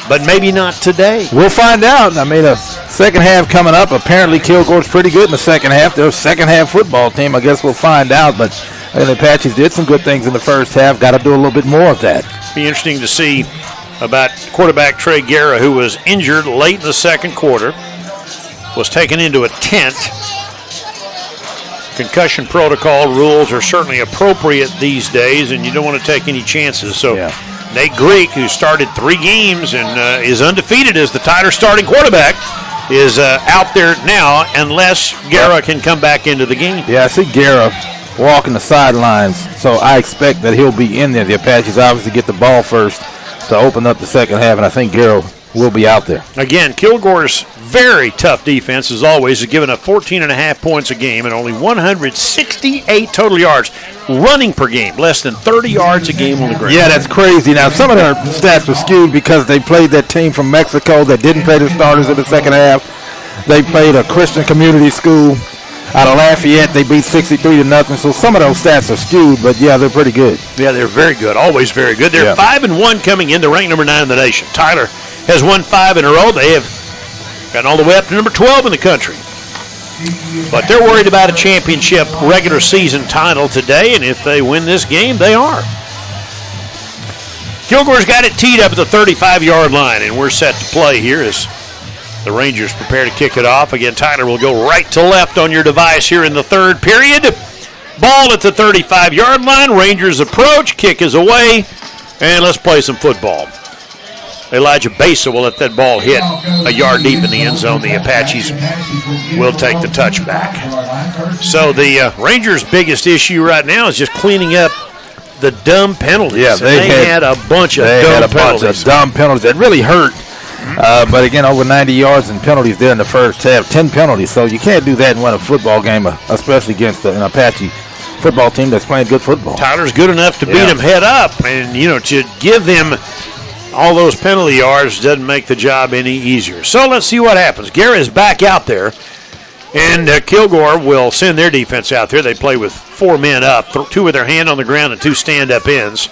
But maybe not today. We'll find out. I mean, a second half coming up. Apparently, Kilgore's pretty good in the second half. They're a second-half football team. I guess we'll find out. But the Apaches did some good things in the first half. Got to do a little bit more of that. Be interesting to see about quarterback Trey Guerra, who was injured late in the second quarter, was taken into a tent. Concussion protocol rules are certainly appropriate these days, and you don't want to take any chances. So Nate Greek, who started 3 games and is undefeated as the Tyler starting quarterback, is out there now unless Guerra can come back into the game. Yeah, I see Guerra walking the sidelines, so I expect that he'll be in there. The Apaches obviously get the ball first to open up the second half, and I think Guerra will be out there. Again, Kilgore's very tough defense, as always, is giving up 14.5 points a game and only 168 total yards running per game, less than 30 yards a game on the ground. Yeah, that's crazy. Now, some of their stats were skewed because they played that team from Mexico that didn't play their starters in the second half. They played a Christian community school out of Lafayette. They beat 63-0. So some of those stats are skewed, but yeah, they're pretty good. Yeah, they're very good. Always very good. They're 5-1 coming into rank number 9 in the nation. Tyler has won 5 in a row. They have gotten all the way up to number 12 in the country. But they're worried about a championship regular season title today, and if they win this game, they are. Kilgore's got it teed up at the 35-yard line, and we're set to play here as the Rangers prepare to kick it off. Again, Tyler will go right to left on your device here in the third period. Ball at the 35-yard line. Rangers approach. Kick is away, and let's play some football. Elijah Besa will let that ball hit a yard deep in the end zone. The Apaches will take the touchback. So the Rangers' biggest issue right now is just cleaning up the dumb penalties. Yeah, they had a bunch of dumb penalties that really hurt. But again, over 90 yards in penalties there in the first half, 10 penalties. So you can't do that and win a football game, especially against an Apache football team that's playing good football. Tyler's good enough to beat them head up, and to give them all those penalty yards doesn't make the job any easier. So let's see what happens. Gary is back out there, and Kilgore will send their defense out there. They play with 4 men up, 2 with their hand on the ground and 2 stand-up ends.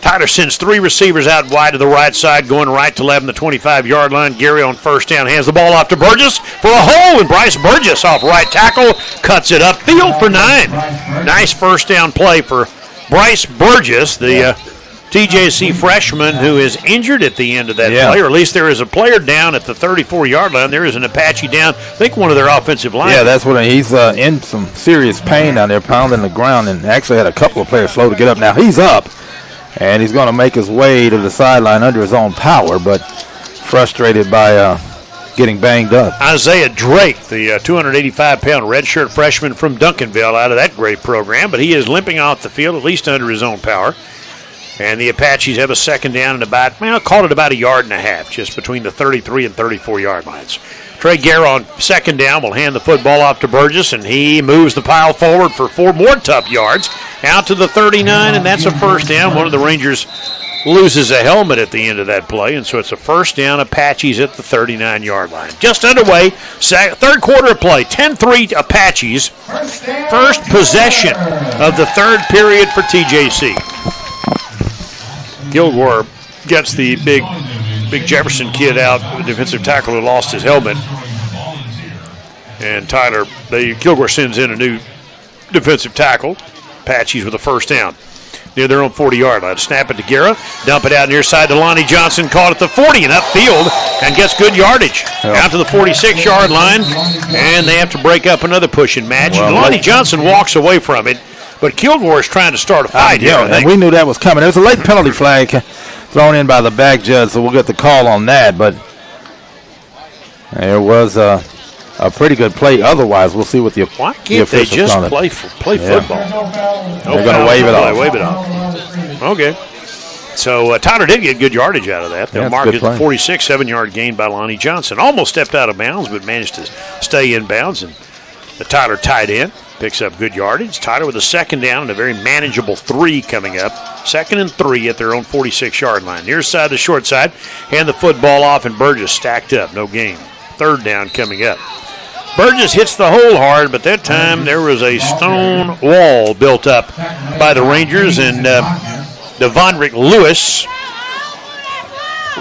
Tyler sends 3 receivers out wide to the right side, going right to left on the 25-yard line. Gary on first down hands the ball off to Burgess for a hole, and Bryce Burgess off right tackle cuts it upfield for 9. Nice first down play for Bryce Burgess, the TJC freshman who is injured at the end of that play, or at least there is a player down at the 34-yard line. There is an Apache down, I think one of their offensive linemen. Yeah, that's what he's in some serious pain down there, pounding the ground, and actually had a couple of players slow to get up. Now he's up, and he's going to make his way to the sideline under his own power, but frustrated by getting banged up. Isaiah Drake, the 285-pound redshirt freshman from Duncanville, out of that great program, but he is limping off the field, at least under his own power. And the Apaches have a second down and about, call it about 1.5 yards, just between the 33 and 34-yard lines. Trey Gare on second down will hand the football off to Burgess, and he moves the pile forward for 4 more tough yards out to the 39, and that's a first down. One of the Rangers loses a helmet at the end of that play, and so it's a first down. Apaches at the 39-yard line. Just underway, third quarter of play, 10-3 Apaches. First possession of the third period for TJC. Kilgore gets the big Jefferson kid out, the defensive tackle who lost his helmet. And Kilgore sends in a new defensive tackle. Apaches with a first down near their own 40-yard line. Snap it to Guerra, dump it out near side to Lonnie Johnson, caught at the 40 and upfield, and gets good yardage. Out to the 46-yard line, and they have to break up another push and match. Lonnie Johnson walks away from it. But Kilgore is trying to start a fight here. And we knew that was coming. There was a late penalty flag thrown in by the back judge, so we'll get the call on that. But there was a pretty good play. Otherwise, we'll see what the Why can't they just play football? They're going to wave it off. Wave it off. Okay. So Tyler did get good yardage out of that. They'll mark it at 46, 7-yard gain by Lonnie Johnson. Almost stepped out of bounds, but managed to stay in bounds. And the Tyler tight end picks up good yardage. Tyler with a second down and a very manageable 3 coming up. 2nd and 3 at their own 46-yard line. Near side to short side. Hand the football off, and Burgess stacked up. No gain. Third down coming up. Burgess hits the hole hard, but that time there was a stone wall built up by the Rangers, and Devondrick Lewis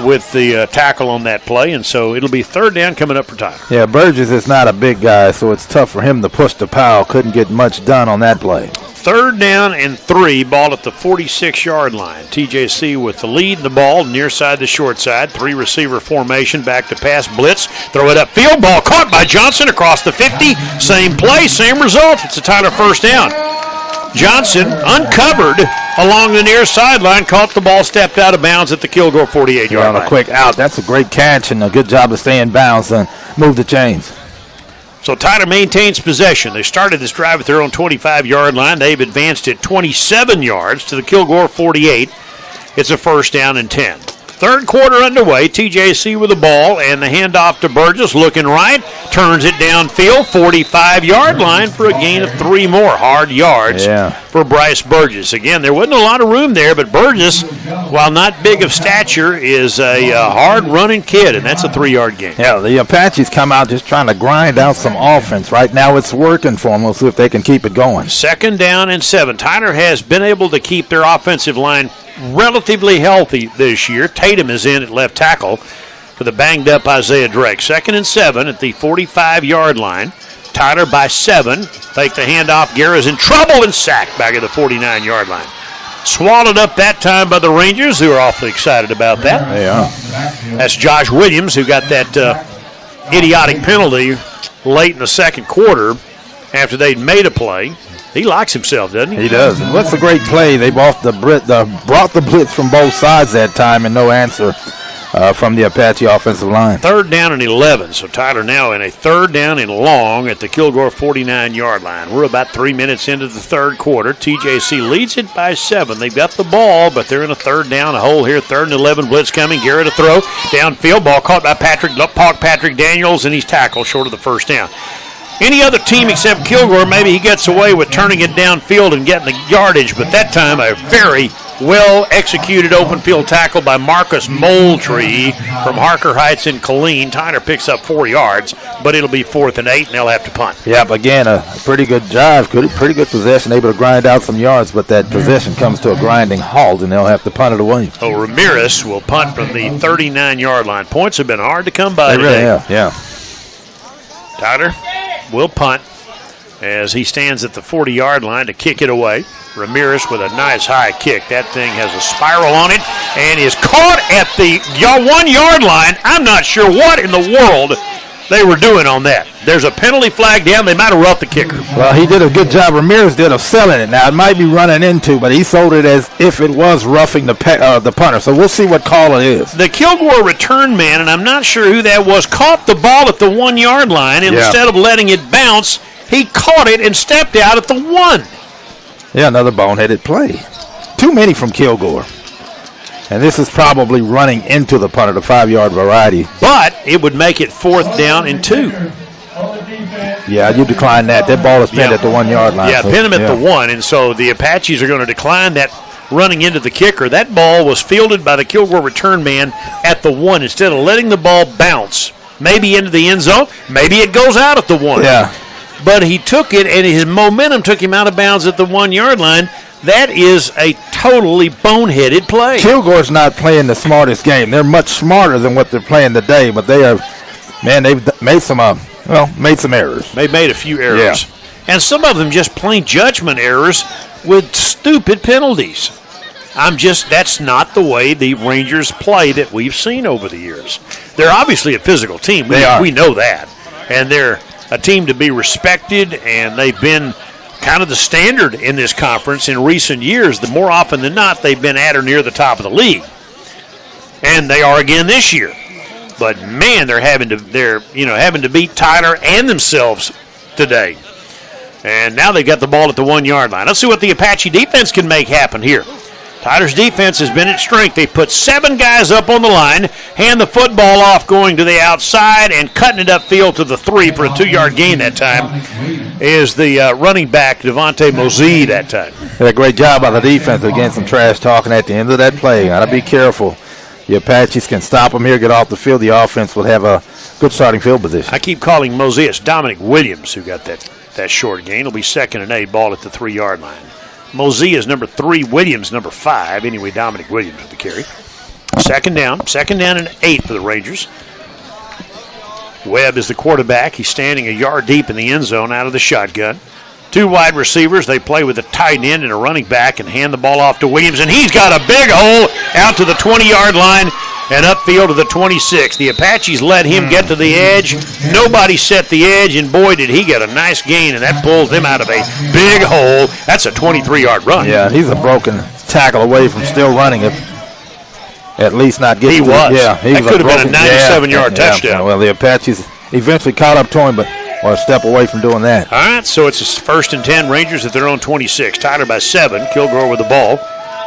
with the tackle on that play, and so it'll be third down coming up for Tyler. Yeah, Burgess is not a big guy, so it's tough for him to push the pile. Couldn't get much done on that play. Third down and 3, ball at the 46-yard line. TJC with the lead in the ball, near side to short side. 3-receiver formation, back to pass, blitz. Throw it upfield, ball caught by Johnson across the 50. Same play, same result. It's a Tyler first down. Johnson, uncovered along the near sideline, caught the ball, stepped out of bounds at the Kilgore 48-yard line. On a quick out. That's a great catch and a good job to stay in bounds and move the chains. So Tyler maintains possession. They started this drive at their own 25-yard line. They've advanced it 27 yards to the Kilgore 48. It's a first down and 10. Third quarter underway. TJC with the ball and the handoff to Burgess. Looking right. Turns it downfield. 45-yard line for a gain of 3 more hard yards for Bryce Burgess. Again, there wasn't a lot of room there, but Burgess, while not big of stature, is a hard-running kid, and that's a 3-yard gain. Yeah, the Apaches come out just trying to grind out some offense. Right now it's working for them. We'll see if they can keep it going. 2nd down and 7. Tyler has been able to keep their offensive line relatively healthy this year. Tatum is in at left tackle for the banged-up Isaiah Drake. 2nd and 7 at the 45-yard line. Tyler by 7. Take the handoff. Guerra's in trouble and sacked back at the 49-yard line. Swallowed up that time by the Rangers, who are awfully excited about that. They are. That's Josh Williams, who got that idiotic penalty late in the second quarter after they'd made a play. He likes himself, doesn't he? He does. And what's a great play? They brought the blitz from both sides that time, and no answer from the Apache offensive line. 3rd down and 11. So Tyler now in a 3rd down and long at the Kilgore 49-yard line. We're about 3 minutes into the third quarter. TJC leads it by 7. They've got the ball, but they're in a 3rd down, a hole here. 3rd and 11. Blitz coming. Garrett to throw. Downfield. Ball caught by Patrick Daniels, and he's tackled short of the first down. Any other team except Kilgore, maybe he gets away with turning it downfield and getting the yardage, but that time a very well-executed open field tackle by Marcus Moultrie from Harker Heights in Killeen. Tyler picks up 4 yards, but it'll be 4th and 8, and they'll have to punt. Yeah, but again, a pretty good drive, pretty good possession, able to grind out some yards, but that possession comes to a grinding halt, and they'll have to punt it away. Oh, Ramirez will punt from the 39-yard line. Points have been hard to come by they today. Really have, yeah. Tyler will punt as he stands at the 40-yard line to kick it away. Ramirez with a nice high kick. That thing has a spiral on it and is caught at the 1-yard line. I'm not sure what in the world they were doing on that. There's a penalty flag down. They might have roughed the kicker. Well, he did a good job. Ramirez did of selling it. Now, it might be running into, but he sold it as if it was roughing the punter. So we'll see what call it is. The Kilgore return man, and I'm not sure who that was, caught the ball at the 1-yard line, and instead of letting it bounce, he caught it and stepped out at the 1. Yeah, another boneheaded play. Too many from Kilgore. And this is probably running into the punter, the 5-yard variety. But it would make it 4th down and 2. Yeah, you decline that. That ball is pinned at the 1-yard line. Yeah, pin him at the 1, and so the Apaches are going to decline that running into the kicker. That ball was fielded by the Kilgore return man at the 1 instead of letting the ball bounce, maybe into the end zone, maybe it goes out at the 1. Yeah. But he took it, and his momentum took him out of bounds at the 1-yard line. That is a totally boneheaded play. Kilgore's not playing the smartest game. They're much smarter than what they're playing today, but they are, man, they've made some errors. They've made a few errors. Yeah. And some of them just plain judgment errors with stupid penalties. That's not the way the Rangers play that we've seen over the years. They're obviously a physical team. We know that. And they're a team to be respected, and they've been kind of the standard in this conference in recent years. The more often than not, they've been at or near the top of the league. And they are again this year. But man, they're having to beat Tyler and themselves today. And now they've got the ball at the 1-yard line. Let's see what the Apache defense can make happen here. Tyler's defense has been at strength. They put 7 guys up on the line, hand the football off going to the outside, and cutting it upfield to the 3 for a 2-yard gain that time is the running back, Devontae Mosee, that time. Did a great job by the defense against some trash talking at the end of that play. Got to be careful. The Apaches can stop them here, get off the field. The offense will have a good starting field position. I keep calling Mosee. It's Dominic Williams who got that short gain. It'll be 2nd and 8, ball at the 3-yard line. Mosee is number 3, Williams number 5. Anyway, Dominic Williams with the carry. 2nd down and 8 for the Rangers. Webb is the quarterback. He's standing a yard deep in the end zone out of the shotgun. 2 wide receivers. They play with a tight end and a running back and hand the ball off to Williams, and he's got a big hole out to the 20-yard line and upfield to the 26. The Apaches let him get to the edge. Nobody set the edge, and boy, did he get a nice gain, and that pulls them out of a big hole. That's a 23-yard run. Yeah, he's a broken tackle away from still running it. At least not getting He was. Yeah, that could have been a 97-yard touchdown. Well, the Apaches eventually caught up to him, but a step away from doing that. All right, so it's 1st and 10. Rangers at their own 26. Tyler by 7. Kilgore with the ball.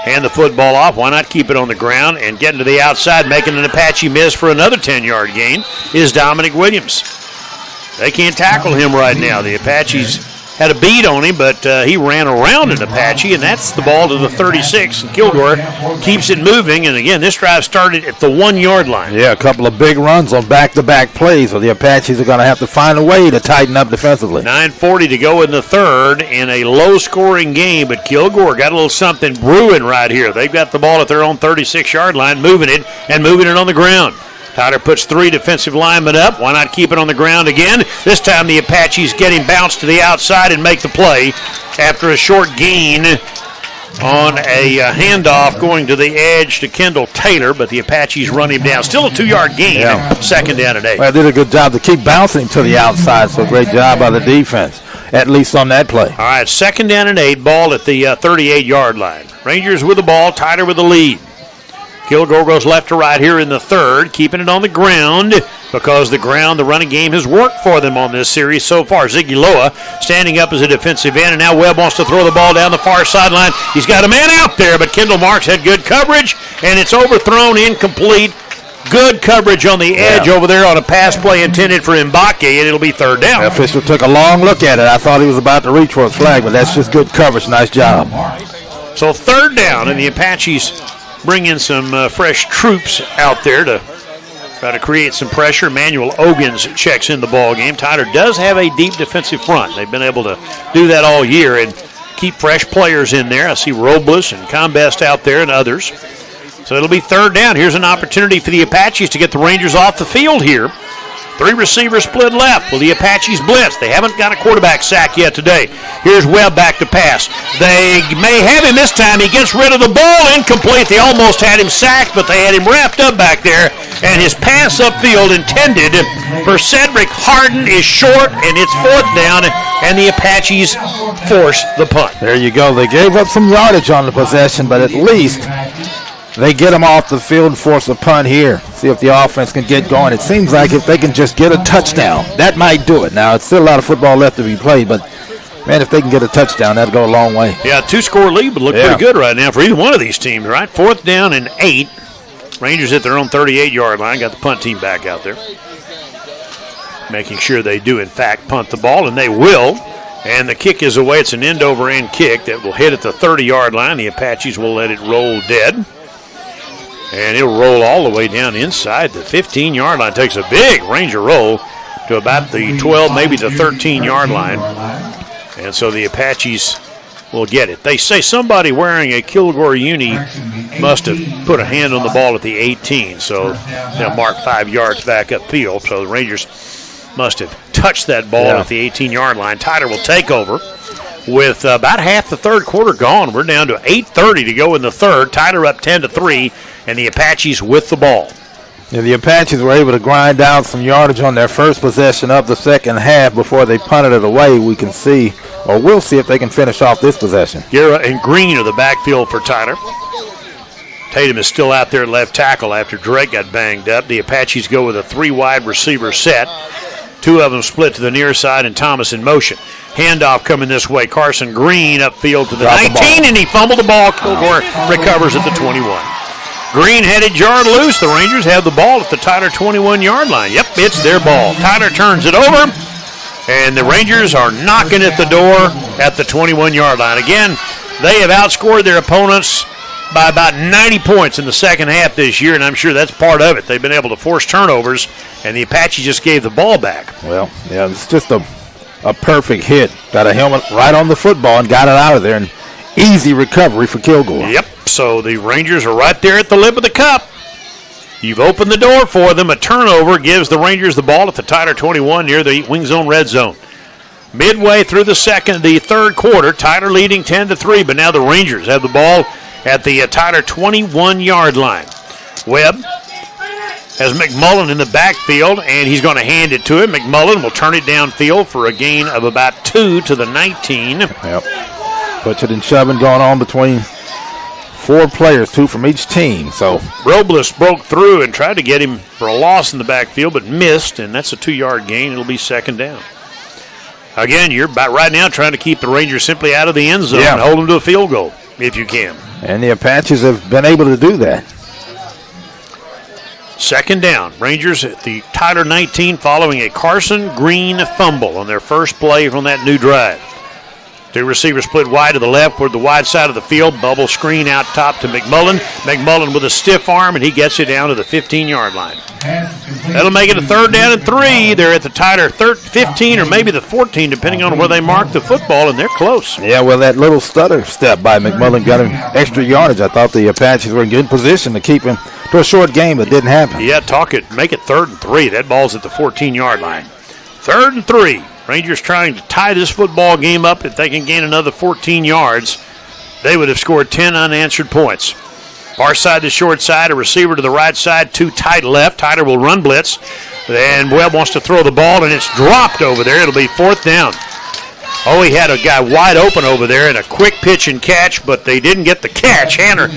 hand the football off. Why not keep it on the ground and get into the outside, making an Apache miss for another 10-yard gain is Dominic Williams. They can't tackle him right now. The Apaches had a beat on him, but he ran around an Apache, and that's the ball to the 36. And Kilgore keeps it moving, and again, this drive started at the 1-yard line. Yeah, a couple of big runs on back-to-back plays, so the Apaches are going to have to find a way to tighten up defensively. 9:40 to go in the third in a low-scoring game, but Kilgore got a little something brewing right here. They've got the ball at their own 36-yard line, moving it on the ground. Tyler puts 3 defensive linemen up. Why not keep it on the ground again? This time the Apaches get him bounced to the outside and make the play after a short gain on a handoff going to the edge to Kendall Taylor, but the Apaches run him down. Still a 2-yard gain, second down and 8. Well, they did a good job to keep bouncing him to the outside, so great job by the defense, at least on that play. All right, second down and 8, ball at the 38-yard line. Rangers with the ball, Tyler with the lead. Kilgore goes left to right here in the third, keeping it on the ground because the running game has worked for them on this series so far. Ziggy Loa standing up as a defensive end, and now Webb wants to throw the ball down the far sideline. He's got a man out there, but Kendall Marks had good coverage, and it's overthrown, incomplete. Good coverage on the edge over there on a pass play intended for Mbake, and it'll be third down. The official took a long look at it. I thought he was about to reach for a flag, but that's just good coverage. Nice job. So third down, and the Apaches bring in some fresh troops out there to try to create some pressure. Emmanuel Ogans checks in the ball game. Tyler does have a deep defensive front. They've been able to do that all year and keep fresh players in there. I see Robles and Combest out there and others. So it'll be third down. Here's an opportunity for the Apaches to get the Rangers off the field here. 3 receivers split left. Will the Apaches blitz? They haven't got a quarterback sack yet today. Here's Webb back to pass. They may have him this time. He gets rid of the ball. Incomplete. They almost had him sacked, but they had him wrapped up back there. And his pass upfield intended for Cedric Harden is short, and it's fourth down, and the Apaches force the punt. There you go. They gave up some yardage on the possession, but at least they get them off the field and force a punt here. See if the offense can get going. It seems like if they can just get a touchdown, that might do it. Now, it's still a lot of football left to be played, but, man, if they can get a touchdown, that'll go a long way. Yeah, 2-score lead would look pretty good right now for either one of these teams, right? Fourth down and 8. Rangers at their own 38-yard line. Got the punt team back out there, making sure they do, in fact, punt the ball, and they will. And the kick is away. It's an end-over-end kick that will hit at the 30-yard line. The Apaches will let it roll dead. And it'll roll all the way down inside the 15-yard line. Takes a big Ranger roll to about the 12, maybe the 13-yard line. And so the Apaches will get it. They say somebody wearing a Kilgore uni must have put a hand on the ball at the 18. So they'll mark 5 yards back upfield. So the Rangers must have touched that ball at the 18-yard line. Tyler will take over. With about half the third quarter gone, we're down to 8:30 to go in the third. Tyler up 10-3, and the Apaches with the ball. Yeah, the Apaches were able to grind down some yardage on their first possession of the second half before they punted it away. We can see, or we'll see if they can finish off this possession. Guerra and Green are the backfield for Tyler. Tatum is still out there at left tackle after Drake got banged up. The Apaches go with a 3 wide receiver set. 2 of them split to the near side and Thomas in motion. Handoff coming this way. Carson Green upfield to the 19, and he fumbled the ball. Kilgore recovers at the 21. Green had it jarred loose. The Rangers have the ball at the Tyler 21-yard line. Yep, it's their ball. Tyler turns it over, and the Rangers are knocking at the door at the 21-yard line. Again, they have outscored their opponents by about 90 points in the second half this year, and I'm sure that's part of it. They've been able to force turnovers, and the Apache just gave the ball back. Well, yeah, it's just a perfect hit. Got a helmet right on the football and got it out of there, and easy recovery for Kilgore. Yep, so the Rangers are right there at the lip of the cup. You've opened the door for them. A turnover gives the Rangers the ball at the Tyler 21 near the wing zone red zone. Midway through the third quarter, Tyler leading 10-3, but now the Rangers have the ball at the Tyler 21-yard line. Webb has McMullen in the backfield, and he's going to hand it to him. McMullen will turn it downfield for a gain of about 2 to the 19. Yep. Puts it and shoving going on between 4 players, 2 from each team. So Robles broke through and tried to get him for a loss in the backfield, but missed, and that's a 2-yard gain. It'll be second down. Again, you're about right now trying to keep the Rangers simply out of the end zone and hold them to a field goal. if you can. And the Apaches have been able to do that. Second down. Rangers at the Tyler 19 following a Carson Green fumble on their first play from that new drive. Two receivers split wide to the left toward the wide side of the field. Bubble screen out top to McMullen. McMullen with a stiff arm, and he gets it down to the 15-yard line. That'll make it a 3rd down and 3. They're at the Tyler 15 or maybe the 14, depending on where they mark the football, and they're close. Yeah, well, that little stutter step by McMullen got him extra yardage. I thought the Apaches were in good position to keep him to a short game, but didn't happen. Yeah, make it 3rd and 3. That ball's at the 14-yard line. 3rd and 3. Rangers trying to tie this football game up. If they can gain another 14 yards, they would have scored 10 unanswered points. Far side to short side, a receiver to the right side, 2 tight left. Tyler will run blitz. And Webb wants to throw the ball, and it's dropped over there. It'll be 4th down. Oh, he had a guy wide open over there and a quick pitch and catch, but they didn't get the catch. Tanner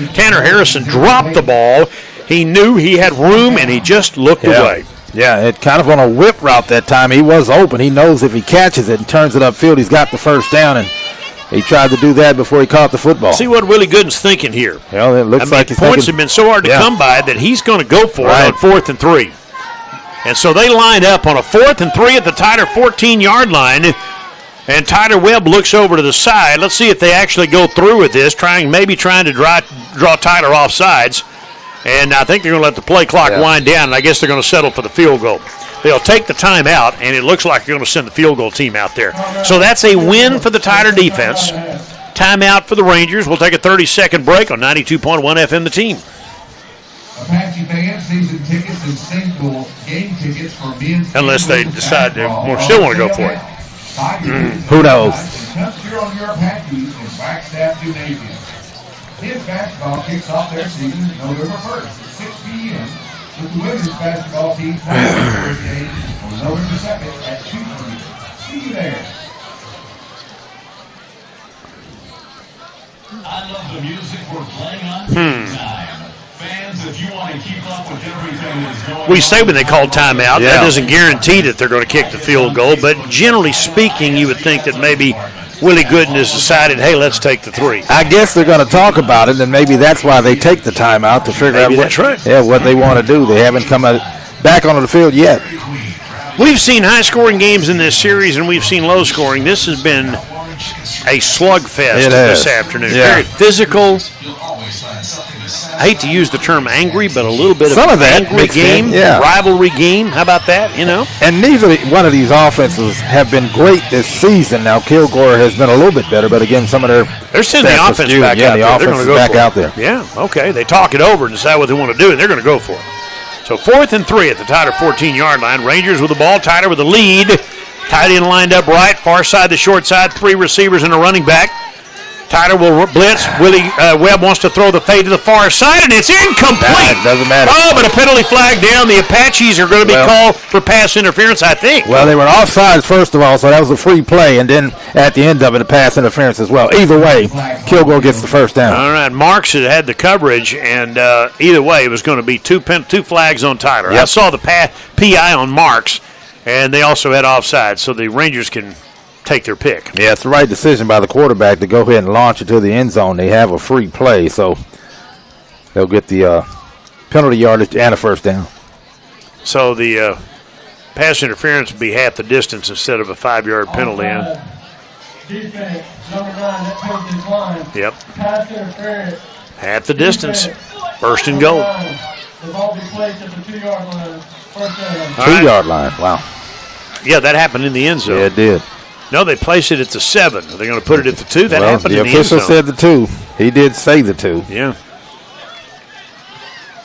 Harrison dropped the ball. He knew he had room, and he just looked away. Yeah, it kind of on a whip route that time. He was open. He knows if he catches it and turns it upfield, he's got the first down, and he tried to do that before he caught the football. See what Willie Gooden's thinking here. Well, it looks like he's points have been so hard to come by that he's going to go for it on 4th and 3. And so they lined up on a 4th and 3 at the Tyler 14-yard line, and Tyler Webb looks over to the side. Let's see if they actually go through with this, trying to draw Tyler off sides. And I think they're going to let the play clock wind down, and I guess they're going to settle for the field goal. They'll take the timeout, and it looks like they're going to send the field goal team out there. So that's a win for the Tyler defense. Timeout for the Rangers. We'll take a 30-second break on 92.1 FM, The Team. Apache fans, season tickets and single game tickets for men's. Unless they decide they still want to go for it. Who knows? Come cheer on your Apaches in Flagstaff Gymnasium. Men's basketball kicks off their season November 1st at 6 p.m. with the women's basketball team playing their first game on November 2nd at 2 p.m. See you there. I love the music we're playing on time. Fans, if you want to keep up with everything that's going on. We say when they call timeout, that doesn't guarantee that they're going to kick the field goal, but generally speaking, you would think that maybe Willie Gooden has decided, hey, let's take the 3. I guess they're going to talk about it, and maybe that's why they take the timeout to figure out what they want to do. They haven't come back onto the field yet. We've seen high-scoring games in this series, and we've seen low-scoring. This has been a slugfest this afternoon. Very physical. I hate to use the term angry, but a little bit of angry game, rivalry game. How about that, And neither one of these offenses have been great this season. Now, Kilgore has been a little bit better, but again, some of they're sending the offense back out there. They're going to go back out there. Yeah, okay. They talk it over and decide what they want to do, and they're going to go for it. So 4th and 3 at the Tyler 14-yard line. Rangers with the ball. Tyler with the lead. Tight end lined up right. Far side to short side. 3 receivers and a running back. Tyler will blitz. Webb wants to throw the fade to the far side, and it's incomplete. Doesn't matter. Oh, but a penalty flag down. The Apaches are going to be called for pass interference, I think. Well, they were offsides, first of all, so that was a free play, and then at the end of it, a pass interference as well. Either way, Kilgore gets the first down. All right, Marks had the coverage, and either way, it was going to be two flags on Tyler. I saw the PI on Marks, and they also had offsides, so the Rangers can take their pick. Yeah, it's the right decision by the quarterback to go ahead and launch it to the end zone. They have a free play, so they'll get the penalty yardage and a first down. So the pass interference would be half the distance instead of a 5-yard penalty. Defense, number 9, that penalty decline. Yep. Pass interference. Half the distance. First and goal. The ball be placed at the 2-yard line. First down. 2-yard line, wow. Yeah, that happened in the end zone. Yeah, it did. No, they placed it at the 7. Are they going to put it at the 2? That happened in the end zone. The official said the 2. He did say the 2.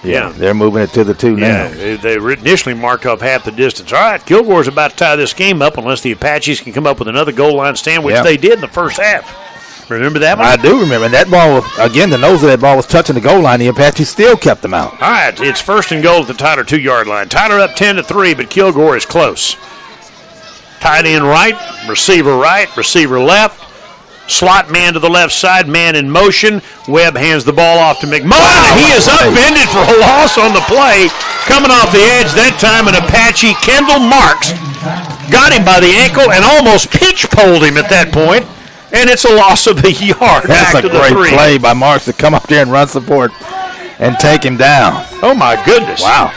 Yeah, they're moving it to the 2 now. Yeah, they initially marked off half the distance. All right, Kilgore's about to tie this game up unless the Apaches can come up with another goal line stand, which they did in the first half. Remember that one? I do remember. And that ball, again, the nose of that ball was touching the goal line. The Apaches still kept them out. All right, it's first and goal at the Tyler 2-yard line. Tyler up 10-3, but Kilgore is close. Tight end right, receiver left. Slot man to the left side, man in motion. Webb hands the ball off to McMullen. He is upended for a loss on the play. Coming off the edge that time, an Apache, Kendall Marks, got him by the ankle and almost pitch-poled him at that point. And it's a loss of a yard. That's back a to the great 3. play by Marks to come up there and run support and take him down. Oh, my goodness. Wow.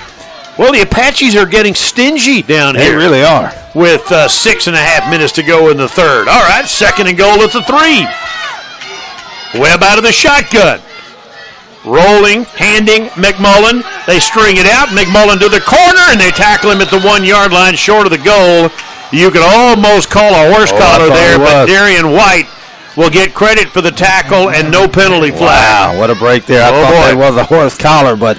Well, the Apaches are getting stingy down They here. really are. With 6.5 minutes to go in the third. All right, 2nd and goal at the 3. Webb out of the shotgun. Rolling, handing, McMullen. They string it out. McMullen to the corner, and they tackle him at the 1-yard line short of the goal. You could almost call a horse collar there, but Darian White will get credit for the tackle and no penalty flag. Wow, what a break there. I thought that was a horse collar, but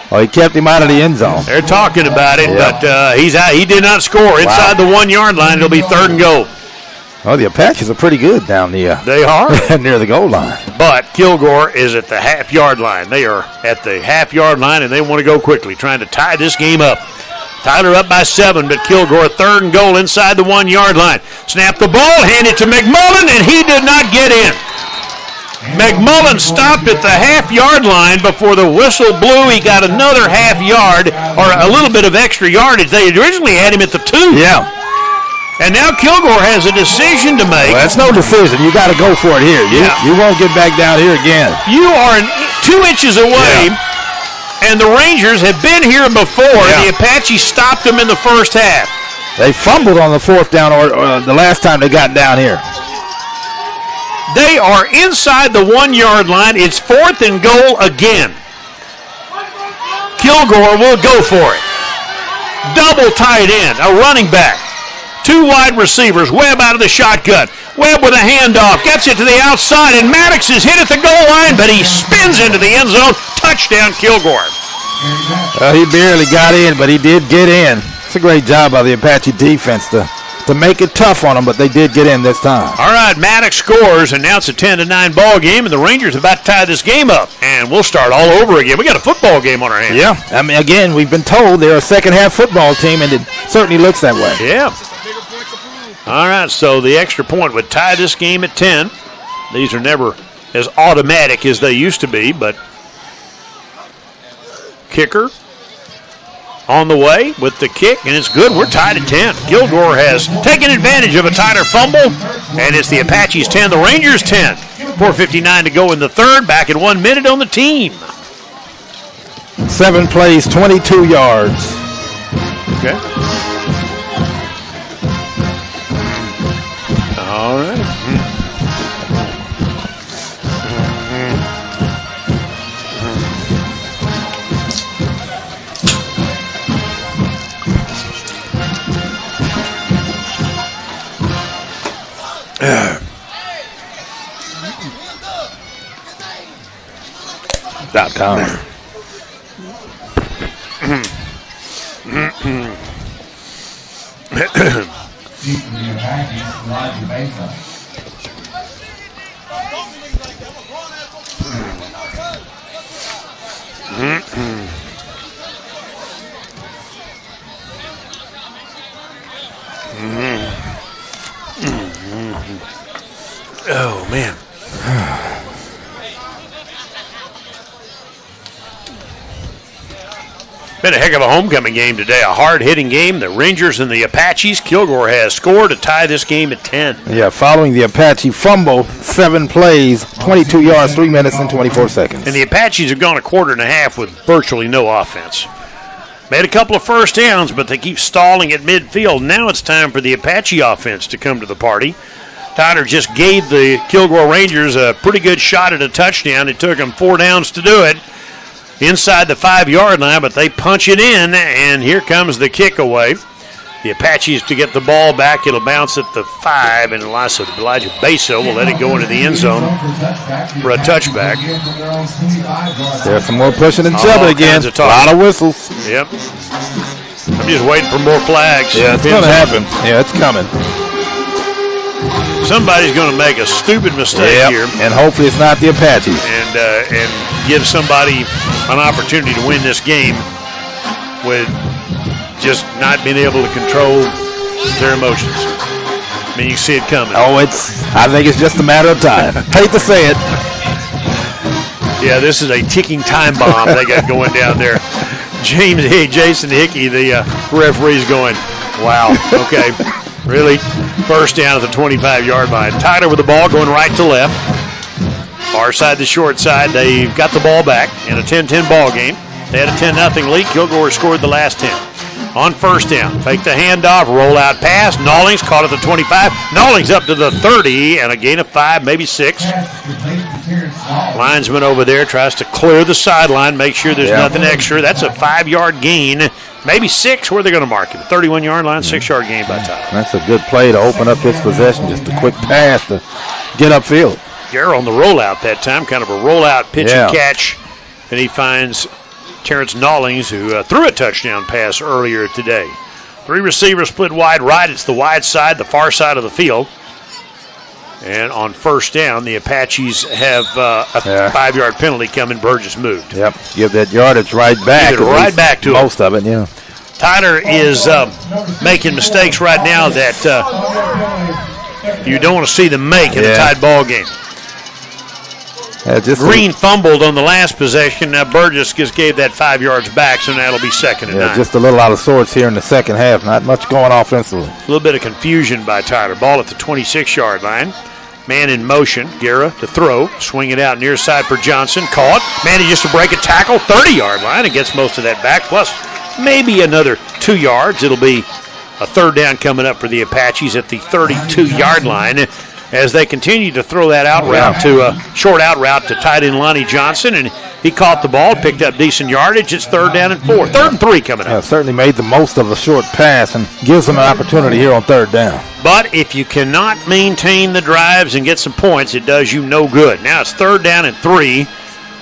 he kept him out of the end zone. They're talking about it, but he's out. He did not score. Inside the 1-yard line, it'll be 3rd and goal. Oh, the Apaches are pretty good down the they are near the goal line. But Kilgore is at the half-yard line. They are at the half-yard line, and they want to go quickly, trying to tie this game up. Tyler up by 7, but Kilgore 3rd and goal inside the 1-yard line. Snap the ball, hand it to McMullen, and he did not get in. McMullen stopped at the half-yard line before the whistle blew. He got another half yard, or a little bit of extra yardage. They originally had him at the 2. Yeah. And now Kilgore has a decision to make. Well, that's no decision. You got to go for it here. You won't get back down here again. You are 2 inches away, and the Rangers have been here before. The Apaches stopped them in the first half. They fumbled on the 4th down or the last time they got down here. They are inside the 1-yard line. It's 4th and goal again. Kilgore will go for it. Double tight end, a running back. 2 wide receivers. Webb out of the shotgun. Webb with a handoff. Gets it to the outside, and Maddox is hit at the goal line, but he spins into the end zone. Touchdown, Kilgore. He barely got in, but he did get in. It's a great job by the Apache defense to make it tough on them, but they did get in this time. All right, Maddox scores, and now it's a 10-9 ball game, and the Rangers are about to tie this game up, and we'll start all over again. We got a football game on our hands. Yeah, I mean, again, we've been told they're a second-half football team, and it certainly looks that way. Yeah. All right, so the extra point would tie this game at 10. These are never as automatic as they used to be, but kicker on the way with the kick, and it's good. We're tied at 10. Kilgore has taken advantage of a tighter fumble, and it's the Apaches 10, the Rangers 10. 4:59 to go in the third. Back at 1 minute on the team. 7 plays, 22 yards. Okay. All right. About time. Oh, man. Been a heck of a homecoming game today. A hard-hitting game. The Rangers and the Apaches. Kilgore has scored to tie this game at 10. Yeah, following the Apache fumble, 7 plays, 22 yards, 3 minutes and 24 seconds. And the Apaches have gone a quarter and a half with virtually no offense. Made a couple of first downs, but they keep stalling at midfield. Now it's time for the Apache offense to come to the party. Tyler just gave the Kilgore Rangers a pretty good shot at a touchdown. It took them 4 downs to do it inside the 5-yard line, but they punch it in, and here comes the kick away. The Apaches to get the ball back. It'll bounce at the 5, and Elijah Beso will let it go into the end zone for a touchback. There's some more pushing and shoving again. A lot of whistles. Yep. I'm just waiting for more flags. Yeah, it's going to happen. Yeah, it's coming. Somebody's going to make a stupid mistake here. And hopefully it's not the Apaches. And give somebody an opportunity to win this game with just not being able to control their emotions. I mean, you see it coming. I think it's just a matter of time. Hate to say it. Yeah, this is a ticking time bomb they got going down there. Jason Hickey, the referee's going, wow, okay. Really, first down at the 25-yard line. Tyler with the ball going right to left. Far side to short side. They've got the ball back in a 10-10 ball game. They had a 10-0 lead. Kilgore scored the last 10. On first down, fake the handoff, roll out pass. Nallings caught at the 25. Nallings up to the 30 and a gain of 5, maybe 6. Linesman over there tries to clear the sideline, make sure there's nothing extra. That's a 5-yard gain, maybe 6. Where are they going to mark him? 31-yard line, 6-yard gain by Tyler. That's a good play to open up this possession. Just a quick pass to get upfield. Garrett on the rollout that time, kind of a rollout pitch and catch. And he finds Terrence Nallings, who threw a touchdown pass earlier today. 3 receivers split wide right. It's the wide side, the far side of the field. And on first down, the Apaches have a 5-yard penalty coming. Burgess moved. Yep, give that yardage right back. Give it right back to most of it, yeah. Tyler is making mistakes right now that you don't want to see them make in a tied ball game. Green fumbled on the last possession. Now Burgess just gave that 5 yards back, so now it'll be 2nd and 9. Just a little out of sorts here in the second half. Not much going offensively. A little bit of confusion by Tyler. Ball at the 26-yard line. Man in motion. Guerra to throw. Swing it out near side for Johnson. Caught. Manages to break a tackle. 30-yard line and gets most of that back. Plus maybe another 2 yards. It'll be a 3rd down coming up for the Apaches at the 32-yard line, as they continue to throw that out route to a short out route to tight end Lonnie Johnson, and he caught the ball, picked up decent yardage. It's 3rd down and 4. 3rd and 3 coming up. Certainly made the most of a short pass and gives them an opportunity here on 3rd down. But if you cannot maintain the drives and get some points, it does you no good. Now it's 3rd down and 3.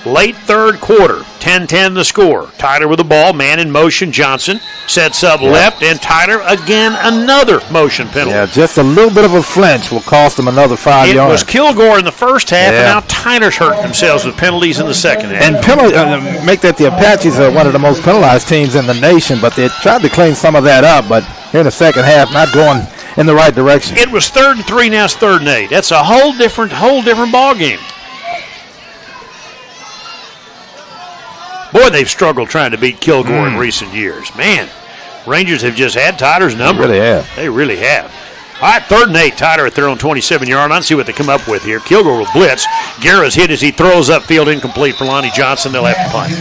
Late 3rd quarter, 10-10 the score. Tyler with the ball, man in motion. Johnson sets up left, and Tyler again another motion penalty. Yeah, just a little bit of a flinch will cost them another 5 yards. It was Kilgore in the first half, and now Tyler's hurting themselves with penalties in the second half. And make that the Apaches are one of the most penalized teams in the nation, but they tried to clean some of that up, but here in the second half, not going in the right direction. It was 3rd and 3, now it's 3rd and 8. That's a whole different ball game. Boy, they've struggled trying to beat Kilgore in recent years. Man, Rangers have just had Tyler's number. They really have. All right, 3rd and 8. Tyler at their own 27-yard line. See what they come up with here. Kilgore will blitz. Guerra's hit as he throws upfield, incomplete for Lonnie Johnson. They'll have to punt.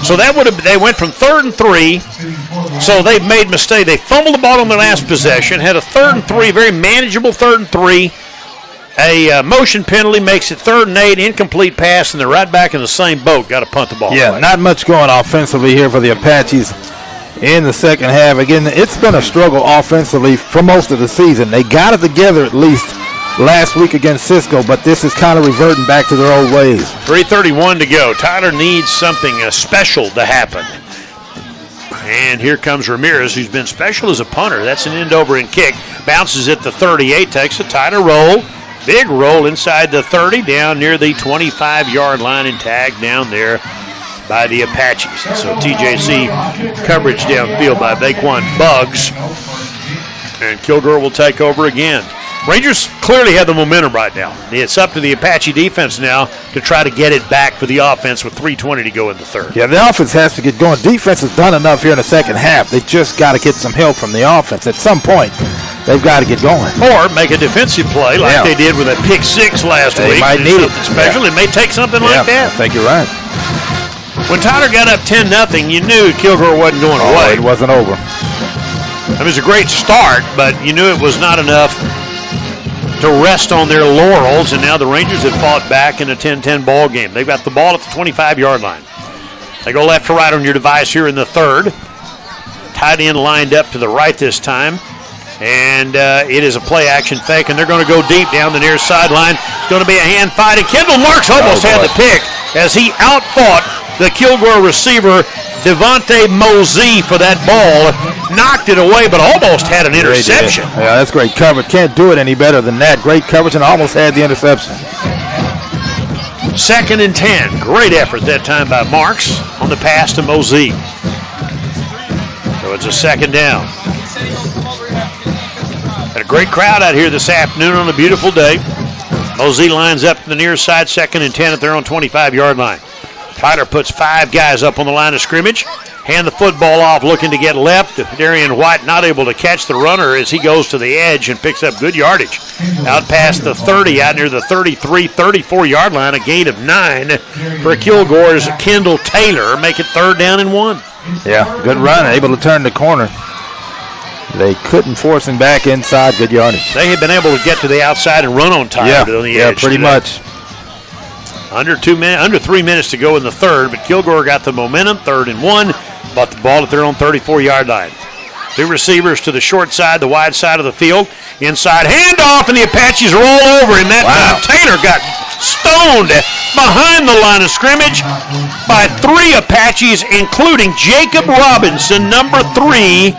So they went from 3rd and 3. So they've made mistakes. They fumbled the ball on their last possession. Had a 3rd and 3, very manageable 3rd and 3. A motion penalty makes it 3rd and 8, incomplete pass, and they're right back in the same boat. Got to punt the ball. Yeah, not much going offensively here for the Apaches in the second half. Again, it's been a struggle offensively for most of the season. They got it together at least last week against Cisco, but this is kind of reverting back to their old ways. 3:31 to go. Tyler needs something special to happen. And here comes Ramirez, who's been special as a punter. That's an end-over and kick. Bounces at the 38, takes a tighter roll. Big roll inside the 30, down near the 25-yard line, and tagged down there by the Apaches. So TJC coverage downfield by Vaquan Buggs. And Kilgore will take over again. Rangers clearly have the momentum right now. It's up to the Apache defense now to try to get it back for the offense with 3:20 to go in the 3rd. Yeah, the offense has to get going. Defense has done enough here in the second half. They just got to get some help from the offense. At some point, they've got to get going. Or make a defensive play like they did with a pick 6 last week. They might need something special. It may take something like that. I think you're right. When Tyler got up 10-0, you knew Kilgore wasn't going away. It wasn't over. It was a great start, but you knew it was not enough to rest on their laurels, and now the Rangers have fought back in a 10-10 ball game. They've got the ball at the 25-yard line. They go left to right on your device here in the 3rd. Tight end lined up to the right this time, and it is a play-action fake, and they're going to go deep down the near sideline. It's going to be a hand fight, and Kendall Marks almost had the pick as he outfought the Kilgore receiver, Devontae Mosey, for that ball. Knocked it away, but almost had an interception. Yeah, that's great coverage. Can't do it any better than that. Great coverage and almost had the interception. 2nd and 10. Great effort that time by Marks on the pass to Mosey. So it's a 2nd down. Got a great crowd out here this afternoon on a beautiful day. Mosey lines up to the near side, 2nd and 10 at their own 25-yard line. Tyler puts 5 guys up on the line of scrimmage. hand the football off, looking to get left. Darian White not able to catch the runner as he goes to the edge and picks up good yardage. Out past the 30, out near the 33, 34-yard line, a gain of 9 for Kilgore's Kendall Taylor. Make it 3rd down and 1. Yeah, good run, able to turn the corner. They couldn't force him back inside, good yardage. They had been able to get to the outside and run on Tyler on the edge. Yeah, pretty much. Under 3 minutes to go in the third, but Kilgore got the momentum, 3rd and 1. Bought the ball at their own 34-yard line. 2 receivers to the short side, the wide side of the field. Inside handoff, and the Apaches roll over him. That time Taylor got stoned behind the line of scrimmage by 3 Apaches, including Jacob Robinson, number 3,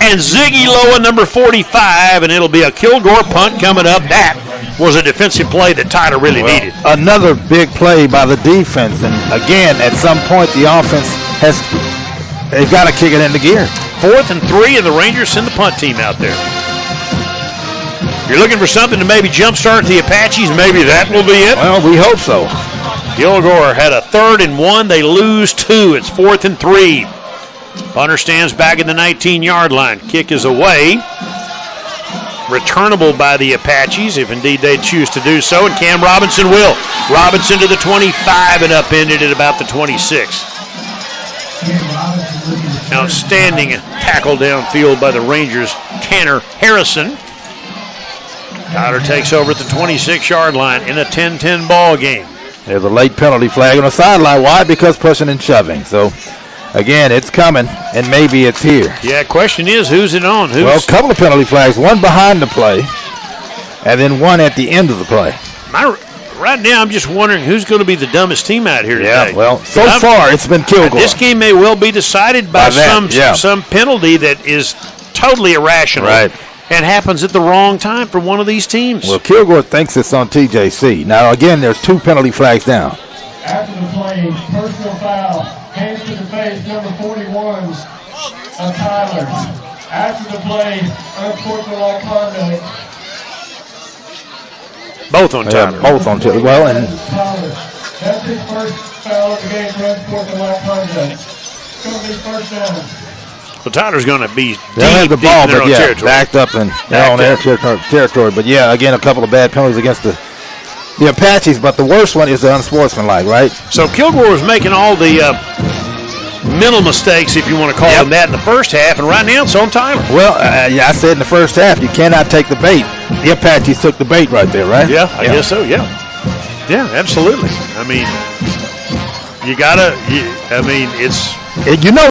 and Ziggy Loa, number 45, and it'll be a Kilgore punt coming up. That was a defensive play that Tyler really needed. Another big play by the defense, and again, at some point, the offense they've got to kick it into gear. 4th and 3, and the Rangers send the punt team out there. You're looking for something to maybe jumpstart the Apaches. Maybe that will be it. Well, we hope so. Kilgore had a 3rd and 1. They lose 2. It's 4th and 3. Punter stands back at the 19-yard line. Kick is away. Returnable by the Apaches, if indeed they choose to do so, and Cam Robinson will. Robinson to the 25 and upended at about the 26. Outstanding tackle downfield by the Rangers, Tanner Harrison. Tyler takes over at the 26-yard line in a 10-10 ball game. There's a late penalty flag on the sideline. Why? Because pushing and shoving. So, again, it's coming, and maybe it's here. Yeah, question is, who's it on? Well, a couple of penalty flags, one behind the play, and then one at the end of the play. Right now, I'm just wondering who's going to be the dumbest team out here today. Yeah, well, so far it's been Kilgore. This game may well be decided by some penalty that is totally irrational and happens at the wrong time for one of these teams. Well, Kilgore thinks it's on TJC. Now, again, there's 2 penalty flags down. After the play, personal foul, hands to the face, number 41 of Tyler. After the play, unsportsmanlike conduct. Both on Tyler. Both on Tyler. Well, and that's his first foul of the game for unsportsmanlike conduct. It's going to be 1st down. So Tyler's going to be they'll have the ball, in their but own territory. Backed up and on their territory. But yeah, again, a couple of bad penalties against the Apaches. But the worst one is the unsportsmanlike, right? So Kilgore was making all the mental mistakes, if you want to call them that, in the first half, and right now it's on Tyler. Well, I said in the first half, you cannot take the bait. The Apaches took the bait right there, right? Yeah, I guess so, yeah. Yeah, absolutely. I mean, you got to, it's... You know